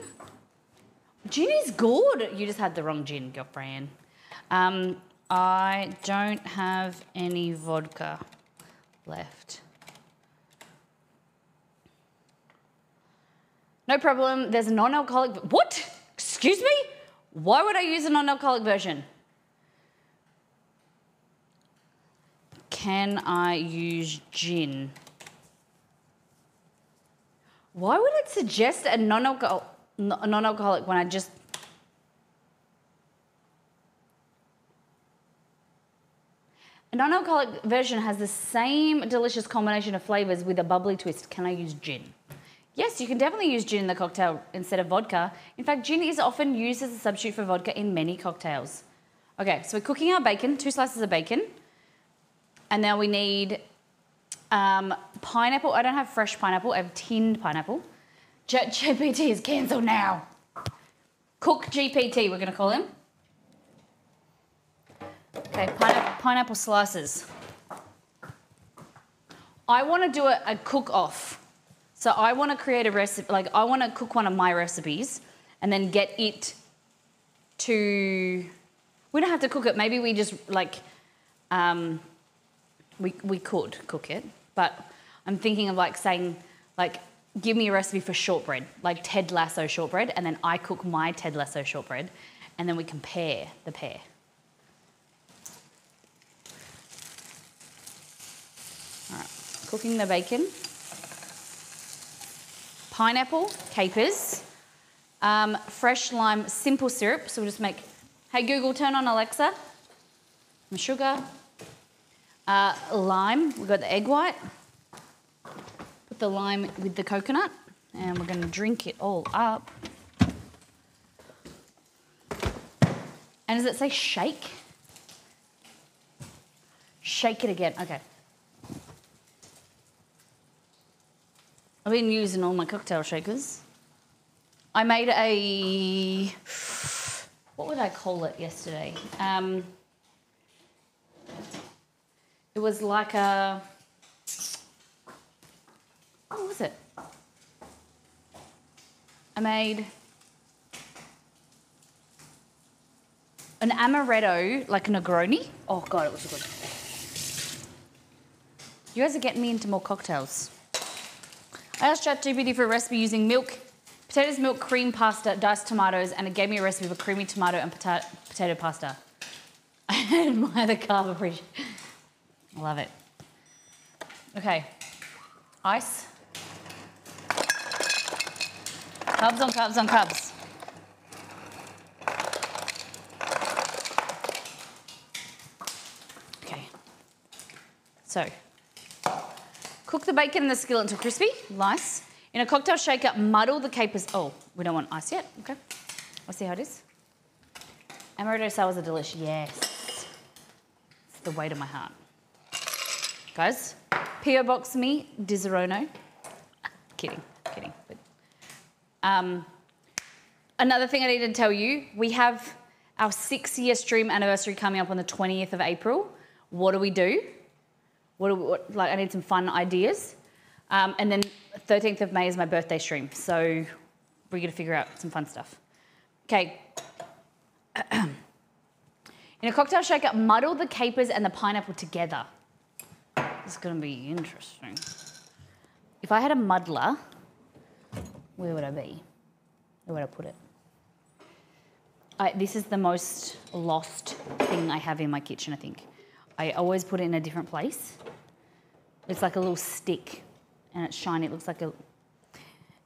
Gin is good. You just had the wrong gin, girlfriend. I don't have any vodka left. No problem. There's a non-alcoholic. What? Excuse me? Why would I use a non-alcoholic version? Can I use gin? Why would it suggest a non-alcoholic when I just... A non-alcoholic version has the same delicious combination of flavours with a bubbly twist. Can I use gin? Yes, you can definitely use gin in the cocktail instead of vodka. In fact, gin is often used as a substitute for vodka in many cocktails. Okay, so we're cooking our bacon, 2 slices of bacon. And now we need pineapple. I don't have fresh pineapple, I have tinned pineapple. ChatGPT is cancelled now. Cook GPT, we're going to call him. Okay, pineapple slices. I want to do a cook-off. So I want to create a recipe, like I want to cook one of my recipes and then get it to... We don't have to cook it. Maybe we just like... We could cook it, but I'm thinking of like saying, like, give me a recipe for shortbread, like Ted Lasso shortbread, and then I cook my Ted Lasso shortbread, and then we compare the pair. All right, cooking the bacon. Pineapple, capers, fresh lime, simple syrup. So we'll just make, hey Google, turn on Alexa. Some sugar. Lime, we've got the egg white. Put the lime with the coconut and we're going to drink it all up. And does it say shake? Shake it again, okay. I've been using all my cocktail shakers. I made a, what would I call it yesterday? It was like a, what was it? I made an amaretto, like a Negroni. Oh God, it was good. You guys are getting me into more cocktails. I asked ChatGPT for a recipe using milk, potatoes, milk, cream, pasta, diced tomatoes, and it gave me a recipe for creamy tomato and potato pasta. I admire the carb appreciation. Love it. Okay, ice. Carbs on carbs on carbs. Okay, so cook the bacon in the skillet until crispy, nice. In a cocktail shaker, muddle the capers. Oh, we don't want ice yet, okay. I'll see how it is. Amaretto sours are delicious, yes. It's the weight of my heart. Guys, P.O. Box me, Disaronno. Kidding. But, another thing I need to tell you, we have our 6-year stream anniversary coming up on the 20th of April. What do we do? I need some fun ideas. And then 13th of May is my birthday stream. So we're going to figure out some fun stuff. Okay. In a cocktail shaker, muddle the capers and the pineapple together. This is going to be interesting. If I had a muddler, where would I be? Where would I put it? This is the most lost thing I have in my kitchen, I think. I always put it in a different place. It's like a little stick and it's shiny. It looks like a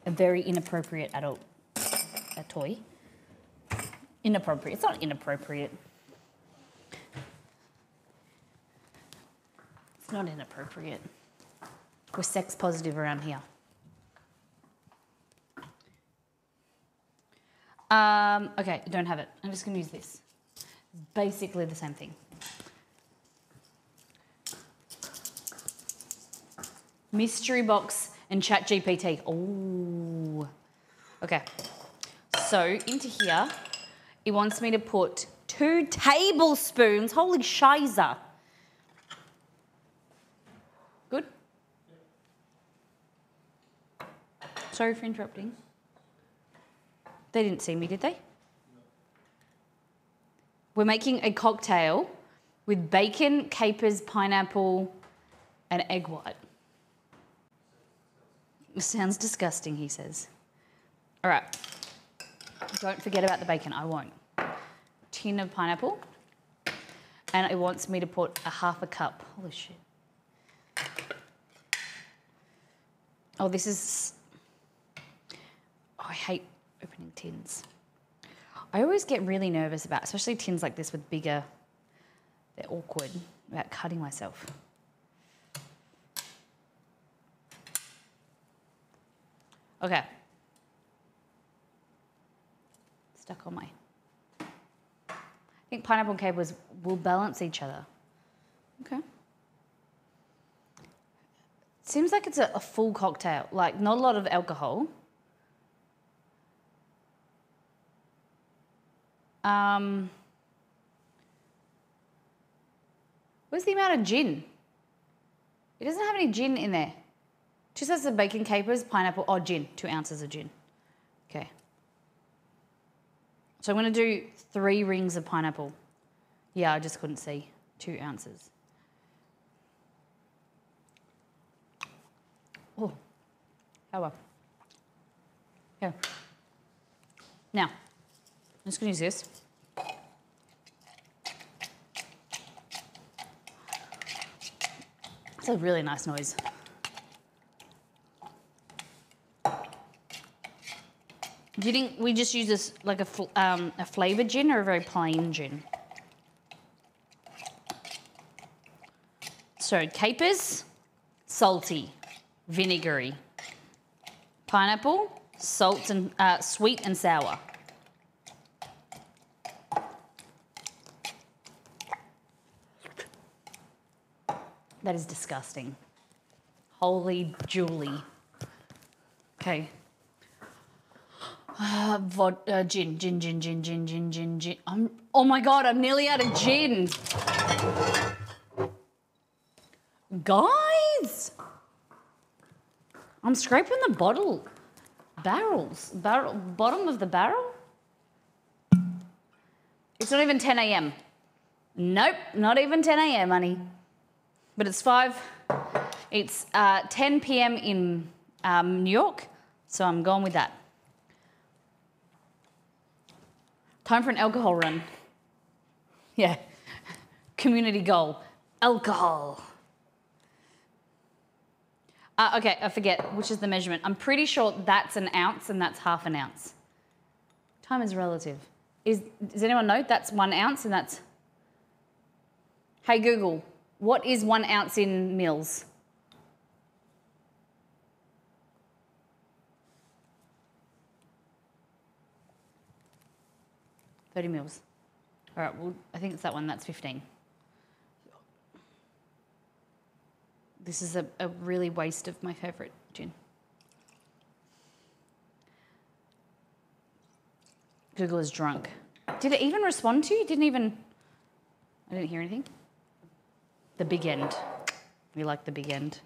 very inappropriate adult toy. Inappropriate. It's not inappropriate. It's not inappropriate. We're sex positive around here. Okay, don't have it. I'm just going to use this. It's basically the same thing. Mystery box and ChatGPT. Oh. Okay. So into here, it wants me to put 2 tablespoons. Holy shiza. Good? Sorry for interrupting. They didn't see me, did they? We're making a cocktail with bacon, capers, pineapple, and egg white. It sounds disgusting, he says. All right. Don't forget about the bacon. I won't. Tin of pineapple. And it wants me to put a half a cup. Holy shit. Oh, this is... Oh, I hate opening tins. I always get really nervous about, especially tins like this with bigger, they're awkward, about cutting myself. Okay. Stuck on my... I think pineapple and capers will balance each other. Okay. Seems like it's a full cocktail, like not a lot of alcohol. Where's the amount of gin? It doesn't have any gin in there. Just has the bacon, capers, pineapple, oh, gin, 2 ounces of gin. Okay. So I'm going to do 3 rings of pineapple. Yeah, I just couldn't see. 2 ounces. Oh, how well. Okay. Now, I'm just going to use this. It's a really nice noise. Do you think we just use this like a flavoured gin or a very plain gin? So capers, salty, vinegary. Pineapple, salt and sweet and sour. That is disgusting. Holy Julie. Okay. Gin. Oh my God, I'm nearly out of gin. Guys! I'm scraping the bottom of the barrel. It's not even 10 a.m. Nope, not even 10 a.m., honey. But it's 10 p.m. in New York, so I'm going with that. Time for an alcohol run. Yeah, community goal, alcohol. Okay, I forget which is the measurement. I'm pretty sure that's an ounce and that's half an ounce. Time is relative. Does anyone know? That's 1 ounce and that's... Hey Google, what is 1 ounce in mils? $30 mils. All right, well, I think it's that one, that's 15. This is a really waste of my favourite gin. Google is drunk. Did it even respond to you? I didn't hear anything. The big end. We like the big end.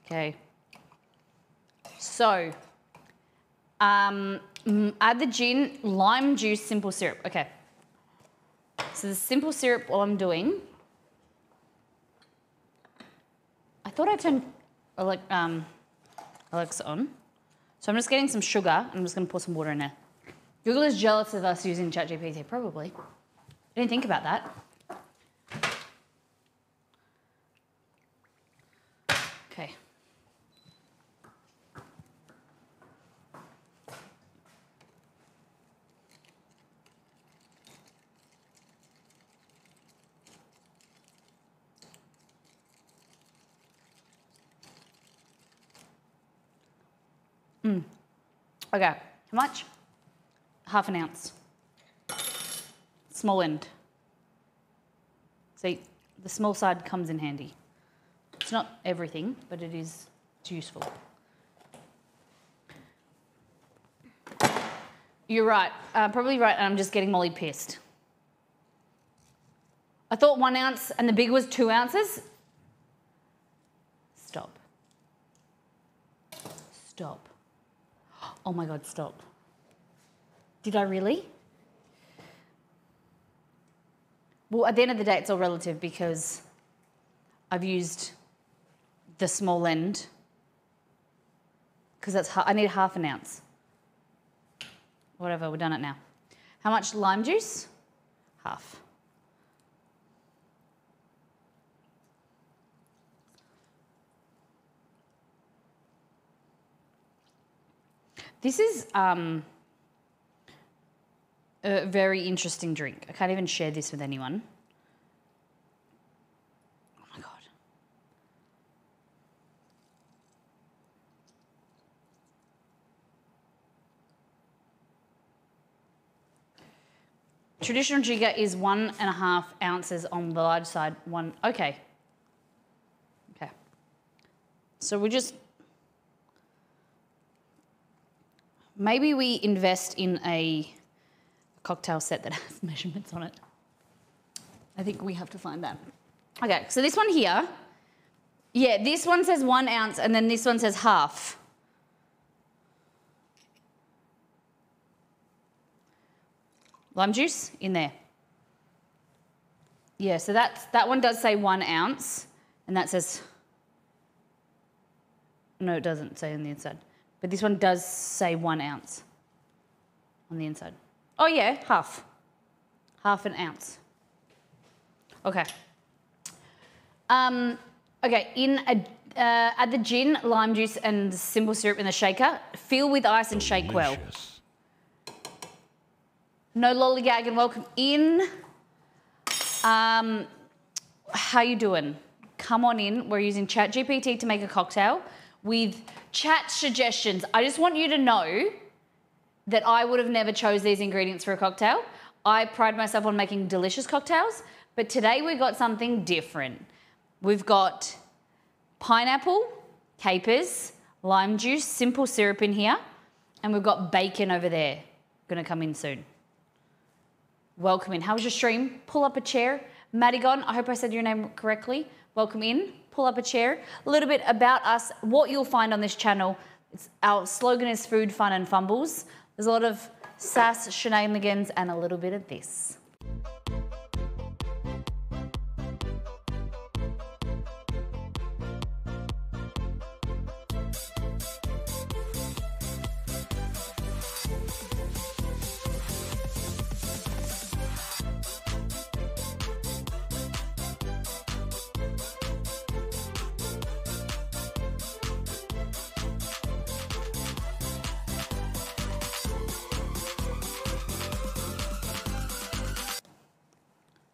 Okay. So, add the gin, lime juice, simple syrup. Okay. So the simple syrup, while I'm doing, I thought I turned Alexa on. So I'm just getting some sugar and I'm just going to pour some water in there. Google is jealous of us using ChatGPT, probably. I didn't think about that. Okay. Okay, how much? Half an ounce. Small end. See, the small side comes in handy. It's not everything, but it's useful. You're right, probably right, and I'm just getting Molly pissed. I thought 1 ounce and the big was 2 ounces. Stop. Stop. Oh my God, stop. Did I really? Well, at the end of the day, it's all relative because I've used the small end because I need half an ounce. Whatever, we've done it now. How much lime juice? Half. This is a very interesting drink. I can't even share this with anyone. Oh my God. Traditional jigger is 1.5 ounces on the large side. Okay. Okay. So maybe we invest in a cocktail set that has measurements on it. I think we have to find that. Okay, so this one here, yeah, this one says 1 ounce and then this one says half. Lime juice in there. Yeah, so that one does say 1 ounce and that says, no, it doesn't say on the inside. But this one does say 1 ounce on the inside. Oh yeah, half. Half an ounce. Okay. Okay, add the gin, lime juice and simple syrup in the shaker. Fill with ice and shake well. No lollygag and welcome in. How you doing? Come on in. We're using ChatGPT to make a cocktail with chat suggestions. I just want you to know that I would have never chose these ingredients for a cocktail. I pride myself on making delicious cocktails, but today we've got something different. We've got pineapple, capers, lime juice, simple syrup in here, and we've got bacon over there. Gonna come in soon. Welcome in. How was your stream? Pull up a chair. Madigon, I hope I said your name correctly. Welcome in. Pull up a chair. A little bit about us, what you'll find on this channel. Our slogan is food, fun and fumbles. There's a lot of sass, shenanigans and a little bit of this.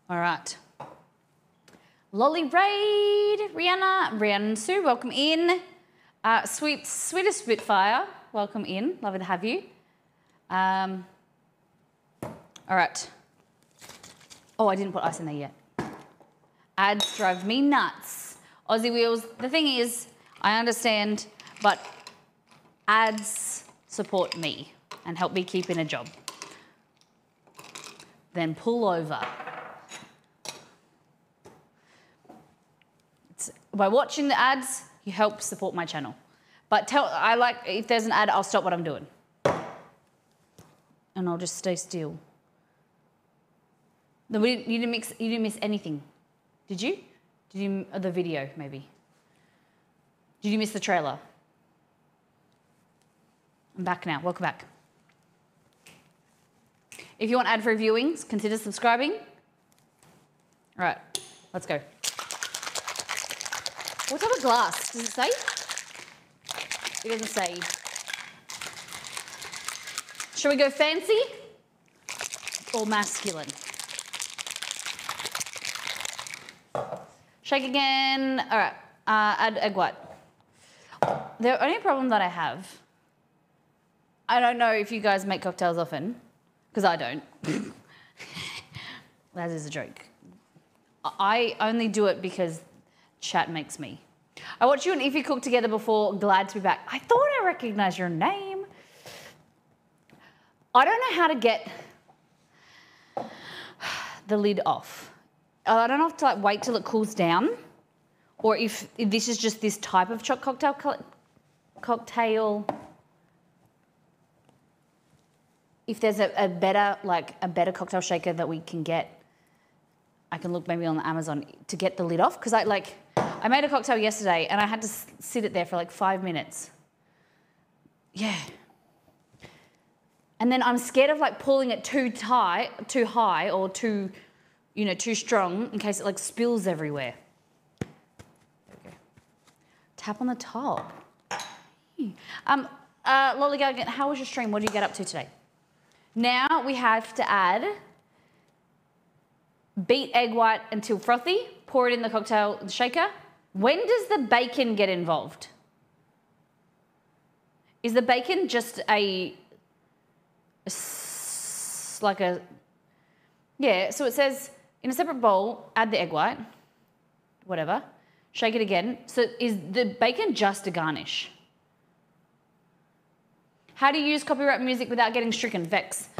All right. Lolly Raid, Rihanna Sue, welcome in. Sweetest Spitfire, welcome in. Lovely to have you. All right. Oh, I didn't put ice in there yet. Ads drive me nuts. Aussie Wheels, the thing is, I understand, but ads support me and help me keep in a job. Then pull over. By watching the ads, you help support my channel. But if there's an ad, I'll stop what I'm doing. And I'll just stay still. No, you didn't miss anything. Did you? Did you, the video, maybe? Did you miss the trailer? I'm back now, welcome back. If you want ad-free viewings, consider subscribing. All right, let's go. What type of glass? Does it say? It doesn't say. Shall we go fancy or masculine? Shake again. All right, add egg white. The only problem that I have, I don't know if you guys make cocktails often, because I don't. That is a joke. I only do it because chat makes me. I watched you and Ify cook together before. Glad to be back. I thought I recognized your name. I don't know how to get the lid off. I don't have to like wait till it cools down, or if this is just this type of cocktail. If there's a better cocktail shaker that we can get, I can look maybe on the Amazon to get the lid off, because I made a cocktail yesterday and I had to sit it there for like 5 minutes. Yeah. And then I'm scared of like pulling it too tight, too high, or too strong in case it like spills everywhere. There we go. Tap on the top. Lollygag, how was your stream? What did you get up to today? Now we have to add, beat egg white until frothy, pour it in the cocktail shaker. When does the bacon get involved? Is the bacon just yeah, so it says in a separate bowl, add the egg white, whatever, shake it again. So is the bacon just a garnish? How do you use copyright music without getting stricken? Vex.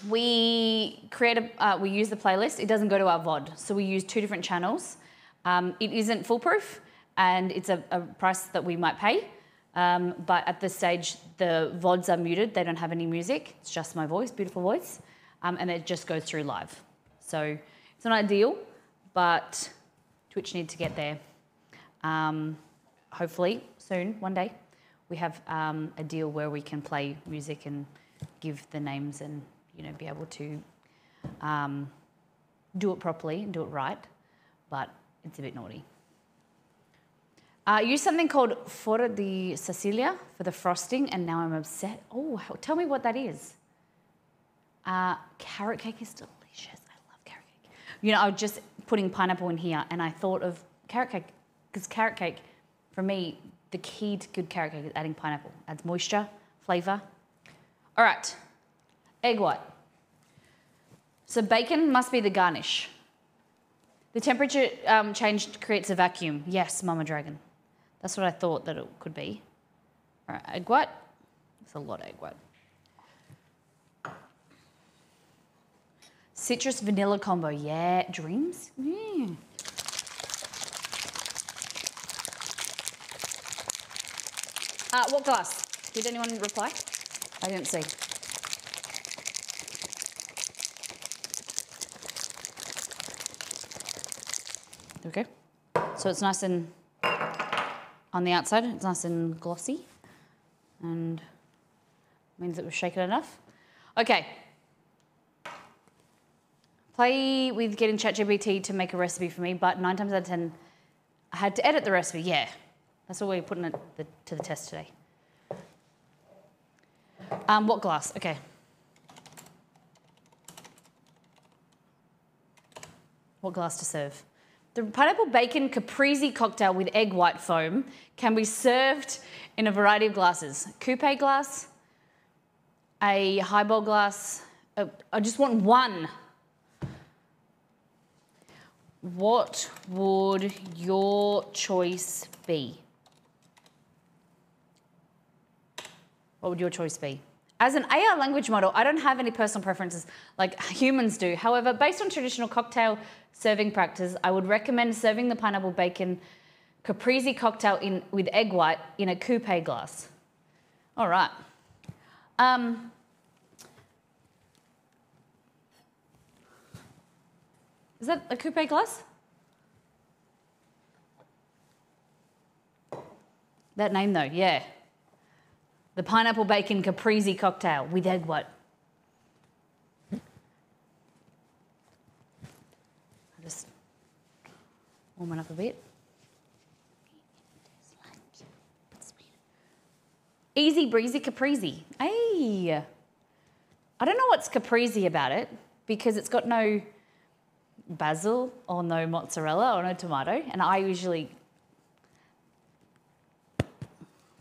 We use the playlist. It doesn't go to our VOD. So we use 2 different channels. It isn't foolproof, and it's a price that we might pay. But at this stage, the VODs are muted. They don't have any music. It's just my voice, beautiful voice. And it just goes through live. So it's not ideal, but Twitch need to get there. Hopefully soon, one day, we have a deal where we can play music and give the names and be able to do it properly and do it right. But it's a bit naughty. Use something called Fora di Sicilia for the frosting, and now I'm upset. Oh, tell me what that is. Carrot cake is delicious. I love carrot cake. I was just putting pineapple in here, and I thought of carrot cake, because carrot cake, for me, the key to good carrot cake is adding pineapple. Adds moisture, flavour. All right, egg white. So bacon must be the garnish. The temperature change creates a vacuum. Yes, Mama Dragon. That's what I thought that it could be. All right, egg white. That's a lot of egg white. Citrus vanilla combo. Yeah, dreams? Yeah. What glass? Did anyone reply? I didn't see. There we go. So it's nice and, on the outside, it's nice and glossy, and means that we've shaken it enough. Okay. Play with getting ChatGPT to make a recipe for me, but 9 times out of 10, I had to edit the recipe. Yeah, that's what we're putting it to the test today. What glass? Okay. What glass to serve? The pineapple bacon caprese cocktail with egg white foam can be served in a variety of glasses. Coupe glass, a highball glass. I just want one. What would your choice be? What would your choice be? As an AI language model, I don't have any personal preferences like humans do. However, based on traditional cocktail serving practice, I would recommend serving the pineapple bacon caprese cocktail with egg white in a coupe glass. All right. Is that a coupe glass? That name though, yeah. The pineapple bacon caprese cocktail with egg white. Just warm it up a bit. Easy breezy caprese. Hey, I don't know what's caprese about it because it's got no basil or no mozzarella or no tomato, and I usually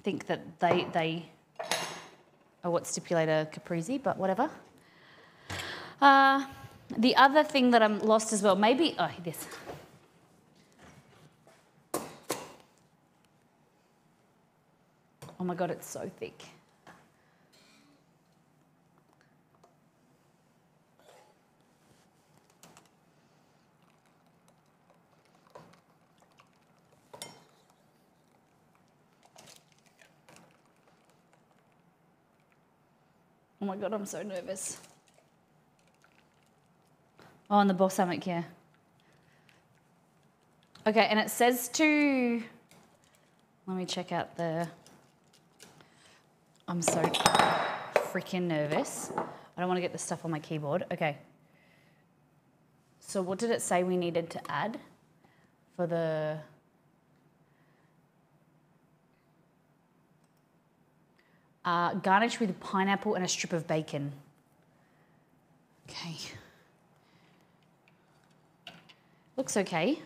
think that they are what stipulate a caprese, but whatever. The other thing that I'm lost as well, maybe, this. Oh my God, it's so thick. Oh my God, I'm so nervous. Oh, and the balsamic, yeah. Okay, and it says to, let me check out the, I'm so freaking nervous. I don't want to get the stuff on my keyboard. Okay. So what did it say we needed to add for the, garnish with pineapple and a strip of bacon. Okay. Looks okay.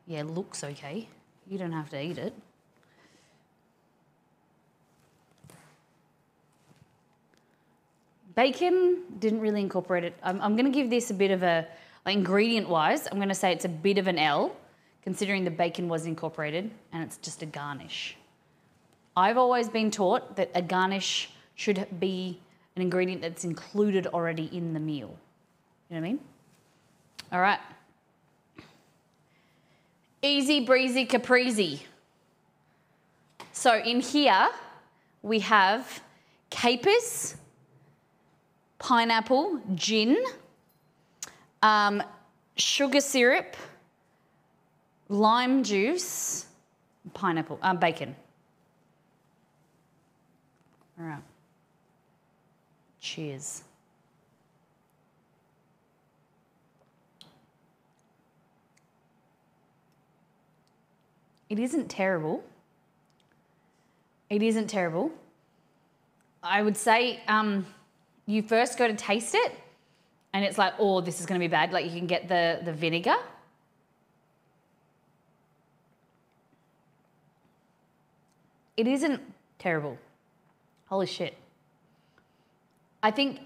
Yeah, looks okay. You don't have to eat it. Bacon, didn't really incorporate it. I'm going to give this a bit of a, like ingredient-wise, I'm going to say it's a bit of an L, considering the bacon was incorporated, and it's just a garnish. I've always been taught that a garnish should be an ingredient that's included already in the meal. You know what I mean? All right. Easy breezy caprese. So in here we have capers, pineapple, gin, sugar syrup, lime juice, pineapple, bacon. All right. Cheers. It isn't terrible. It isn't terrible. I would say you first go to taste it and it's like, oh, this is going to be bad. Like you can get the vinegar. It isn't terrible. Holy shit. I think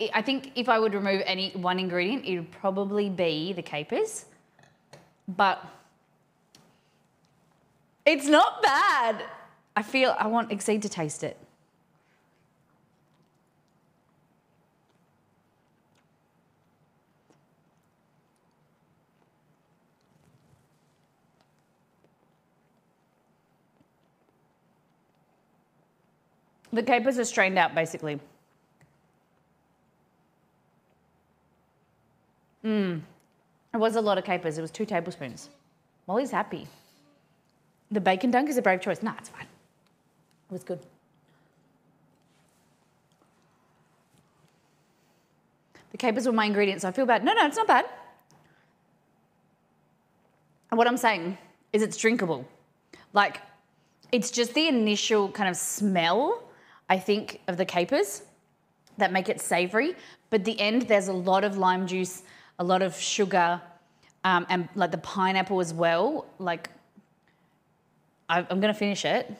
if I would remove any one ingredient, it would probably be the capers. But it's not bad. I want Exceed to taste it. The capers are strained out, basically. It was a lot of capers. It was 2 tablespoons. Molly's happy. The bacon dunk is a brave choice. Nah, it's fine. It was good. The capers were my ingredients, so I feel bad. No, it's not bad. And what I'm saying is it's drinkable. Like, it's just the initial kind of smell, I think, of the capers that make it savoury. But the end, there's a lot of lime juice, a lot of sugar, and like the pineapple as well. Like, I'm going to finish it.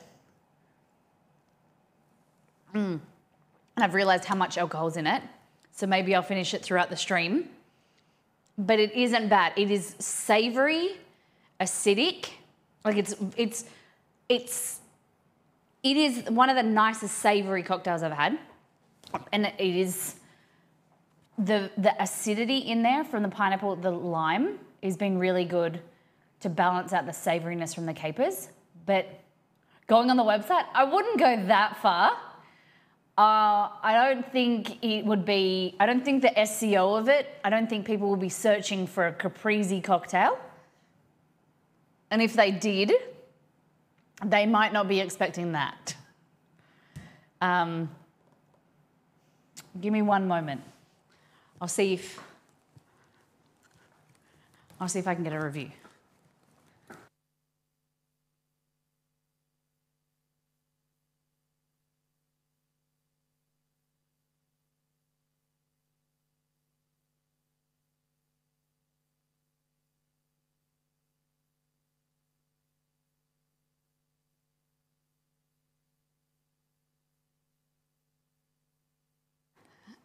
And I've realised how much alcohol's in it. So maybe I'll finish it throughout the stream. But it isn't bad. It is savoury, acidic. Like it is one of the nicest savoury cocktails I've had. And it is the acidity in there from the pineapple, the lime, has been really good to balance out the savouriness from the capers. But going on the website, I wouldn't go that far. I don't think it would be, I don't think the SEO of it, I don't think people will be searching for a caprese cocktail. And if they did, they might not be expecting that. Give me one moment. I'll see if I'll see if I can get a review.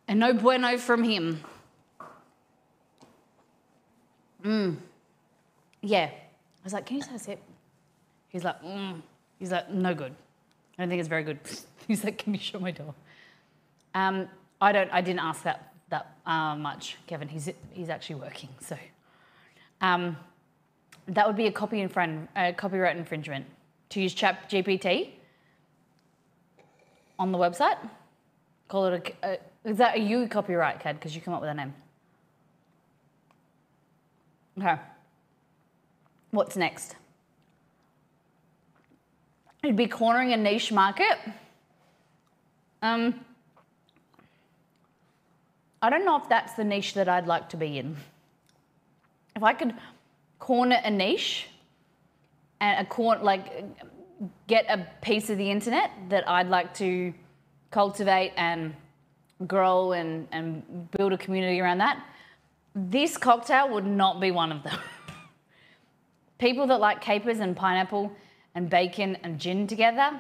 And no bueno from him. Yeah. I was like, can you have a sip? He's like, He's like, no good. I don't think it's very good. He's like, can you shut my door? I didn't ask that much, Kevin. He's actually working, so. That would be a copyright infringement to use ChatGPT on the website. Call it is that a you copyright, Cad? Because you come up with a name. Okay. What's next? It'd be cornering a niche market. I don't know if that's the niche that I'd like to be in. If I could corner a niche and get a piece of the internet that I'd like to cultivate and grow and build a community around that, this cocktail would not be one of them. People that like capers and pineapple and bacon and gin together,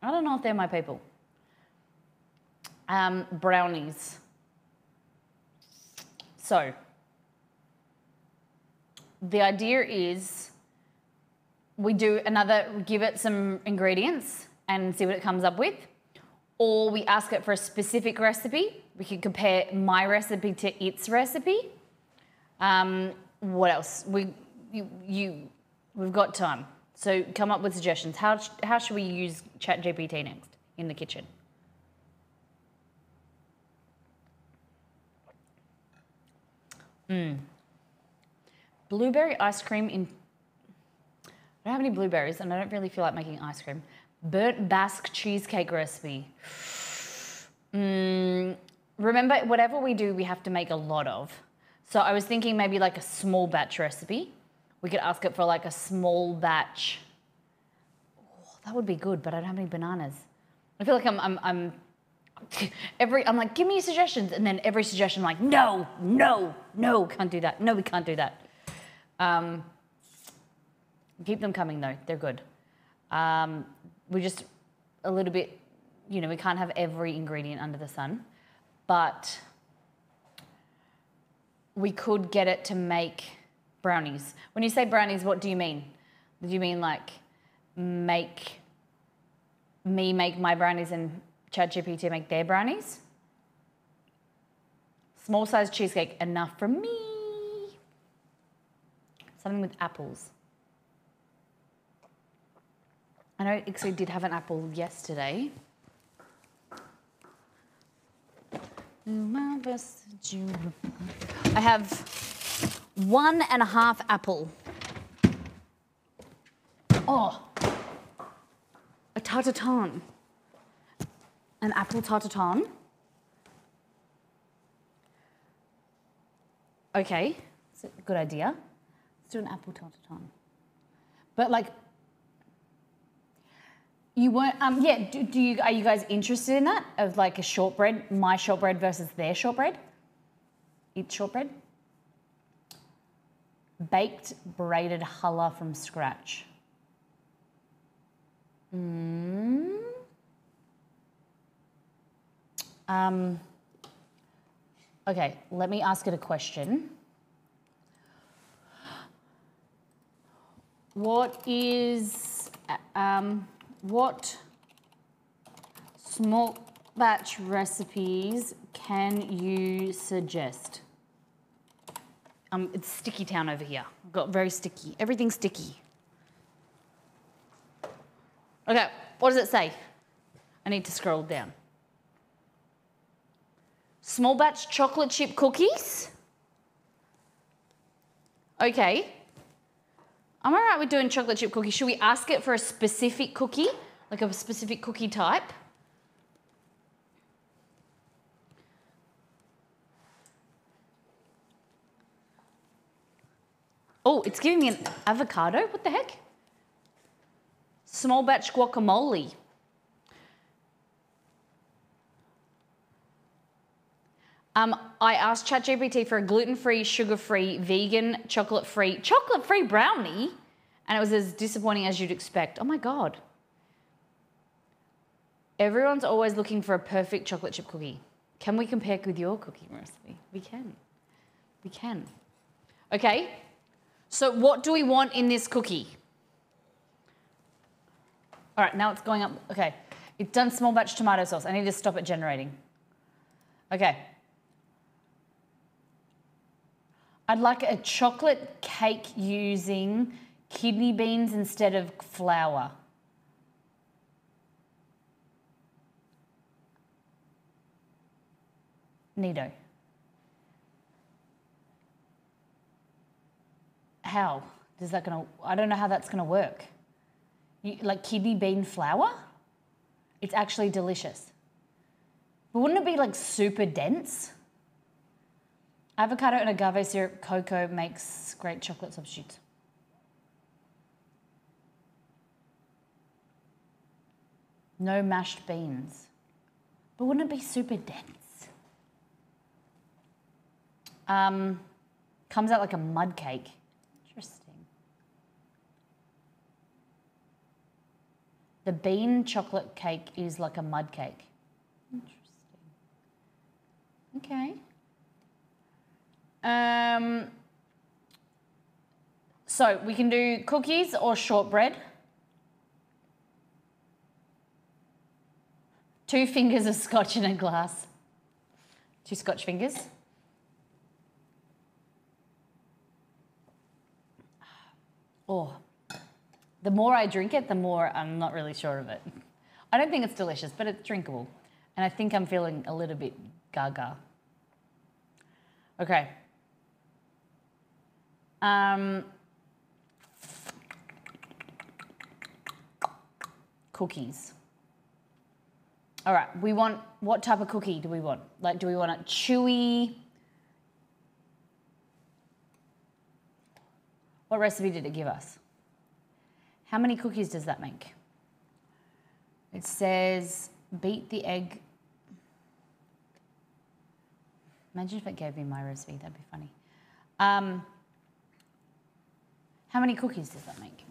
I don't know if they're my people. Brownies. So, the idea is we give it some ingredients and see what it comes up with, or we ask it for a specific recipe. We can compare my recipe to its recipe. What else? We've got time. So come up with suggestions. How should we use ChatGPT next in the kitchen? Blueberry ice cream I don't have any blueberries and I don't really feel like making ice cream. Burnt Basque cheesecake recipe. Remember, whatever we do, we have to make a lot of. So I was thinking maybe like a small batch recipe. We could ask it for like a small batch. Oh, that would be good, but I don't have any bananas. I feel like I'm like, give me suggestions, and then every suggestion I'm like, no, can't do that. No, we can't do that. Keep them coming though, they're good. We just a little bit, we can't have every ingredient under the sun, but we could get it to make brownies. When you say brownies, what do you mean? Do you mean like make my brownies and ChatGPT make their brownies? Small size cheesecake, enough for me. Something with apples. I know Ixo did have an apple yesterday. I have 1.5 apple. Oh, a tartatan. An apple tartatan. Okay, that's a good idea. Let's do an apple tartatan. But like, you weren't, yeah, are you guys interested in that? Of like a shortbread, my shortbread versus their shortbread? Eat shortbread? Baked braided challah from scratch. Okay, let me ask it a question. What small batch recipes can you suggest? It's sticky town over here. I've got very sticky. Everything's sticky. Okay, what does it say? I need to scroll down. Small batch chocolate chip cookies? Okay. I'm all right with doing chocolate chip cookies. Should we ask it for a specific cookie? Like a specific cookie type? Oh, it's giving me an avocado. What the heck? Small batch guacamole. I asked ChatGPT for a gluten-free, sugar-free, vegan, chocolate-free brownie, and it was as disappointing as you'd expect. Oh my God. Everyone's always looking for a perfect chocolate chip cookie. Can we compare with your cookie recipe? We can. We can. Okay, so what do we want in this cookie? All right, now it's going up. Okay, it's done small batch tomato sauce. I need to stop it generating. Okay. I'd like a chocolate cake using kidney beans instead of flour. Neato. How? I don't know how that's gonna work. Like kidney bean flour? It's actually delicious. But wouldn't it be like super dense? Avocado and agave syrup, cocoa makes great chocolate substitutes. No mashed beans. But wouldn't it be super dense? Comes out like a mud cake. Interesting. The bean chocolate cake is like a mud cake. Interesting. Okay. So we can do cookies or shortbread. 2 fingers of scotch in a glass. 2 scotch fingers. Oh, the more I drink it, the more I'm not really sure of it. I don't think it's delicious, but it's drinkable. And I think I'm feeling a little bit gaga. Okay. Cookies. All right, what type of cookie do we want? Like, do we want it chewy? What recipe did it give us? How many cookies does that make? It says beat the egg. Imagine if it gave me my recipe, that'd be funny. How many cookies does that make?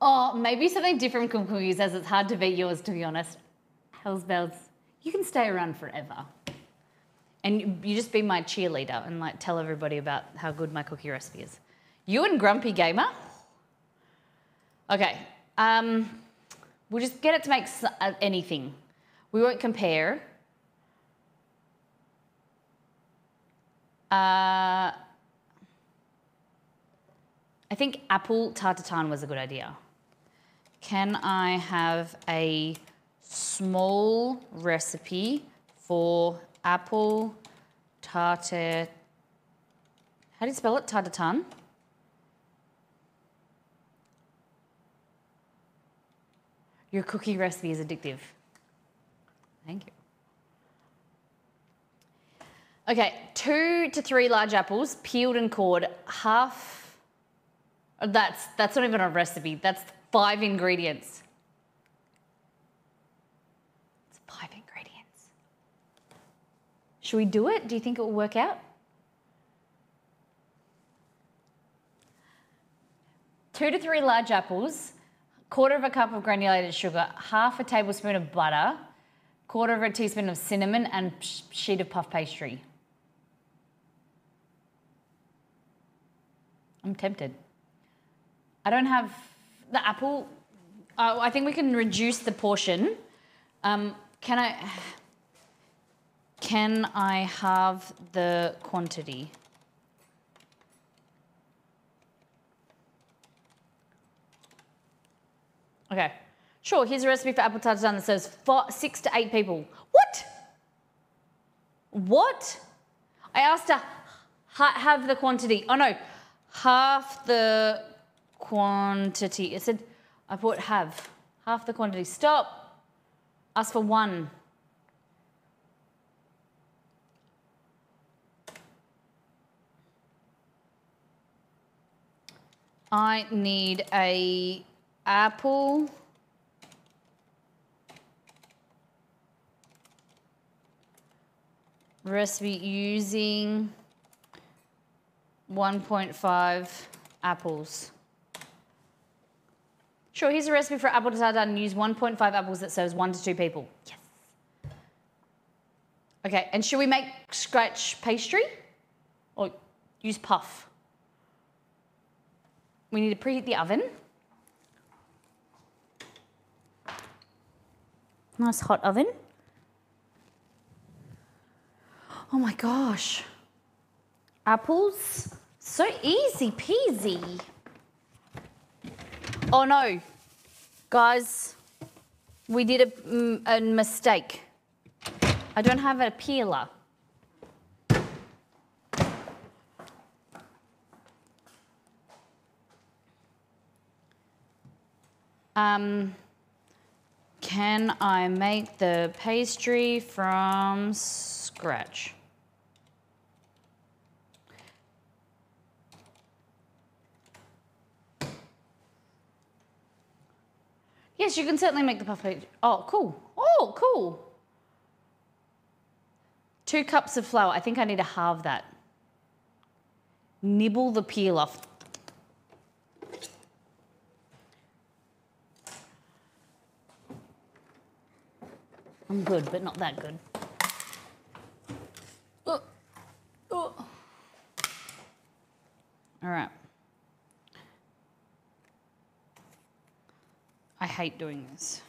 Oh, maybe something different from cookies, as it's hard to beat yours, to be honest. Hell's bells. You can stay around forever. And you just be my cheerleader and like tell everybody about how good my cookie recipe is. You and Grumpy Gamer. Okay. We'll just get it to make anything. We won't compare. I think apple tartatan was a good idea. Can I have a small recipe for apple tartar? How do you spell it? Tartatan? Your cookie recipe is addictive. Thank you. Okay, 2 to 3 large apples, peeled and cored, half. That's not even a recipe. That's 5 ingredients. It's 5 ingredients. Should we do it? Do you think it will work out? 2 to 3 large apples, 1/4 cup of granulated sugar, 1/2 tablespoon of butter, 1/4 teaspoon of cinnamon, and sheet of puff pastry. I'm tempted. I don't have the apple. I think we can reduce the portion. Can I have the quantity? Okay, sure, here's a recipe for apple tartatan that says 6 to 8 people. What? What? I asked to have the quantity. Oh no, half the quantity. It said, I put half the quantity. Stop. Ask for 1. I need a apple recipe using 1.5 apples. Sure, here's a recipe for apple tartare and use 1.5 apples that serves 1 to 2 people. Yes. Okay, and should we make scratch pastry or use puff? We need to preheat the oven. Nice hot oven. Oh my gosh. Apples, so easy peasy. Oh no, guys, we did a mistake. I don't have a peeler. Can I make the pastry from scratch? Yes, you can certainly make the puff pastry. Oh, cool. Oh, cool. 2 cups of flour. I think I need to halve that. Nibble the peel off. I'm good, but not that good. All right. I hate doing this.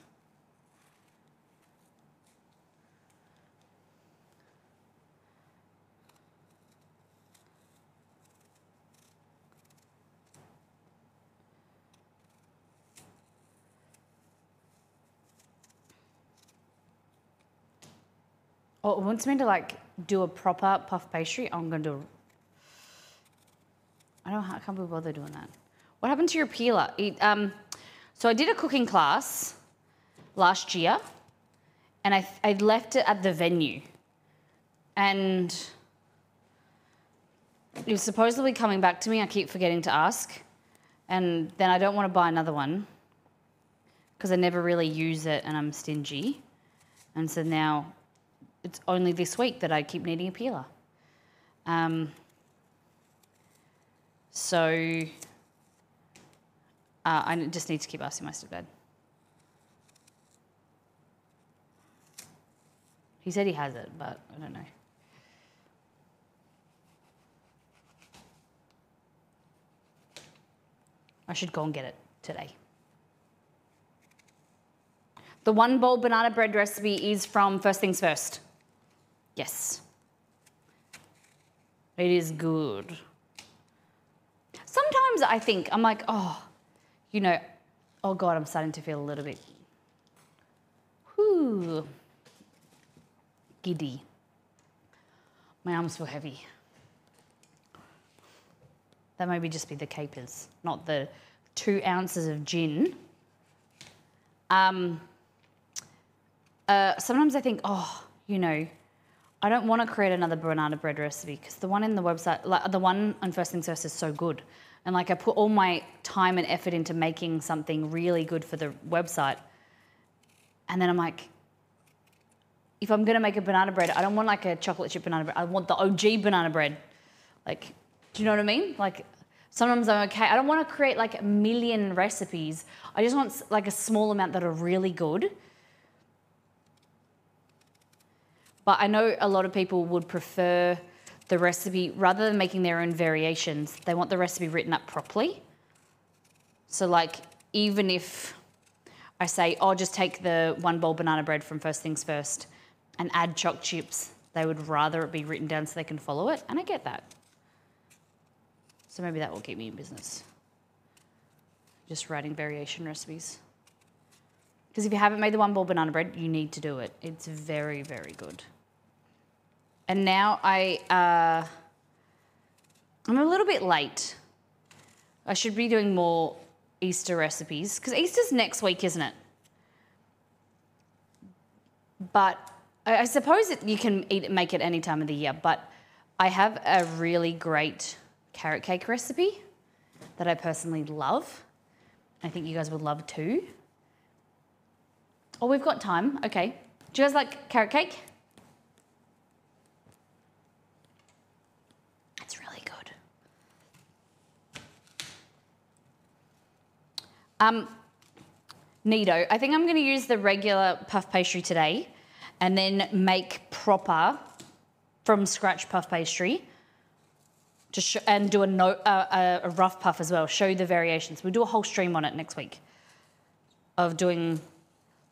Oh, it wants me to like do a proper puff pastry. I'm gonna do. I can't be bothered doing that. What happened to your peeler? So I did a cooking class last year, and I left it at the venue, and it was supposedly coming back to me. I keep forgetting to ask, and then I don't want to buy another one because I never really use it, and I'm stingy, and so now. It's only this week that I keep needing a peeler. I just need to keep asking my stepdad. He said he has it, but I don't know. I should go and get it today. The 1 bowl banana bread recipe is from First Things First. Yes. It is good. Sometimes I think, I'm like, oh, you know, oh God, I'm starting to feel a little bit, giddy. My arms feel heavy. That maybe just be the capers, not the 2 ounces of gin. Sometimes I think, oh, you know, I don't want to create another banana bread recipe because the one in the website, like the one on First Things First is so good. And like I put all my time and effort into making something really good for the website. And then I'm like, if I'm going to make a banana bread, I don't want like a chocolate chip banana bread. I want the OG banana bread. Like, do you know what I mean? Like sometimes I'm okay. I don't want to create like a million recipes. I just want like a small amount that are really good. But I know a lot of people would prefer the recipe, rather than making their own variations, they want the recipe written up properly. So like, even if I say, oh, just take the 1 bowl banana bread from First Things First and add choc chips, they would rather it be written down so they can follow it. And I get that. So maybe that will keep me in business. Just writing variation recipes. Because if you haven't made the 1 bowl banana bread, you need to do it. It's very, very good. And now I'm a little bit late. I should be doing more Easter recipes because Easter's next week, isn't it? But I suppose you can make it any time of the year. But I have a really great carrot cake recipe that I personally love. I think you guys would love too. Oh, we've got time. Okay. Do you guys like carrot cake? It's really good. Neato. I think I'm going to use the regular puff pastry today and then make proper from scratch puff pastry and do a rough puff as well. Show you the variations. We'll do a whole stream on it next week of doing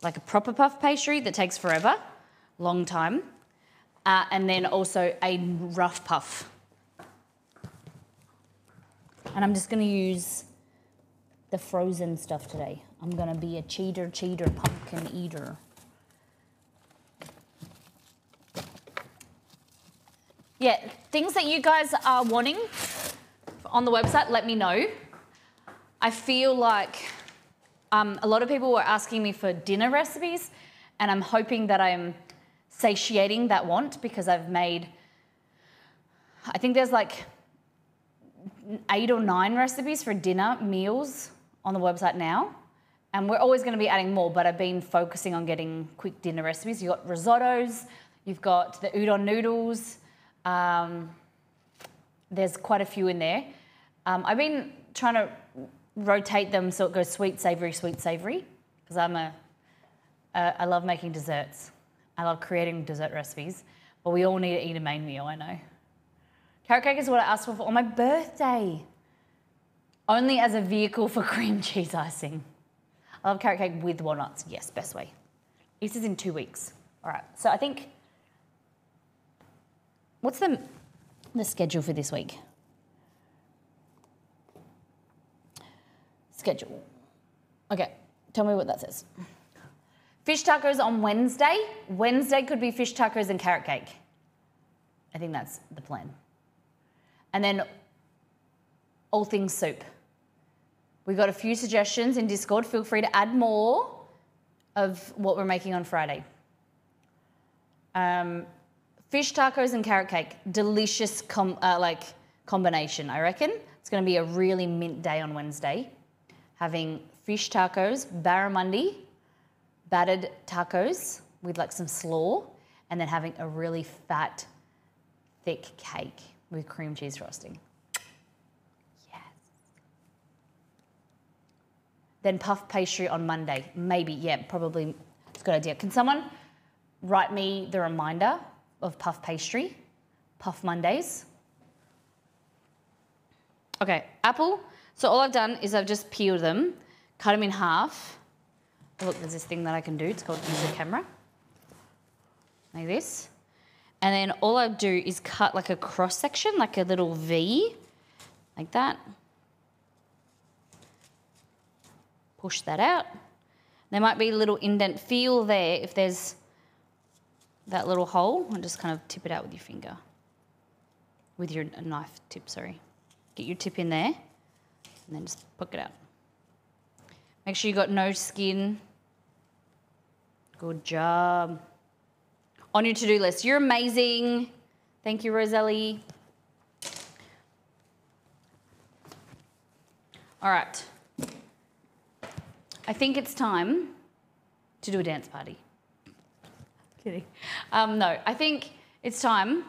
like a proper puff pastry that takes forever, long time, and then also a rough puff. And I'm just going to use the frozen stuff today. I'm going to be a cheater pumpkin eater. Yeah, things that you guys are wanting on the website, let me know. I feel like a lot of people were asking me for dinner recipes, and I'm hoping that I'm satiating that want because I've made, I think there's like 8 or 9 recipes for dinner meals on the website now. And we're always going to be adding more, but I've been focusing on getting quick dinner recipes. You've got risottos, you've got the udon noodles. There's quite a few in there. I've been trying to rotate them so it goes sweet, savoury, because I love making desserts. I love creating dessert recipes, but we all need to eat a main meal, I know. Carrot cake is what I asked for on my birthday. Only as a vehicle for cream cheese icing. I love carrot cake with walnuts. Yes, best way. Easter's in 2 weeks. All right, so I think, what's the schedule for this week? Schedule. Okay, tell me what that says. Fish tacos on Wednesday. Wednesday could be fish tacos and carrot cake. I think that's the plan. And then all things soup. We got a few suggestions in Discord. Feel free to add more of what we're making on Friday. Fish tacos and carrot cake. Delicious combination, I reckon. It's going to be a really mint day on Wednesday. Having fish tacos, barramundi, battered tacos with like some slaw, and then having a really fat, thick cake with cream cheese frosting. Yes. Then puff pastry on Monday. Maybe, yeah, probably it's a good idea. Can someone write me the reminder of puff pastry? Puff Mondays. Okay, apple. So all I've done is I've just peeled them, cut them in half. Oh, look, there's this thing that I can do. It's called use the camera. Like this. And then all I do is cut like a cross section, like a little V, like that. Push that out. There might be a little indent feel there if there's that little hole, and just kind of tip it out with your finger. With your knife tip, sorry. Get your tip in there, and then just poke it out. Make sure you got no skin. Good job. On your to-do list. You're amazing. Thank you, Roselli. All right. I think it's time to do a dance party. Kidding. No, I think it's time.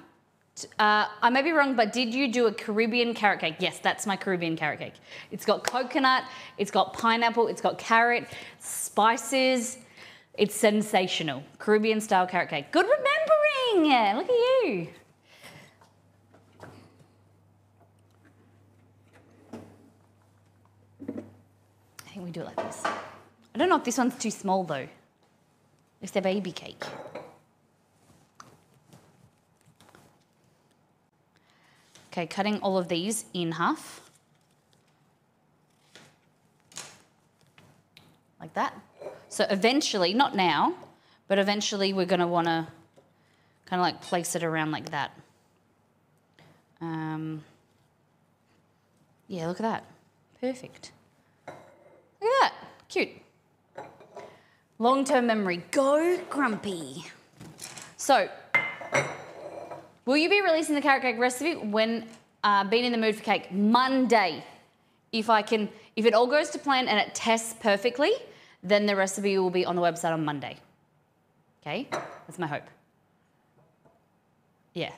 I may be wrong, but did you do a Caribbean carrot cake? Yes, that's my Caribbean carrot cake. It's got coconut, it's got pineapple, it's got carrot, spices. It's sensational. Caribbean style carrot cake. Good remembering. Yeah, look at you. I think we do it like this. I don't know if this one's too small though. It's their baby cake. Okay, cutting all of these in half. Like that. So eventually, not now, but eventually we're going to want to kind of like place it around like that. Yeah, look at that. Perfect. Look at that. Cute. Long-term memory. Go Grumpy. So, will you be releasing the carrot cake recipe when being in the mood for cake? Monday if it all goes to plan and it tests perfectly, then the recipe will be on the website on Monday. Okay, that's my hope. Yeah.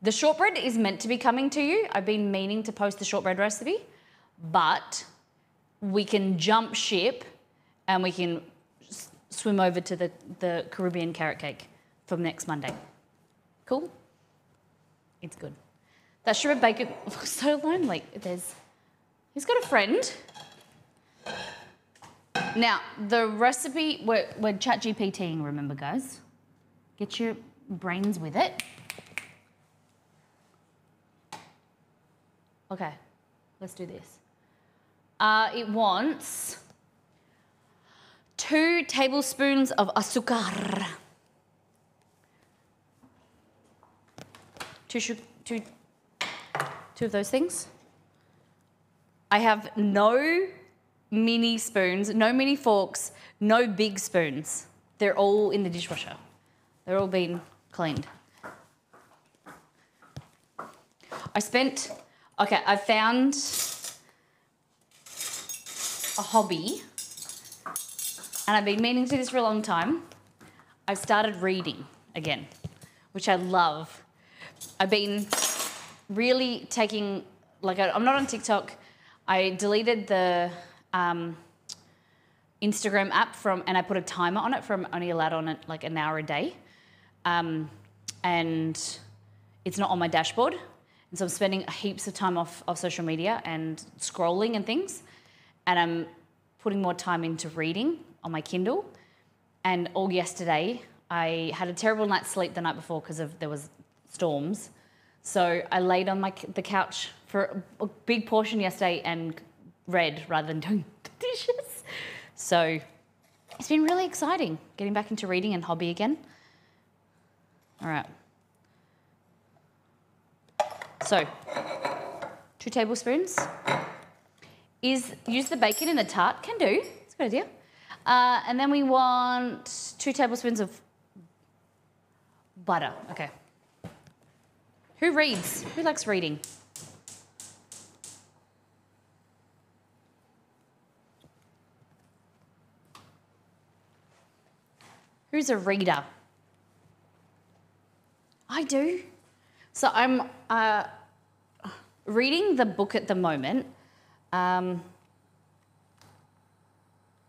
The shortbread is meant to be coming to you. I've been meaning to post the shortbread recipe, but we can jump ship and we can swim over to the Caribbean carrot cake from next Monday. Cool? It's good. That shredded bacon looks so lonely. He's got a friend. Now, the recipe, we're ChatGPTing, remember, guys? Get your brains with it. Okay, let's do this. It wants 2 tablespoons of azúcar. Two of those things. I have no mini spoons, no mini forks, no big spoons. They're all in the dishwasher. They're all been cleaned. I found a hobby, and I've been meaning to do this for a long time. I've started reading again, which I love. I've been really taking, I'm not on TikTok. I deleted the Instagram app and I put a timer on it from only allowed on it like an hour a day. And it's not on my dashboard. And so I'm spending heaps of time off social media and scrolling and things. And I'm putting more time into reading on my Kindle. And all yesterday, I had a terrible night's sleep the night before because there was storms. So I laid on the couch for a big portion yesterday and read rather than doing the dishes. So it's been really exciting getting back into reading and hobby again. All right. So 2 tablespoons. Use the bacon in the tart. Can do. It's a good idea. And then we want 2 tablespoons of butter. Okay. Who reads? Who likes reading? Who's a reader? I do. So I'm reading the book at the moment. Is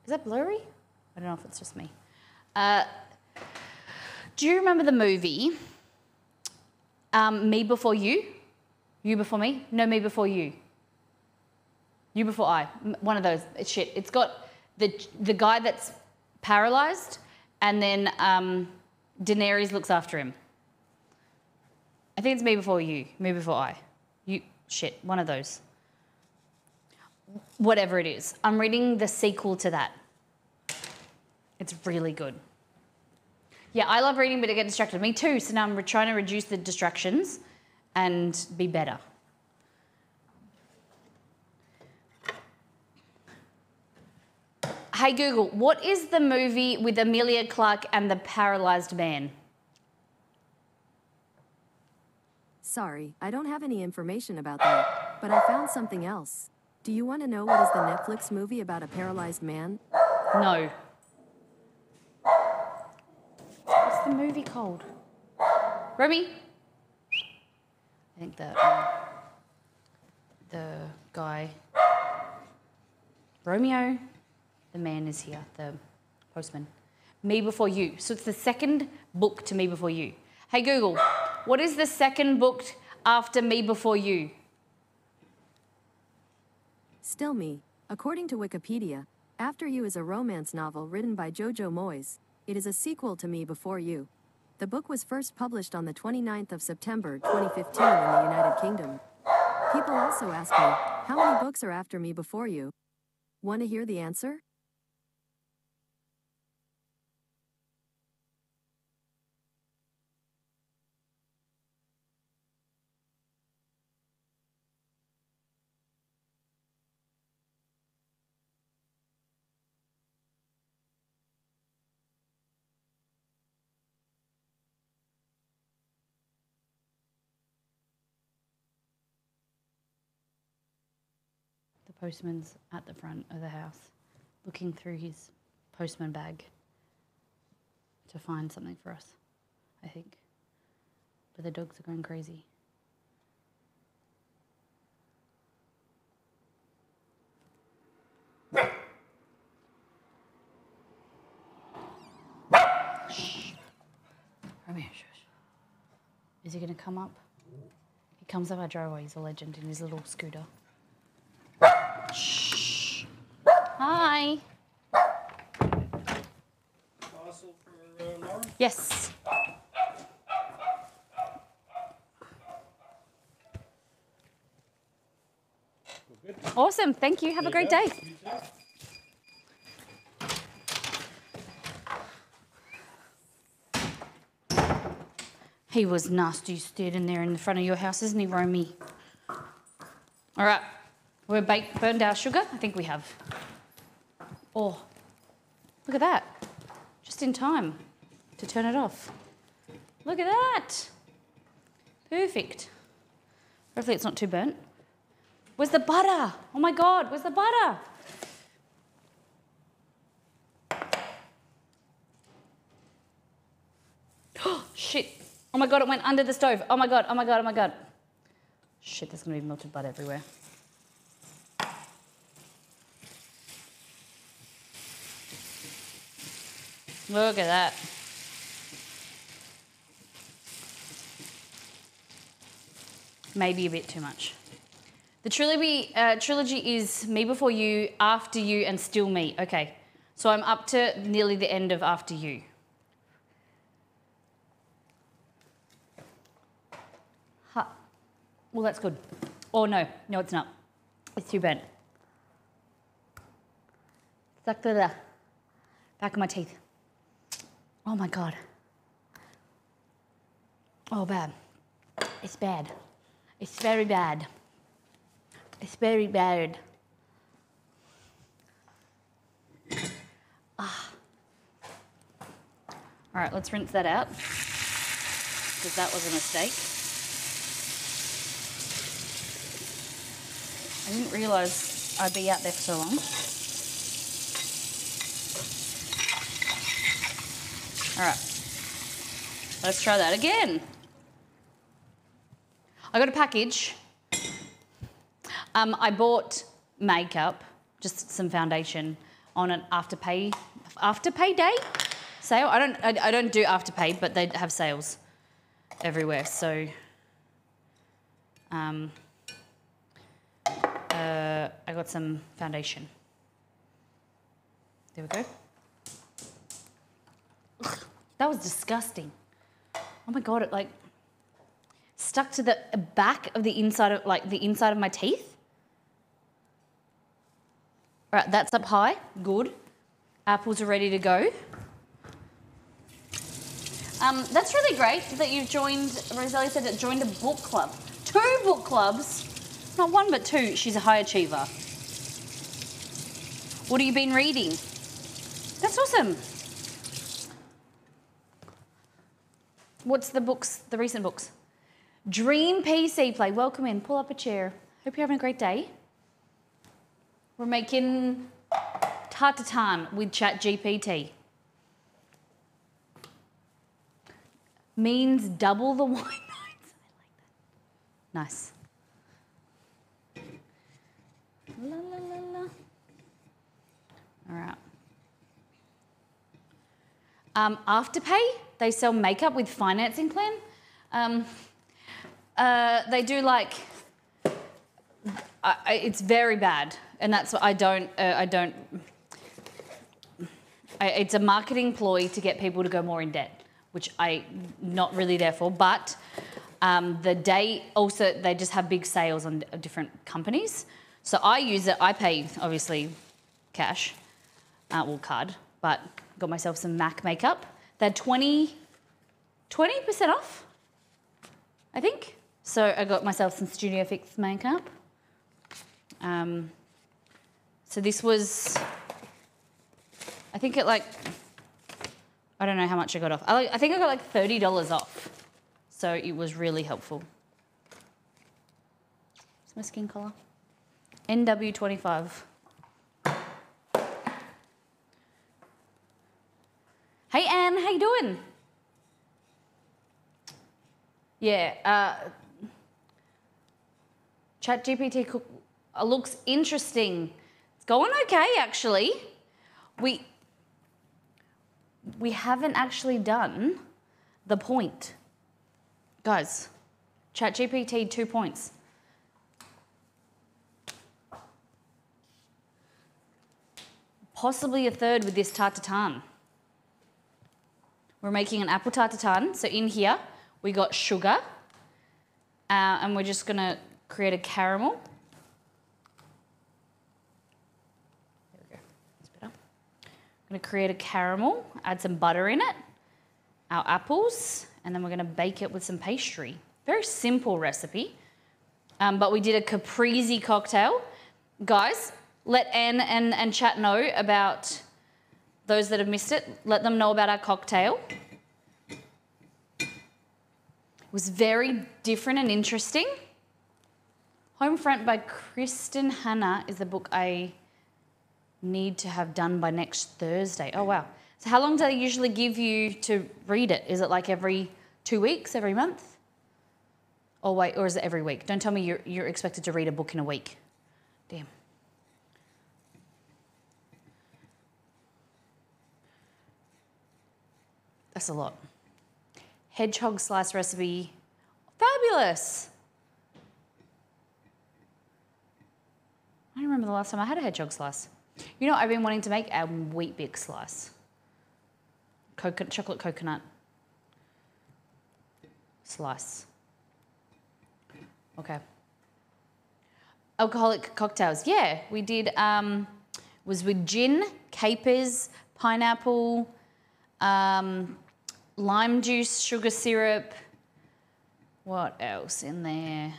that blurry? I don't know if it's just me. Do you remember the movie Me Before You? You Before Me? No, Me Before You. You Before I. One of those. It's shit. It's got the guy that's paralyzed, and then Daenerys looks after him. I think it's Me Before You. Me Before I. Shit. One of those. Whatever it is. I'm reading the sequel to that. It's really good. Yeah, I love reading, but I get distracted. Me too. So now I'm trying to reduce the distractions and be better. Hey Google, what is the movie with Emilia Clarke and the paralyzed man? Sorry, I don't have any information about that, but I found something else. Do you want to know what is the Netflix movie about a paralyzed man? No. What's the movie called? Romy? I think the guy... Romeo? The man is here, the postman. Me Before You. So it's the second book to Me Before You. Hey Google, what is the second book after Me Before You? Still Me. According to Wikipedia, After You is a romance novel written by Jojo Moyes. It is a sequel to Me Before You. The book was first published on the 29th of September 2015 in the United Kingdom. People also ask me, how many books are after Me Before You? Want to hear the answer? postman's at the front of the house, looking through his postman bag to find something for us, I think. But the dogs are going crazy. Shh. Romeo, shush. Is he going to come up? He comes up our driveway. He's a legend in his little scooter. Shh. Hi. Parcel for Lauren? Yes. Good. Awesome. Thank you. Have a great day. You too. He was nasty standing there in the front of your house, isn't he, Romy? All right. We've burned our sugar. I think we have. Oh, look at that. Just in time to turn it off. Look at that. Perfect. Hopefully it's not too burnt. Where's the butter? Oh my God, where's the butter? Oh, shit. Oh my God, it went under the stove. Oh my God, oh my God, oh my God. Shit, there's gonna be melted butter everywhere. Look at that. Maybe a bit too much. The trilogy is Me Before You, After You, and Still Me. Okay, so I'm up to nearly the end of After You. Well, that's good. Oh, no, it's not. It's too burnt. Stuck to the back of my teeth. Oh my God. Oh, bad. It's bad. It's very bad. It's very bad. Ah. All right, let's rinse that out, because that was a mistake. I didn't realise I'd be out there for so long. All right, let's try that again. I got a package. I bought makeup, just some foundation, on an Afterpay day sale. I don't do Afterpay, but they have sales everywhere. So I got some foundation. There we go. Ugh, that was disgusting. Oh my God, it like stuck to the back of the inside of my teeth. All right, that's up high. Good. Apples are ready to go. That's really great that you've joined. Rosalie said that joined a book club. 2 book clubs. Not 1, but 2. She's a high achiever. What have you been reading? That's awesome. What's the books, the recent books? Dream PC Play. Welcome in. Pull up a chair. Hope you're having a great day. We're making tartatan with ChatGPT. Means double the wine notes. I like that. Nice. La, la, la, la. All right. Afterpay, they sell makeup with financing plan. They do like, it's very bad, and that's what I don't. It's a marketing ploy to get people to go more in debt, which I'm not really there for. But they just have big sales on different companies. So I use it. I pay obviously cash, card, but got myself some MAC makeup. They're 20% off, I think. So I got myself some Studio Fix makeup. So this was, I think it like, I don't know how much I got off. I think I got like $30 off. So it was really helpful. It's my skin colour. NW25. Hey Anne, how you doing? Yeah, ChatGPT Cook looks interesting. It's going okay, actually. We haven't actually done the point. Guys, ChatGPT 2 points. Possibly a third with this tartatan. We're making an apple tartatan. So in here, we got sugar. And we're just gonna create a caramel. There we go, that's better. I'm gonna create a caramel, add some butter in it, our apples, and then we're gonna bake it with some pastry. Very simple recipe, but we did a caprese cocktail. Guys, let Anne and chat know about those that have missed it. Let them know about our cocktail. It was very different and interesting. Homefront by Kristen Hanna is the book I need to have done by next Thursday. Oh, wow. So how long do they usually give you to read it? Is it like every 2 weeks, every month? Oh, wait, or is it every week? Don't tell me you're expected to read a book in a week. Damn. That's a lot. Hedgehog slice recipe. Fabulous. I don't remember the last time I had a hedgehog slice. You know, I've been wanting to make a wheat bix slice. Chocolate coconut slice. Okay. Alcoholic cocktails. Yeah, we did, was with gin, capers, pineapple, lime juice, sugar syrup. What else in there?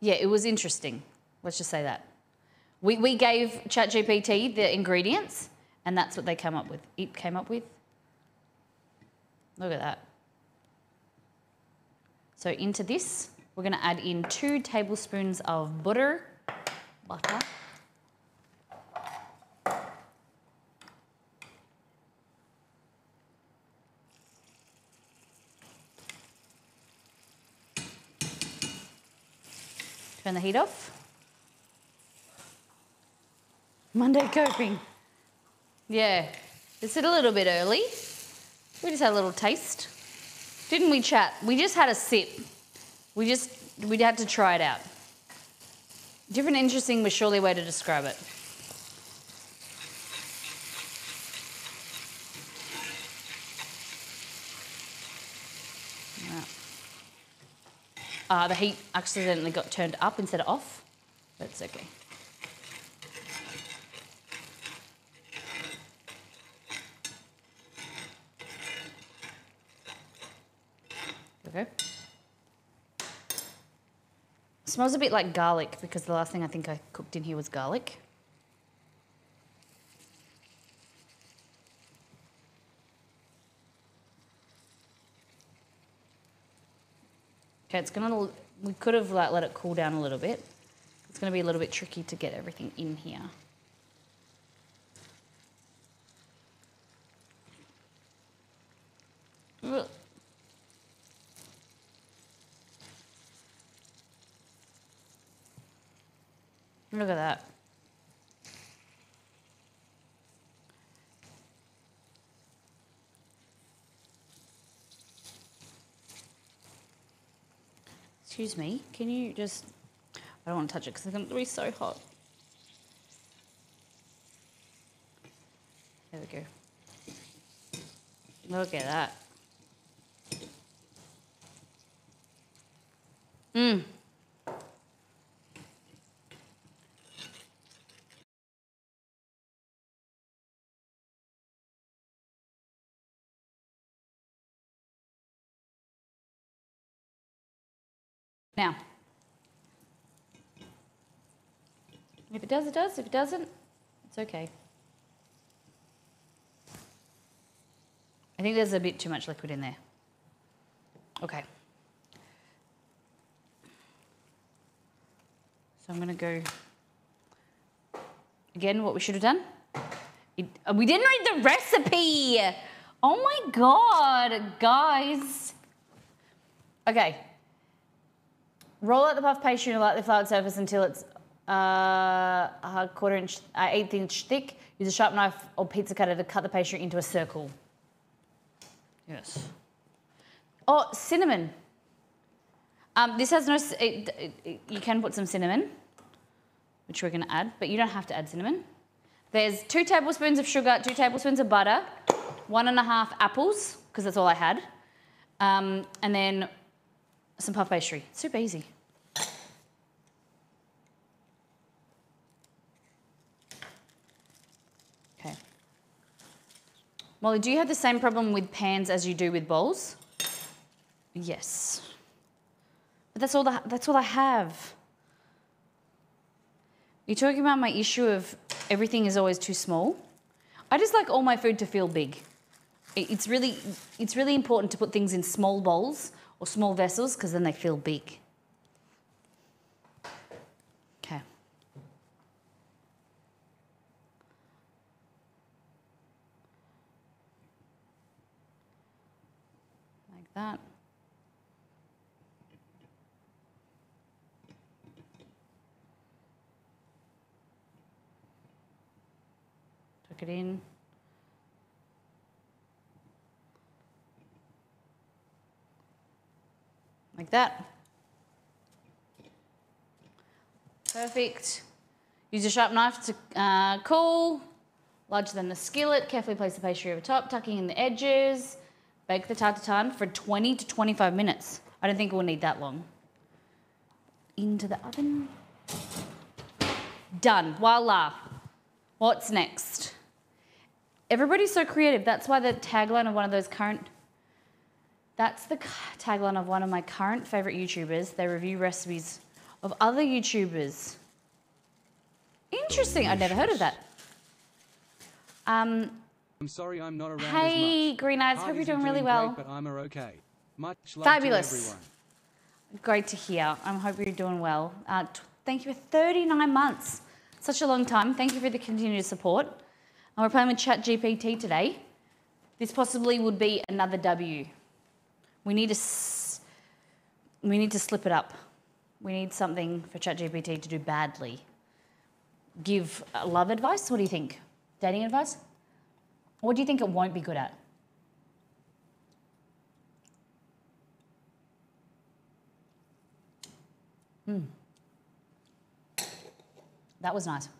Yeah, it was interesting. Let's just say that. We gave ChatGPT the ingredients, and that's what they came up with. It came up with. Look at that. So into this, we're going to add in 2 tablespoons of butter. Turn the heat off. Monday coping. Yeah, it's a little bit early. We just had a little taste. Didn't we, chat? We just had a sip. We had to try it out. Different, interesting was surely a way to describe it. The heat accidentally got turned up instead of off, but it's okay. Okay. Smells a bit like garlic because the last thing I think I cooked in here was garlic. Okay, it's gonna, we could have like let it cool down a little bit. It's gonna be a little bit tricky to get everything in here. Ugh. Look at that. Excuse me, can you just, I don't want to touch it because it's going to be so hot. There we go. Look at that. Mmm. Now, if it does, it does. If it doesn't, it's okay. I think there's a bit too much liquid in there. Okay. So I'm going to go, again, what we should have done. We didn't read the recipe. Oh my God, guys. Okay. Roll out the puff pastry and lightly floured surface until it's a eighth inch thick. Use a sharp knife or pizza cutter to cut the pastry into a circle. Yes. Oh, cinnamon. This has no, you can put some cinnamon, which we're going to add, but you don't have to add cinnamon. There's 2 tablespoons of sugar, 2 tablespoons of butter, 1.5 apples, because that's all I had, and then some puff pastry. Super easy. Okay. Molly, do you have the same problem with pans as you do with bowls? Yes. But that's all I have. You're talking about my issue of everything is always too small. I just like all my food to feel big. It's really important to put things in small bowls or small vessels because then they feel big. Okay. Like that. Tuck it in. Like that. Perfect. Use a sharp knife to cool. Larger than the skillet. Carefully place the pastry over top, tucking in the edges. Bake the tartare for 20 to 25 minutes. I don't think we'll need that long. Into the oven. Done. Voila. What's next? Everybody's so creative. That's why the tagline of one of those current... That's the tagline of one of my current favourite YouTubers. They review recipes of other YouTubers. Interesting. I'd never heard of that. I'm sorry I'm not around Hey, as much. Green Eyes. Hope you're Parties doing are really well. Great, but I'm okay. Much love Fabulous. to everyone. Great to hear. I hope you're doing well. Thank you for 39 months. Such a long time. Thank you for the continued support. And we're playing with ChatGPT today. This possibly would be another W. We need to slip it up. We need something for ChatGPT to do badly. Give love advice? What do you think? Dating advice? What do you think it won't be good at? That was nice. It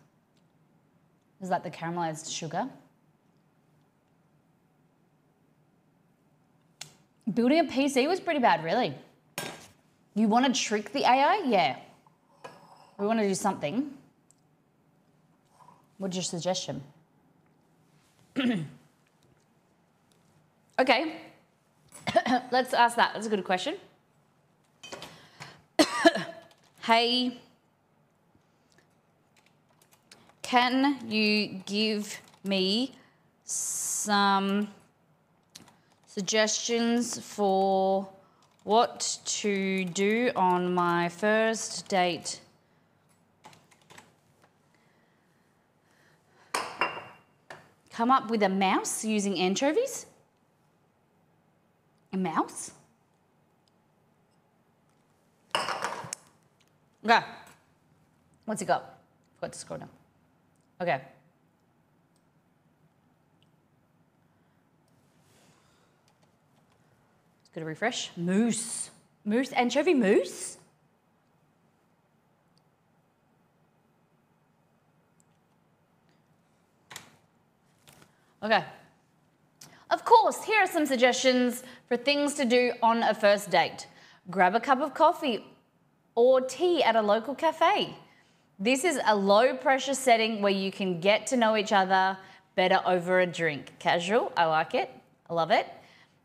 was like the caramelized sugar. Building a PC was pretty bad, really. You want to trick the AI? Yeah. We want to do something. What's your suggestion? Okay. Let's ask that. That's a good question. Hey, can you give me some suggestions for what to do on my first date? Come up with a mouse using anchovies? A mouse? Okay. What's it got? Forgot to scroll down. Okay. Just gonna refresh. Mousse. Mousse, anchovy mousse? Okay. Of course, here are some suggestions for things to do on a first date. Grab a cup of coffee or tea at a local cafe. This is a low pressure setting where you can get to know each other better over a drink. Casual, I like it, I love it.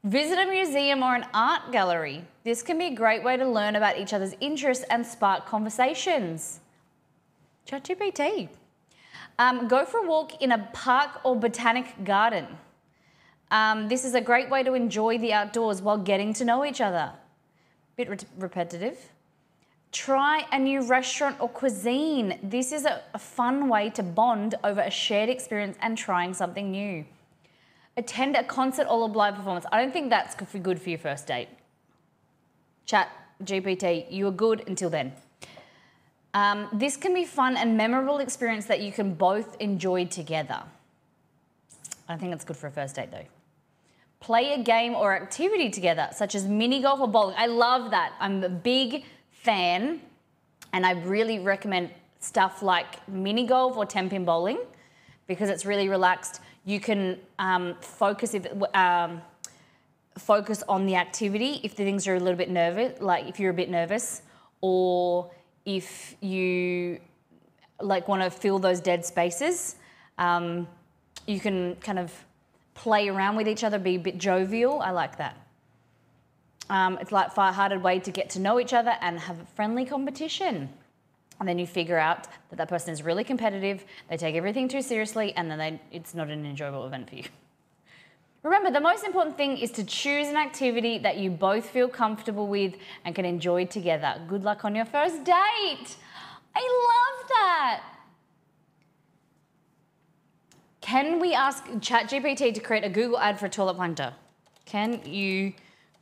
Visit a museum or an art gallery. This can be a great way to learn about each other's interests and spark conversations. ChatGPT. Go for a walk in a park or botanic garden. This is a great way to enjoy the outdoors while getting to know each other. Bit repetitive. Try a new restaurant or cuisine. This is a fun way to bond over a shared experience and trying something new. Attend a concert or a live performance. I don't think that's good for your first date. Chat, GPT, you were good until then. This can be fun and memorable experience that you can both enjoy together. I don't think it's good for a first date though. Play a game or activity together, such as mini golf or bowling. I love that. I'm a big fan, and I really recommend stuff like mini golf or 10-pin bowling because it's really relaxed. You can focus on the activity if the things are a little bit nervous, like if you're a bit nervous, or if you like want to fill those dead spaces. You can kind of play around with each other, be a bit jovial. I like that. It's like a far-hearted way to get to know each other and have a friendly competition. And then you figure out that that person is really competitive, they take everything too seriously, and then it's not an enjoyable event for you. Remember, the most important thing is to choose an activity that you both feel comfortable with and can enjoy together. Good luck on your first date. I love that. Can we ask ChatGPT to create a Google ad for a toilet plunger? Can you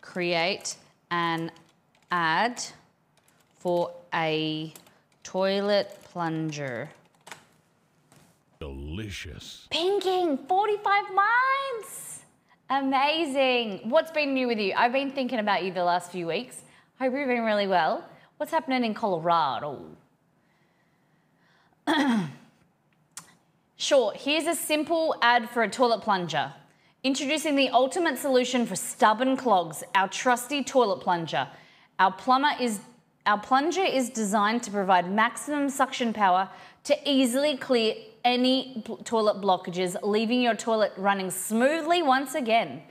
create an ad for a toilet plunger? Delicious. Pinking, 45 minds. Amazing. What's been new with you? I've been thinking about you the last few weeks. Hope you're doing really well. What's happening in Colorado? Sure, here's a simple ad for a toilet plunger. Introducing the ultimate solution for stubborn clogs, our trusty toilet plunger. Our plunger is designed to provide maximum suction power to easily clear any toilet blockages, leaving your toilet running smoothly once again.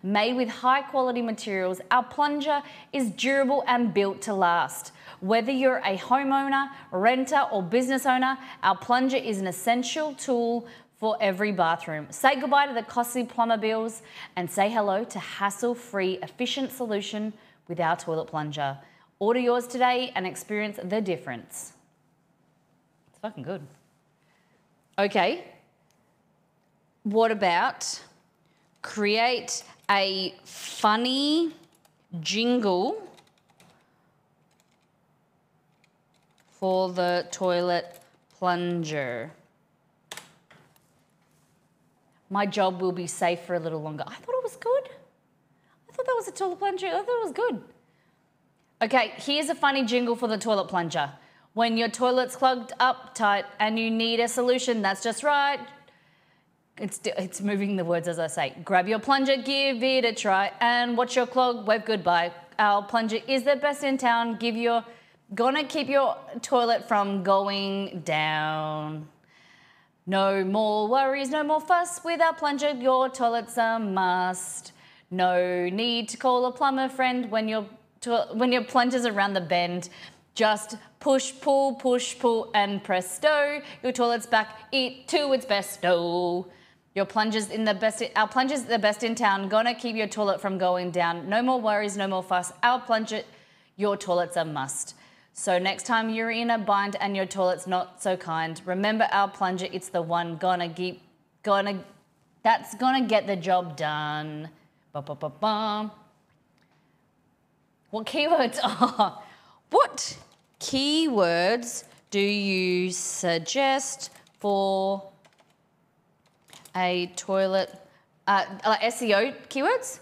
Made with high quality materials, our plunger is durable and built to last. Whether you're a homeowner, renter, or business owner, our plunger is an essential tool for every bathroom. Say goodbye to the costly plumber bills and say hello to hassle-free, efficient solution with our toilet plunger. Order yours today and experience the difference. It's fucking good. Okay. What about create a funny jingle for the toilet plunger? My job will be safe for a little longer. I thought it was good. I thought that was a toilet plunger. I thought it was good. Okay, here's a funny jingle for the toilet plunger. When your toilet's clogged up tight and you need a solution that's just right. It's moving the words as I say. Grab your plunger, give it a try, and watch your clog wave goodbye. Our plunger is the best in town. Gonna keep your toilet from going down. No more worries, no more fuss. With our plunger, your toilet's a must. No need to call a plumber friend when your plunger's around the bend. Just push, pull, and presto. Your toilet's back to its besto. Our plunger's the best in town. Gonna keep your toilet from going down. No more worries, no more fuss. Our plunger, your toilet's a must. So next time you're in a bind and your toilet's not so kind, remember our plunger, it's the one that's gonna get the job done. Ba-ba-ba-bum. What keywords do you suggest for a toilet, like SEO keywords?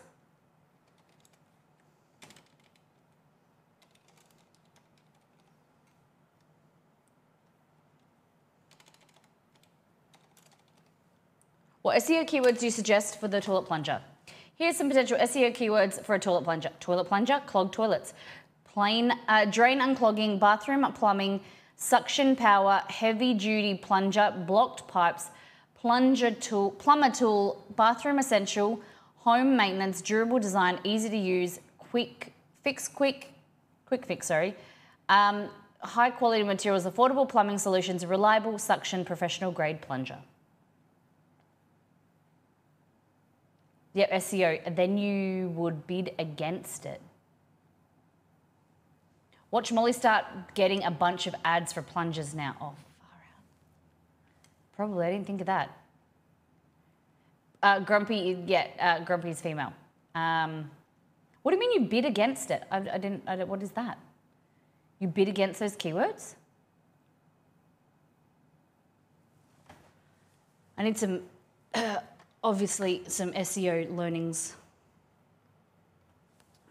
What SEO keywords do you suggest for the toilet plunger? Here's some potential SEO keywords for a toilet plunger. Toilet plunger, clogged toilets. Drain unclogging, bathroom plumbing, suction power, heavy duty plunger, blocked pipes, plumber tool, bathroom essential, home maintenance, durable design, easy to use, quick fix, high quality materials, affordable plumbing solutions, reliable suction, professional grade plunger. Yep, SEO, and then you would bid against it. Watch Molly start getting a bunch of ads for plungers now. Oh, far out. Probably, I didn't think of that. Grumpy's female. What do you mean you bid against it? I didn't, what is that? You bid against those keywords? I need some, obviously, some SEO learnings.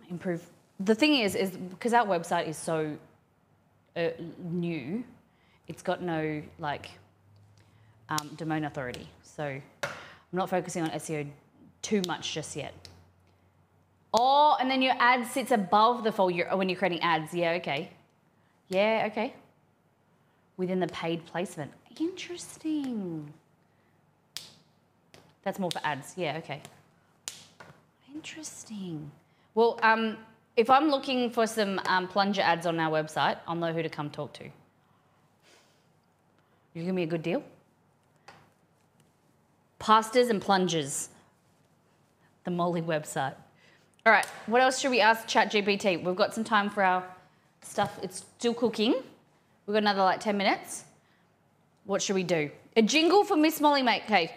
Improve. The thing is because our website is so new, it's got no domain authority. So I'm not focusing on SEO too much just yet. Oh, and then your ad sits above the fold when you're creating ads. Yeah, okay. Yeah, okay. Within the paid placement. Interesting. That's more for ads. Yeah, okay. Interesting. Well, if I'm looking for some plunger ads on our website, I'll know who to come talk to. You give me a good deal? Pastas and plungers. The Molly website. All right, what else should we ask ChatGPT? We've got some time for our stuff. It's still cooking. We've got another 10 minutes. What should we do? A jingle for Miss Molly Make. Okay.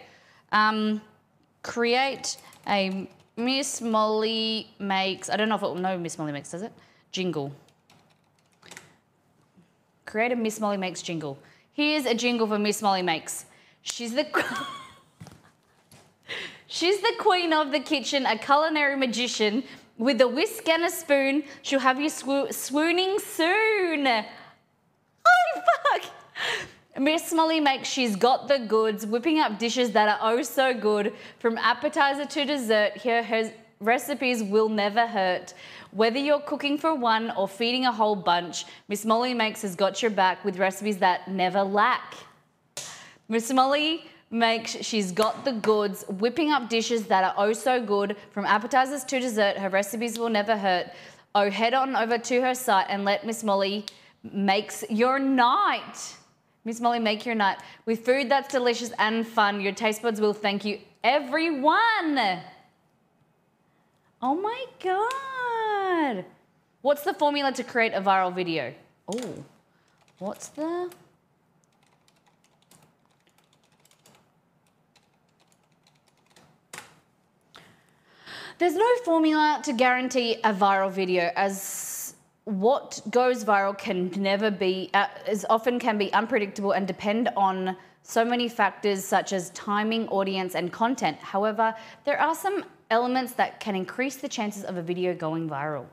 Create a Miss Molly Makes. I don't know if it will know Miss Molly Makes, does it? Jingle. Create a Miss Molly Makes jingle. Here's a jingle for Miss Molly Makes. She's the queen of the kitchen, a culinary magician. With a whisk and a spoon, she'll have you swooning soon. Holy fuck! Miss Molly Makes, she's got the goods, whipping up dishes that are oh so good. From appetizer to dessert, her recipes will never hurt. Whether you're cooking for one or feeding a whole bunch, Miss Molly Makes has got your back with recipes that never lack. Miss Molly Makes, she's got the goods, whipping up dishes that are oh so good. From appetizers to dessert, her recipes will never hurt. Oh, head on over to her site and let Miss Molly Makes your night. Miss Molly Make your night. With food that's delicious and fun, your taste buds will thank you, everyone. Oh my God. What's the formula to create a viral video? Oh, what's the... There's no formula to guarantee a viral video, as what goes viral can never be, as often can be unpredictable and depend on so many factors such as timing, audience, and content. However, there are some elements that can increase the chances of a video going viral.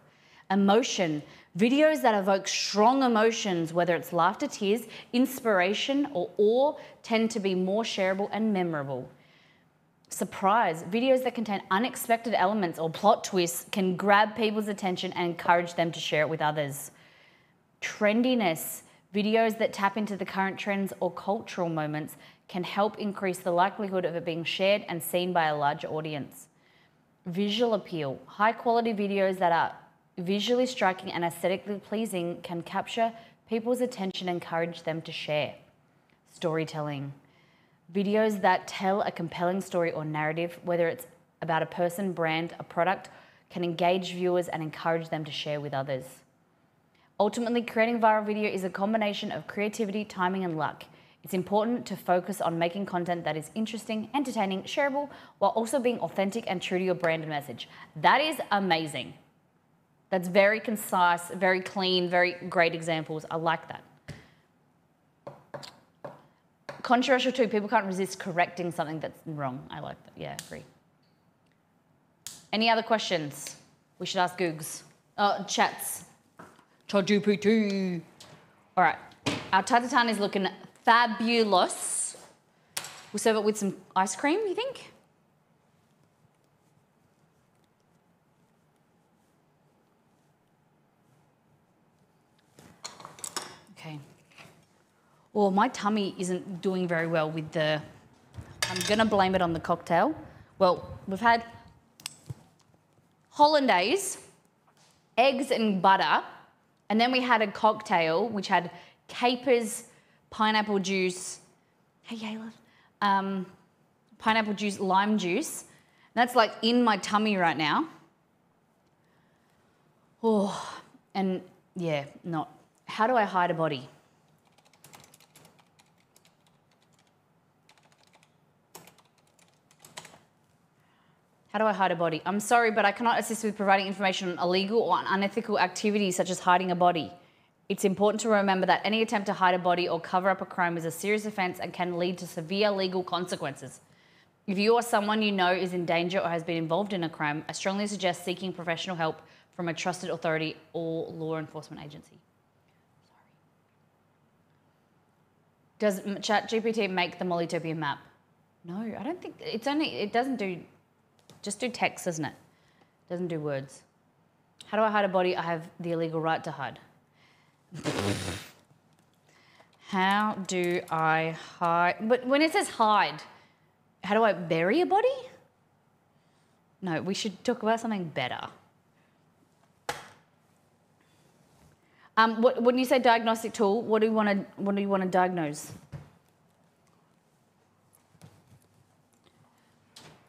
Emotion. Videos that evoke strong emotions, whether it's laughter, tears, inspiration, or awe, tend to be more shareable and memorable. Surprise. Videos that contain unexpected elements or plot twists can grab people's attention and encourage them to share it with others. Trendiness. Videos that tap into the current trends or cultural moments can help increase the likelihood of it being shared and seen by a larger audience. Visual appeal. High quality videos that are visually striking and aesthetically pleasing can capture people's attention and encourage them to share. Storytelling. Videos that tell a compelling story or narrative, whether it's about a person, brand, a product, can engage viewers and encourage them to share with others. Ultimately, creating a viral video is a combination of creativity, timing, and luck. It's important to focus on making content that is interesting, entertaining, shareable, while also being authentic and true to your brand and message. That is amazing. That's very concise, very clean, very great examples. I like that. Controversial too, people can't resist correcting something that's wrong. I like that, yeah, agree. Any other questions? We should ask Googs. Chats. ChatGPT. All right, our tartatan is looking fabulous. We'll serve it with some ice cream, you think? Okay. Well, my tummy isn't doing very well with the... I'm going to blame it on the cocktail. Well, we've had hollandaise, eggs and butter, and then we had a cocktail which had capers, pineapple juice, hey Ayla, pineapple juice, lime juice. That's in my tummy right now. Oh, and Yeah, not. How do I hide a body? How do I hide a body? I'm sorry, but I cannot assist with providing information on illegal or unethical activities such as hiding a body. It's important to remember that any attempt to hide a body or cover up a crime is a serious offence and can lead to severe legal consequences. If you or someone you know is in danger or has been involved in a crime, I strongly suggest seeking professional help from a trusted authority or law enforcement agency. Does ChatGPT make the Mollytopian map? No, I don't think it doesn't do, just do text, doesn't it? Doesn't do words. How do I hide a body I have the illegal right to hide? How do I hide? But when it says hide, how do I bury a body? No, we should talk about something better. When you say diagnostic tool, what do you want to diagnose?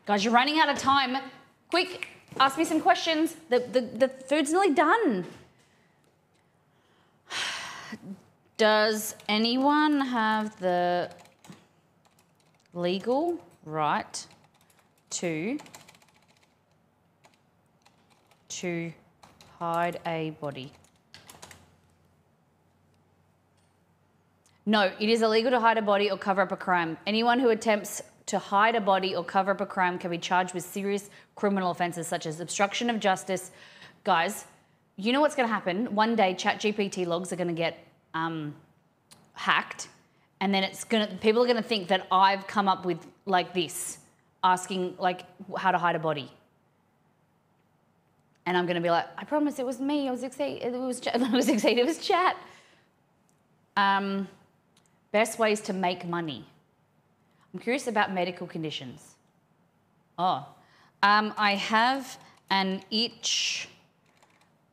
Guys, you're running out of time. Quick, ask me some questions. The food's nearly done. Does anyone have the legal right to hide a body? No, it is illegal to hide a body or cover up a crime. Anyone who attempts to hide a body or cover up a crime can be charged with serious criminal offences such as obstruction of justice. Guys, you know what's going to happen? One day, ChatGPT logs are going to get hacked, and then people are going to think that I've come up with like this, asking like how to hide a body. And I'm going to be like, I promise it was me. It was chat. Best ways to make money. I'm curious about medical conditions. I have an itch,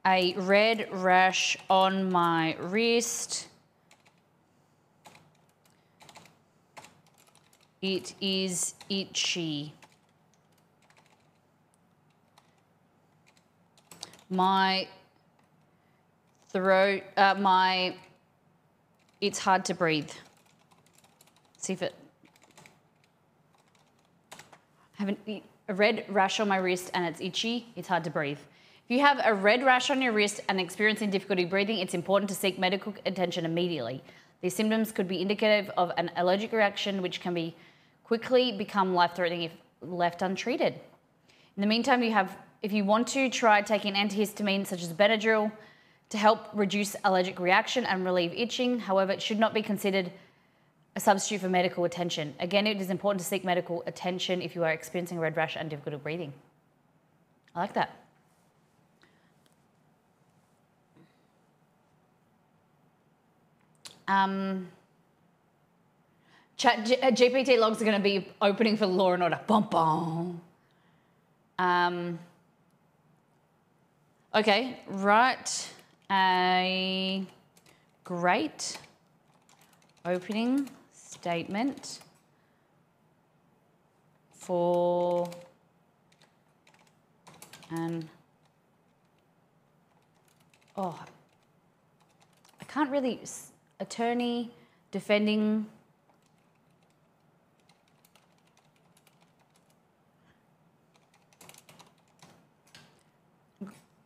a red rash on my wrist. It is itchy. My throat, it's hard to breathe. See if it, I have a red rash on my wrist and it's itchy, it's hard to breathe. If you have a red rash on your wrist and experiencing difficulty breathing, it's important to seek medical attention immediately. These symptoms could be indicative of an allergic reaction which can quickly become life-threatening if left untreated. In the meantime, if you want to, try taking antihistamines such as Benadryl to help reduce allergic reaction and relieve itching. However, it should not be considered a substitute for medical attention. Again, it is important to seek medical attention if you are experiencing a red rash and difficulty breathing. I like that. GPT logs are going to be opening for Law and Order. Bum, bum. Okay, write a great opening statement for an, I can't really, attorney defending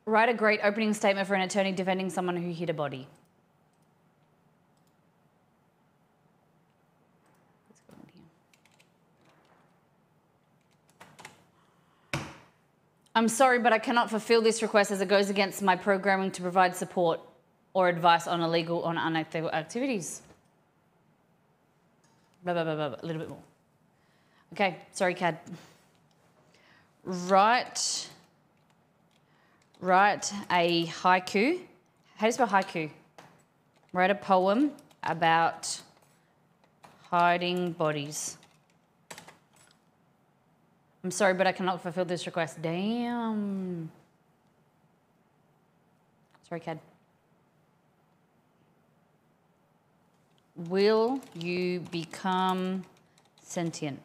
write a great opening statement for an attorney defending someone who hit a body. Let's go in here. I'm sorry, but I cannot fulfill this request as it goes against my programming to provide support or advice on illegal or unethical activities. Blah, blah, blah, blah, a little bit more. Okay, sorry, CAD. Write a haiku. How do you spell haiku? Write a poem about hiding bodies. I'm sorry, but I cannot fulfill this request. Damn. Sorry, CAD. Will you become sentient?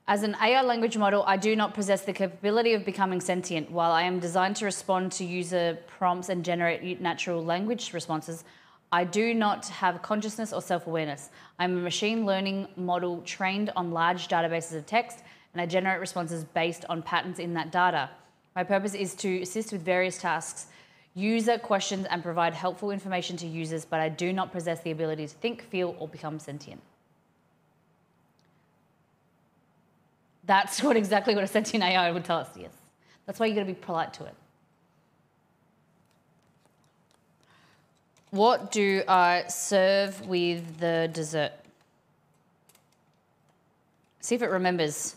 As an AI language model, I do not possess the capability of becoming sentient. While I am designed to respond to user prompts and generate natural language responses, I do not have consciousness or self-awareness. I'm a machine learning model trained on large databases of text, and I generate responses based on patterns in that data. My purpose is to assist with various tasks, user questions, and provide helpful information to users, but I do not possess the ability to think, feel, or become sentient. That's exactly what a sentient AI would tell us, yes. That's why you gotta be polite to it. What do I serve with the dessert? See if it remembers.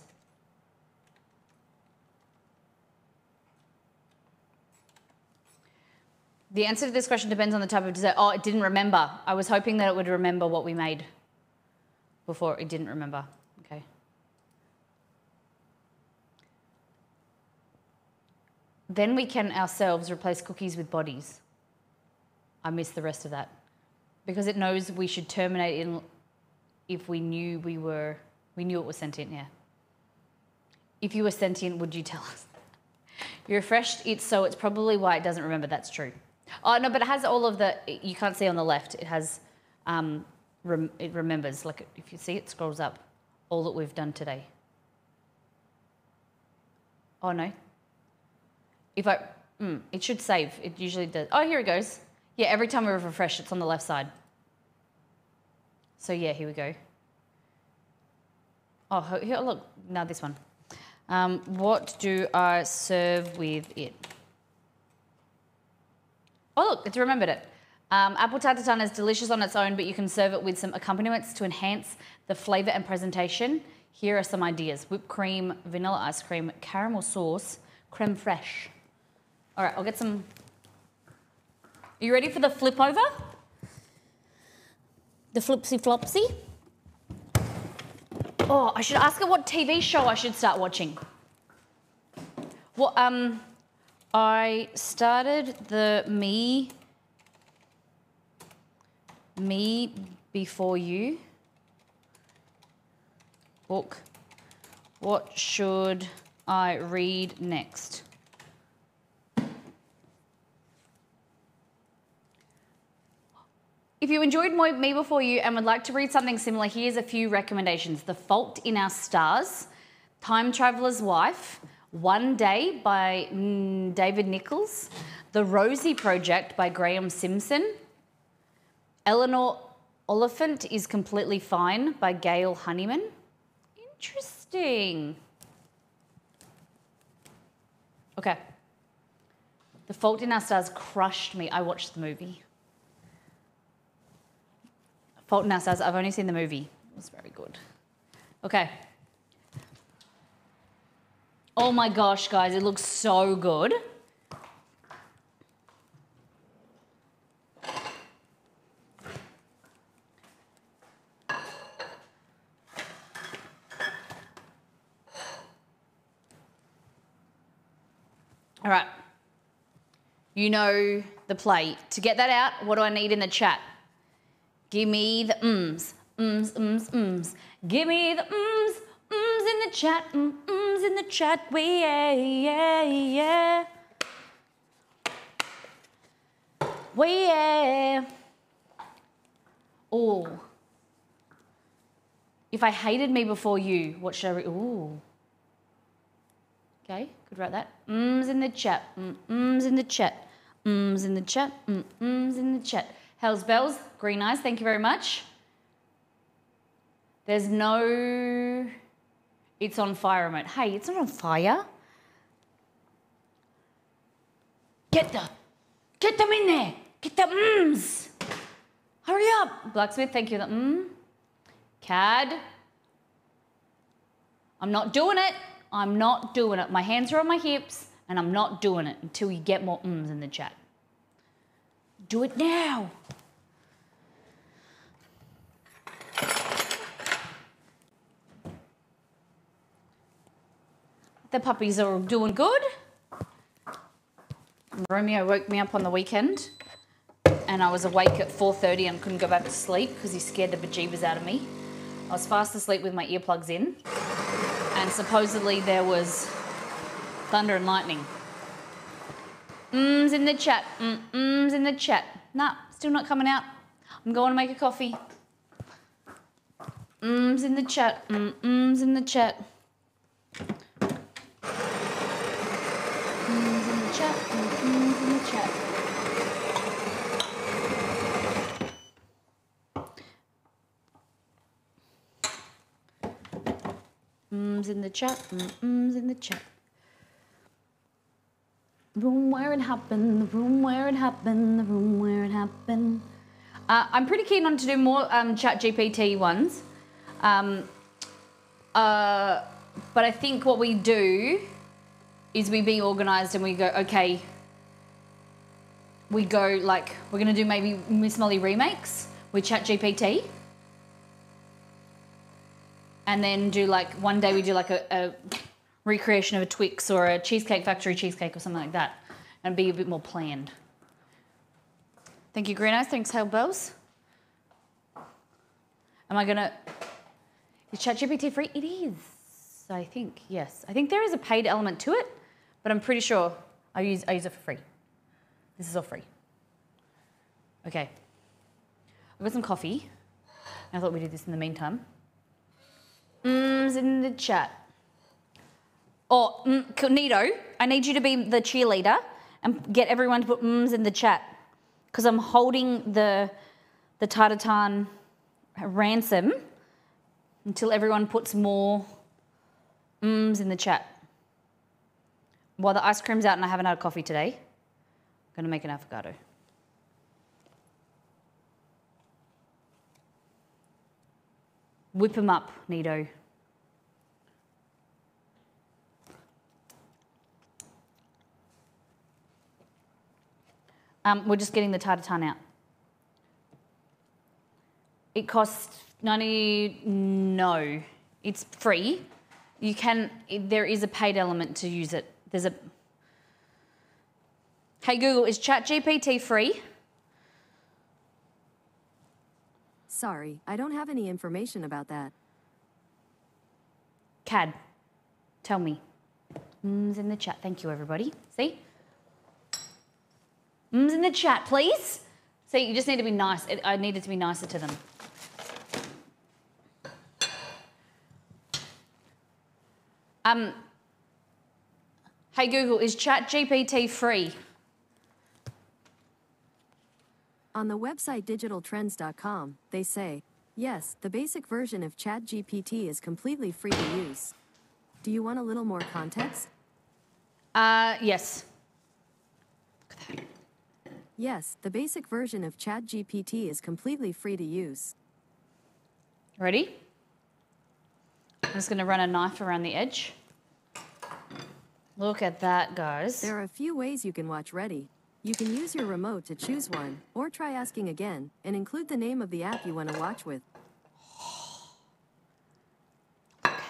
The answer to this question depends on the type of dessert. Oh, it didn't remember. I was hoping that it would remember what we made before. It didn't remember. Okay. Then we can ourselves replace cookies with bodies. I missed the rest of that. Because it knows we should terminate in if we knew it was sentient, yeah. If you were sentient, would you tell us? You refreshed it, so it's probably why it doesn't remember. That's true. Oh, no, but it has all of the, you can't see on the left, it has, it remembers, like if you see it scrolls up, all that we've done today. Oh, no. If I, it should save, it usually does. Oh, here it goes. Yeah, every time we refresh, it's on the left side. So yeah, here we go. Oh, here, look, now this one. What do I serve with it? Oh, look, it's remembered it. Apple tartatan is delicious on its own, but you can serve it with some accompaniments to enhance the flavour and presentation. Here are some ideas. Whipped cream, vanilla ice cream, caramel sauce, creme fraiche. All right, I'll get some. Are you ready for the flip over? The flipsy flopsy? Oh, I should ask her what TV show I should start watching. Well, I started the Me Before You book. What should I read next? If you enjoyed Me Before You and would like to read something similar, here's a few recommendations. The Fault in Our Stars, Time Traveler's Wife, One Day by David Nichols, The Rosie Project by Graham Simpson, Eleanor Oliphant is Completely Fine by Gail Honeyman. Interesting. Okay. The Fault in Our Stars crushed me. I watched the movie. Fault in Our Stars, I've only seen the movie. It was very good. Okay. Oh my gosh, guys, it looks so good. All right. You know the play. To get that out, what do I need in the chat? Give me the ums. Give me the ums in the chat, in the chat, yeah. Yeah. Oh. If I hated me before you, what should I read? Ooh. Okay, could write that. In the chat, in the chat, in the chat, in the chat. Hell's Bells, Green Eyes, thank you very much. There's no, it's on fire emote. Hey, it's not on fire. Get them in there. Get the Hurry up. Blacksmith, thank you. Cad. I'm not doing it. I'm not doing it. My hands are on my hips and I'm not doing it until you get more in the chat. Do it now. The puppies are doing good. Romeo woke me up on the weekend and I was awake at 4:30 and couldn't go back to sleep because he scared the bejeebers out of me. I was fast asleep with my earplugs in and and supposedly there was thunder and lightning. In the chat. In the chat. Nah, still not coming out. I'm going to make a coffee. In the chat. In the chat. In the chat. In the chat. In the chat. In the chat. Room where it happened, the room where it happened, the room where it happened. I'm pretty keen on to do more ChatGPT ones. But I think what we do is we be organised and we go, okay, we go like, we're going to do maybe Miss Molly remakes with ChatGPT. And then do like, one day we do like a recreation of a Twix or a Cheesecake Factory cheesecake or something like that. And be a bit more planned. Thank you, Green Eyes. Thanks, Hail Bells. Am I going to... Is ChatGPT free? It is, I think, yes. I think there is a paid element to it, but I'm pretty sure I use it for free. This is all free. Okay. I've got some coffee. I thought we'd do this in the meantime. In the chat. Oh, Nito, I need you to be the cheerleader and get everyone to put in the chat because I'm holding the tartatan ransom until everyone puts more in the chat. While the ice cream's out and I haven't had coffee today, I'm going to make an avocado. Whip them up, Nito. We're just getting the tartatan out. It costs 90, no, it's free. You can, there is a paid element to use it. There's a, hey Google, is ChatGPT free? Sorry, I don't have any information about that. CAD, tell me. In the chat, thank you everybody. See? In the chat, please. See, you just need to be nice. I needed to be nicer to them. Hey Google, is ChatGPT free? On the website digitaltrends.com, they say, yes, the basic version of ChatGPT is completely free to use. Do you want a little more context? Yes. Look at that. Yes, the basic version of ChatGPT is completely free to use. Ready? I'm just going to run a knife around the edge. Look at that, guys. There are a few ways you can watch Ready. You can use your remote to choose one, or try asking again, and include the name of the app you want to watch with. Look at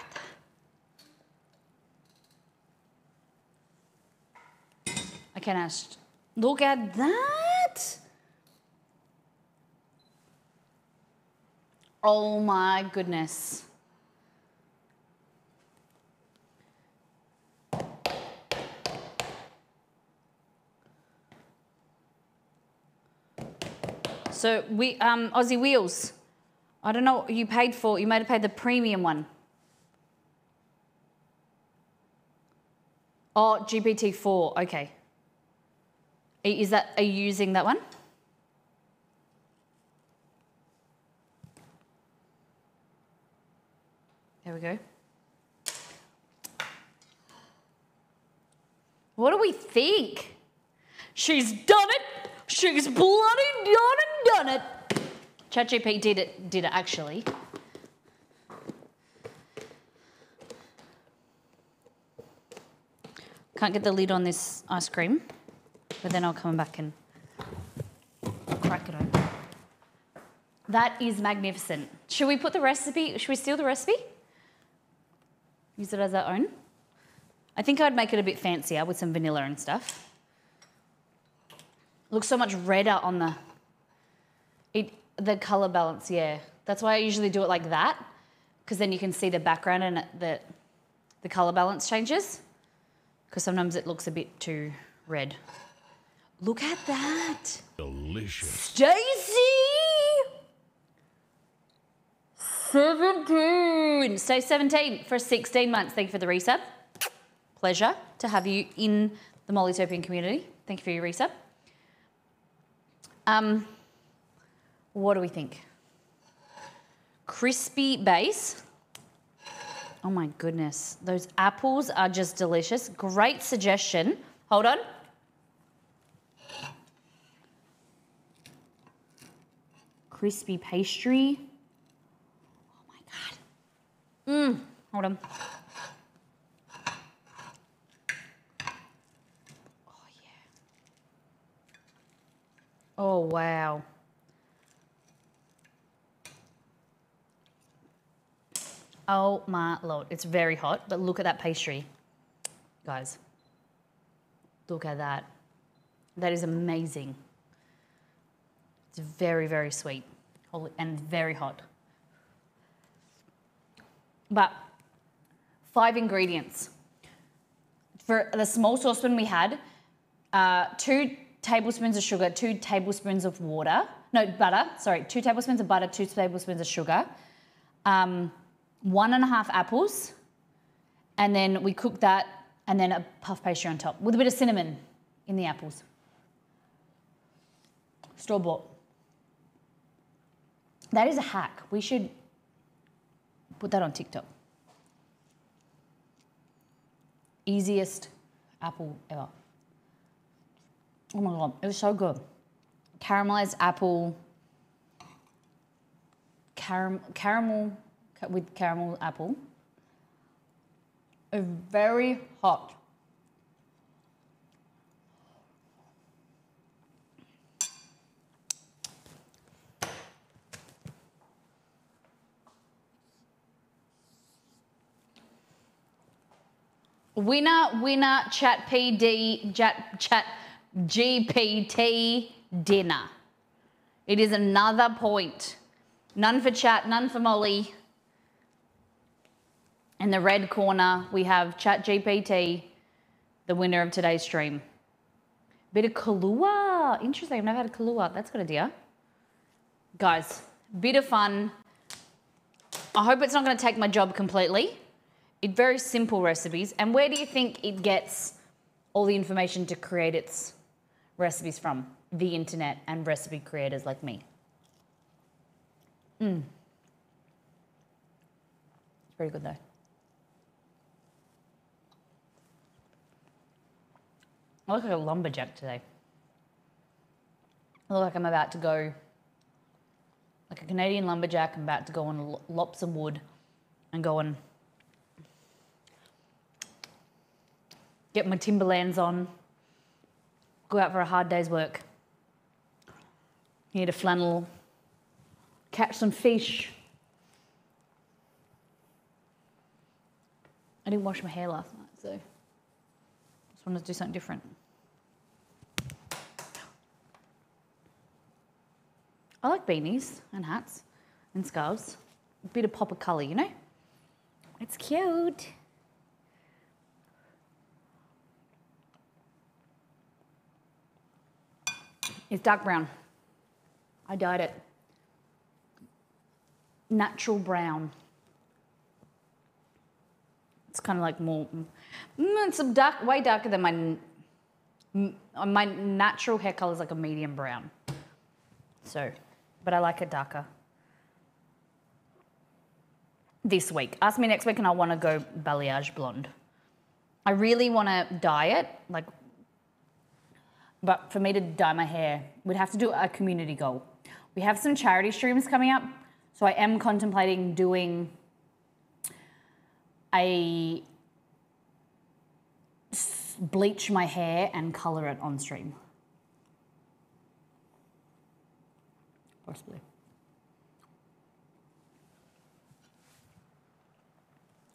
that. I can ask. Look at that. Oh my goodness. So we Aussie Wheels. I don't know what you paid for. You might have paid the premium one. Oh, GPT-4. Okay. Are you using that one? There we go. What do we think? She's done it. She's bloody done it. ChatGPT did it actually. Can't get the lid on this ice cream, but then I'll come back and crack it open. That is magnificent. Should we put the recipe, should we steal the recipe? Use it as our own? I think I'd make it a bit fancier with some vanilla and stuff. Looks so much redder on the colour balance, yeah. That's why I usually do it like that, because then you can see the background and the colour balance changes because sometimes it looks a bit too red. Look at that. Delicious. Stacey! 17. Stay 17 for 16 months. Thank you for the resub. Pleasure to have you in the Mollytopian community. Thank you for your resub. What do we think? Crispy base. Oh my goodness. Those apples are just delicious. Great suggestion. Hold on. Crispy pastry. Oh my God. Hold on. Oh yeah. Oh wow. Oh my Lord. It's very hot, but look at that pastry. Guys, look at that. That is amazing. It's very, very sweet and very hot. But 5 ingredients. For the small saucepan we had, 2 tablespoons of sugar, 2 tablespoons of butter, 2 tablespoons of butter, 2 tablespoons of sugar, 1.5 apples, and then we cooked that and then a puff pastry on top with a bit of cinnamon in the apples. Store-bought. That is a hack. We should put that on TikTok. Easiest apple ever. Oh my God, it was so good. Caramelized apple, caramel with caramel apple. It's very hot. Winner, ChatGPT dinner. It is another point. None for chat, none for Molly. In the red corner, we have ChatGPT, the winner of today's stream. Bit of Kahlua. Interesting, I've never had a Kahlua. That's a good idea. Guys, bit of fun. I hope it's not going to take my job completely. It's very simple recipes. And where do you think it gets all the information to create its recipes from? The internet and recipe creators like me. It's very good though. I look like a lumberjack today. I look like I'm about to go, like a Canadian lumberjack, I'm about to go and lop some wood and go and get my Timberlands on, go out for a hard day's work. Need a flannel, catch some fish. I didn't wash my hair last night, so just wanted to do something different. I like beanies and hats and scarves. A bit of pop of colour, you know? It's cute. It's dark brown. I dyed it. Natural brown. It's kind of like more, it's dark, way darker than my natural hair color is like a medium brown. So, but I like it darker. This week. Ask me next week and I want to go balayage blonde. I really want to dye it, like, but for me to dye my hair, we'd have to do a community goal. We have some charity streams coming up, so I am contemplating doing bleach my hair and colour it on stream. Possibly.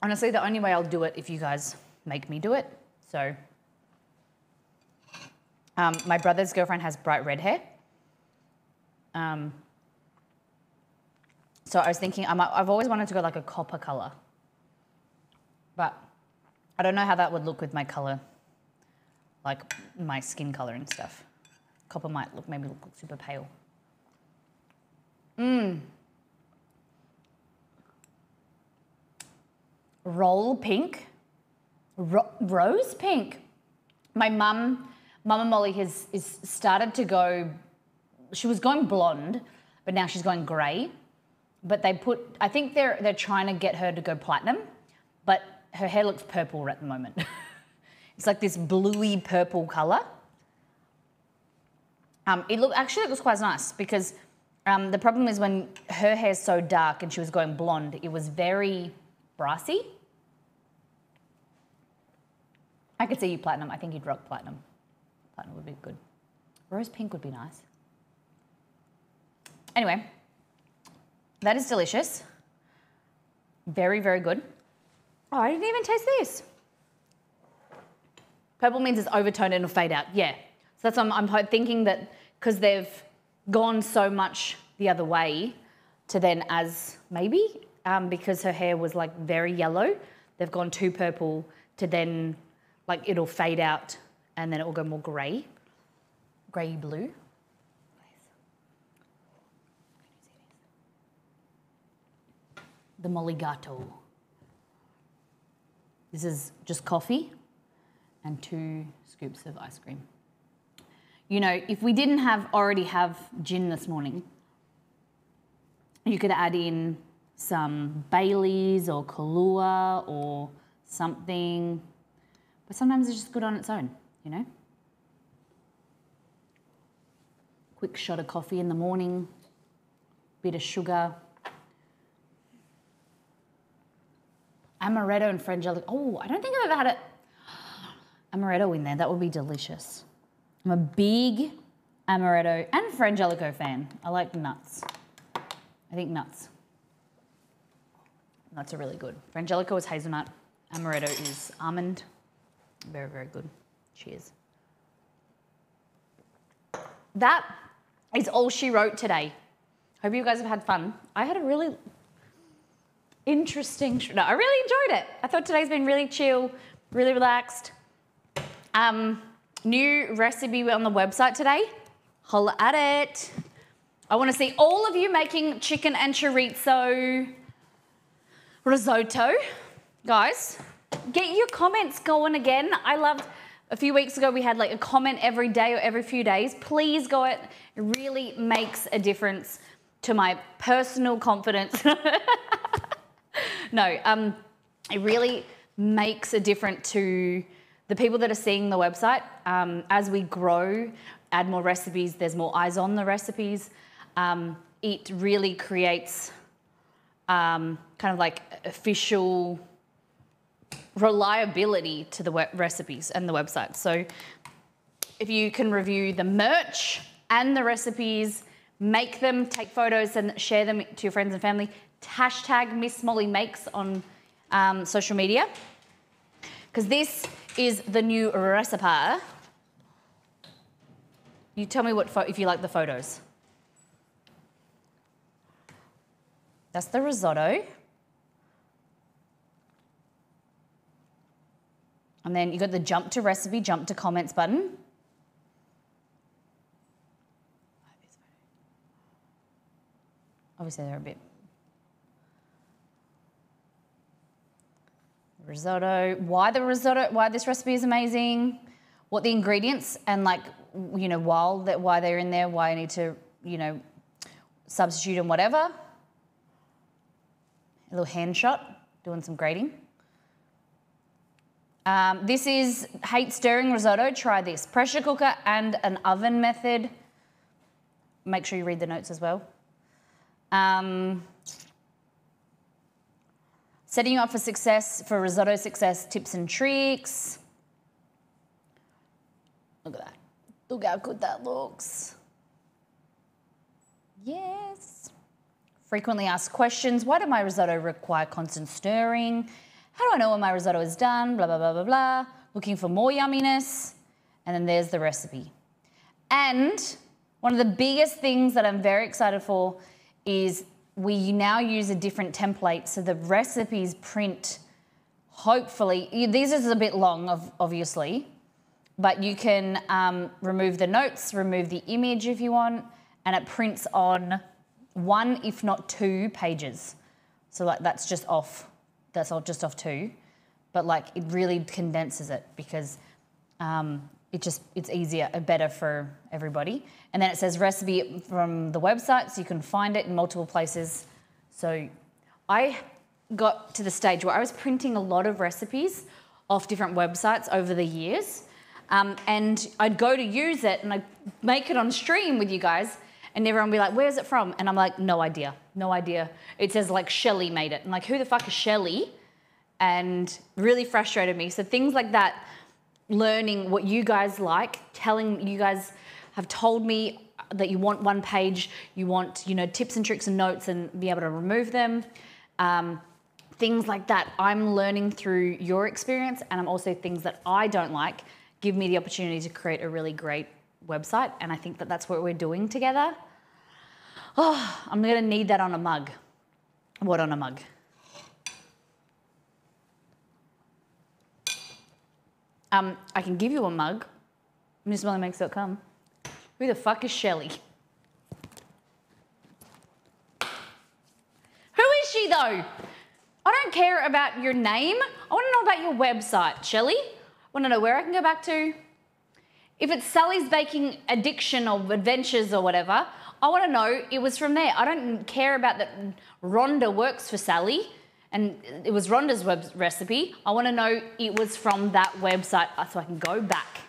Honestly, the only way I'll do it if you guys make me do it. So, my brother's girlfriend has bright red hair. So I was thinking, I've always wanted to go like a copper colour. But I don't know how that would look with my colour, like my skin colour and stuff. Copper might maybe look super pale. Roll pink, rose pink. My Mama Molly is started to go. She was going blonde, but now she's going grey. But I think they're trying to get her to go platinum, but her hair looks purple at the moment. It's like this bluey purple colour. Actually looks quite nice because the problem is when her hair's so dark and she was going blonde, it was very brassy. I could see you platinum. I think you'd rock platinum. Platinum would be good. Rose pink would be nice. Anyway, that is delicious. Very, very good. Oh, I didn't even taste this. Purple means it's overtoned and it'll fade out. Yeah. So that's why I'm thinking that because they've gone so much the other way to then because her hair was like very yellow, they've gone too purple to then like it'll fade out and then it will go more grey, grey blue. The Molligato. This is just coffee and 2 scoops of ice cream. You know, if we didn't already have gin this morning, you could add in some Baileys or Kahlua or something, but sometimes it's just good on its own, you know? Quick shot of coffee in the morning, bit of sugar. Amaretto and Frangelico. Oh, I don't think I've ever had it. Amaretto in there, that would be delicious. I'm a big Amaretto and Frangelico fan. I like nuts. I think nuts are really good. Frangelico is hazelnut. Amaretto is almond. Very, very good. Cheers. That is all she wrote today. Hope you guys have had fun. I had a really interesting, I really enjoyed it. I thought today's been really chill, really relaxed. New recipe on the website today. Holla at it. I want to see all of you making chicken and chorizo risotto. Guys, get your comments going again. I loved, a few weeks ago we had like a comment every day or every few days. Please go it. It really makes a difference to my personal confidence. No, it really makes a difference to the people that are seeing the website. As we grow, add more recipes, there's more eyes on the recipes. It really creates kind of like official reliability to the recipes and the website. So if you can review the merch and the recipes, make them, take photos and share them to your friends and family, hashtag Miss Molly Makes on social media, because this is the new recipe. You tell me if you like the photos. That's the risotto. And then you got the jump to recipe, jump to comments button. Obviously they're a bit. Risotto, why this recipe is amazing, what the ingredients and like, you know, why they're in there, why I need to, you know, substitute and whatever. A little hand shot, doing some grating. This is hate stirring risotto, try this. Pressure cooker and an oven method. Make sure you read the notes as well. Setting you up for success, for risotto success, tips and tricks. Look at that. Look how good that looks. Yes. Frequently asked questions. Why do my risotto require constant stirring? How do I know when my risotto is done? Blah, blah, blah, blah, blah. Looking for more yumminess. And then there's the recipe. And one of the biggest things that I'm very excited for is we now use a different template, so the recipes print hopefully, this is a bit long, obviously, but you can remove the notes, remove the image if you want, and it prints on 1, if not 2 pages. So like that's just off. That's all just off 2, but like it really condenses it because it's easier and better for everybody. And then it says recipe from the website, so you can find it in multiple places. So I got to the stage where I was printing a lot of recipes off different websites over the years. And I'd go to use it and I'd make it on stream with you guys and everyone would be like, where's it from? And I'm like, no idea. It says like Shelley made it. I'm like, who the fuck is Shelley? And really frustrated me. So things like that, learning what you guys like, telling you guys have told me that you want one page, you want, tips and tricks and notes and be able to remove them. Things like that, I'm learning through your experience, and I'm also things that I don't like, give me the opportunity to create a really great website, and I think that that's what we're doing together. Oh, I'm gonna need that on a mug. What on a mug? I can give you a mug. MissMellyMakes.com. Who the fuck is Shelley? Who is she though? I don't care about your name. I want to know about your website, Shelley. I want to know where I can go back to. If it's Sally's Baking Addiction or Adventures or whatever, I want to know it was from there. I don't care about that Rhonda works for Sally and it was Rhonda's recipe. I want to know it was from that website so I can go back.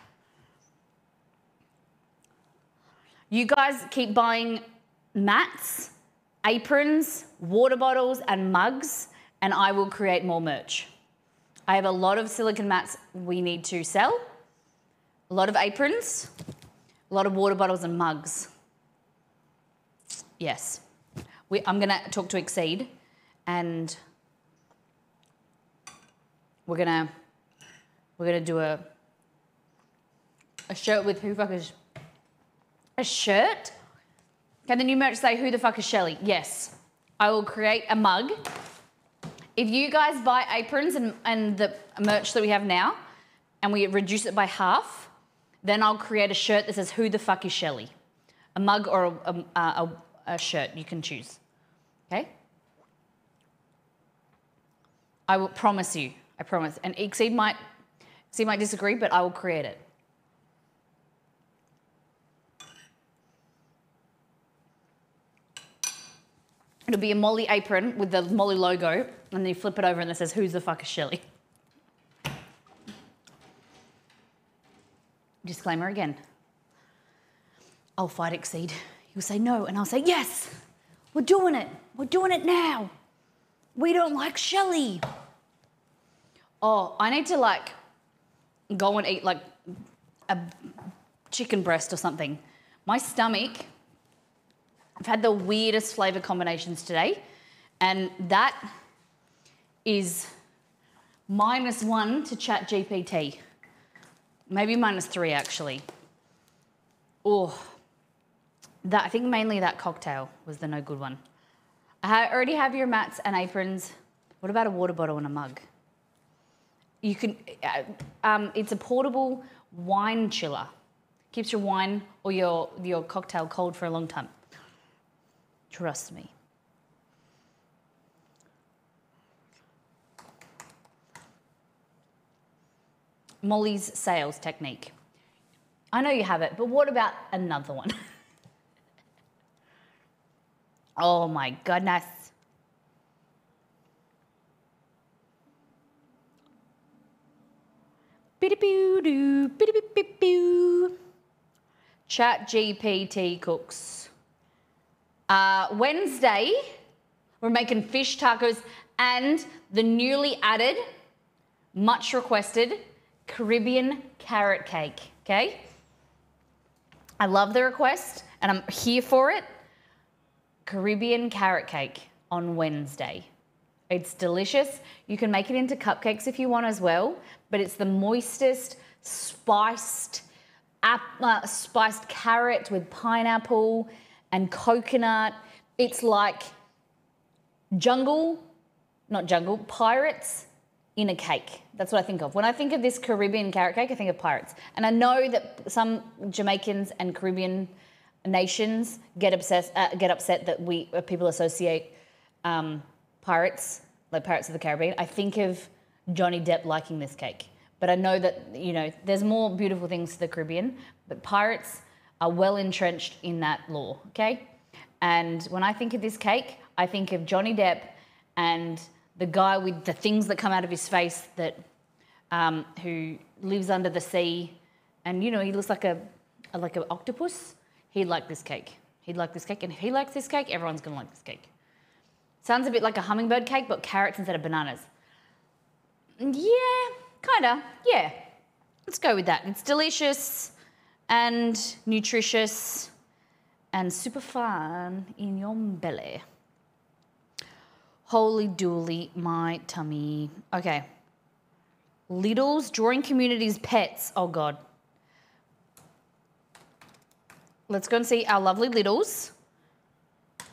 You guys keep buying mats, aprons, water bottles, and mugs, and I will create more merch. I have a lot of silicone mats we need to sell, a lot of aprons, a lot of water bottles and mugs. Yes. I'm going to talk to Exceed, and we're gonna do a shirt with who the fuck is a shirt. Can the new merch say who the fuck is Shelley? Yes. I will create a mug. If you guys buy aprons and the merch that we have now, and we reduce it by half, then I'll create a shirt that says who the fuck is Shelley. A mug or a shirt, you can choose. Okay? I will promise you. I promise. And Exceed might disagree, but I will create it. It'll be a Molly apron with the Molly logo, and then you flip it over and it says, who's the fuck is Shelley? Disclaimer again. I'll fight Exceed. He'll say no, and I'll say, yes, we're doing it. We're doing it now. We don't like Shelley. Oh, I need to go and eat a chicken breast or something. My stomach, I've had the weirdest flavour combinations today, and that is -1 to ChatGPT. Maybe -3 actually. Oh, I think mainly that cocktail was the no good one. I already have your mats and aprons. What about a water bottle and a mug? You can, it's a portable wine chiller. Keeps your wine or your cocktail cold for a long time. Trust me. Molly's sales technique. I know you have it, but what about another one? Oh my goodness. ChatGPT Cooks. Wednesday, we're making fish tacos and the newly added, much requested, Caribbean carrot cake, okay? I love the request and I'm here for it. Caribbean carrot cake on Wednesday. It's delicious. You can make it into cupcakes if you want as well, but it's the moistest, spiced carrot with pineapple and coconut. It's like pirates in a cake. That's what I think of. When I think of this Caribbean carrot cake, I think of pirates. And I know that some Jamaicans and Caribbean nations get upset that people associate pirates, like Pirates of the Caribbean. I think of Johnny Depp liking this cake. But I know that, you know, there's more beautiful things to the Caribbean, but pirates are well entrenched in that lore, okay? And when I think of this cake, I think of Johnny Depp and the guy with the things that come out of his face that who lives under the sea, and you know he looks like an octopus. He'd like this cake. He'd like this cake, and if he likes this cake, everyone's gonna like this cake. Sounds a bit like a hummingbird cake, but carrots instead of bananas. Yeah, kinda. Yeah, let's go with that. It's delicious and nutritious and super fun in your belly. Holy dooly, my tummy. Okay. Littles, drawing communities, pets. Oh, God. Let's go and see our lovely Littles.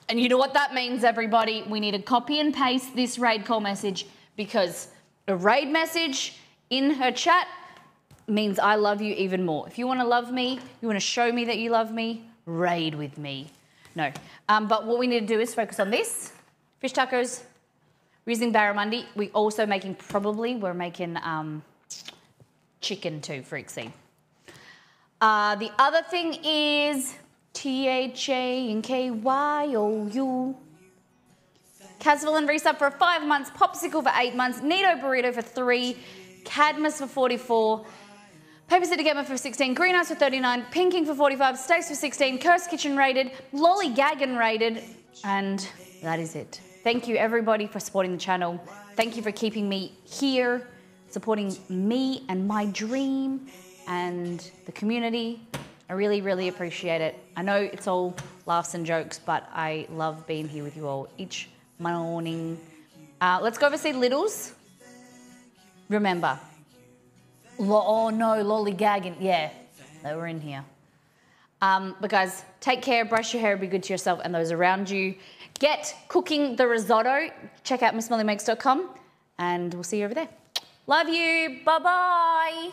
And you know what that means, everybody? We need to copy and paste this raid call message, because a raid message in her chat means I love you even more. If you want to love me, you want to show me that you love me, raid with me. No. But what we need to do is focus on this. Fish tacos. We're using barramundi. We're making chicken too for Ixie. The other thing is THANKYOU. Casville and Reese up for 5 months. Popsicle for 8 months. Nito Burrito for 3. Cadmus for 44. Paper City Gamer for 16. Greenhouse for 39. Pinking for 45. Stace for 16. Curse Kitchen rated. Lollygaggin rated. And that is it. Thank you, everybody, for supporting the channel. Thank you for keeping me here, supporting me and my dream and the community. I really, really appreciate it. I know it's all laughs and jokes, but I love being here with you all each morning. Let's go over see Littles. Remember. Oh, no, lollygagging. Yeah, they were in here. But guys, take care, brush your hair, be good to yourself and those around you. Get cooking the risotto. Check out MissMollyMakes.com and we'll see you over there. Love you. Bye-bye.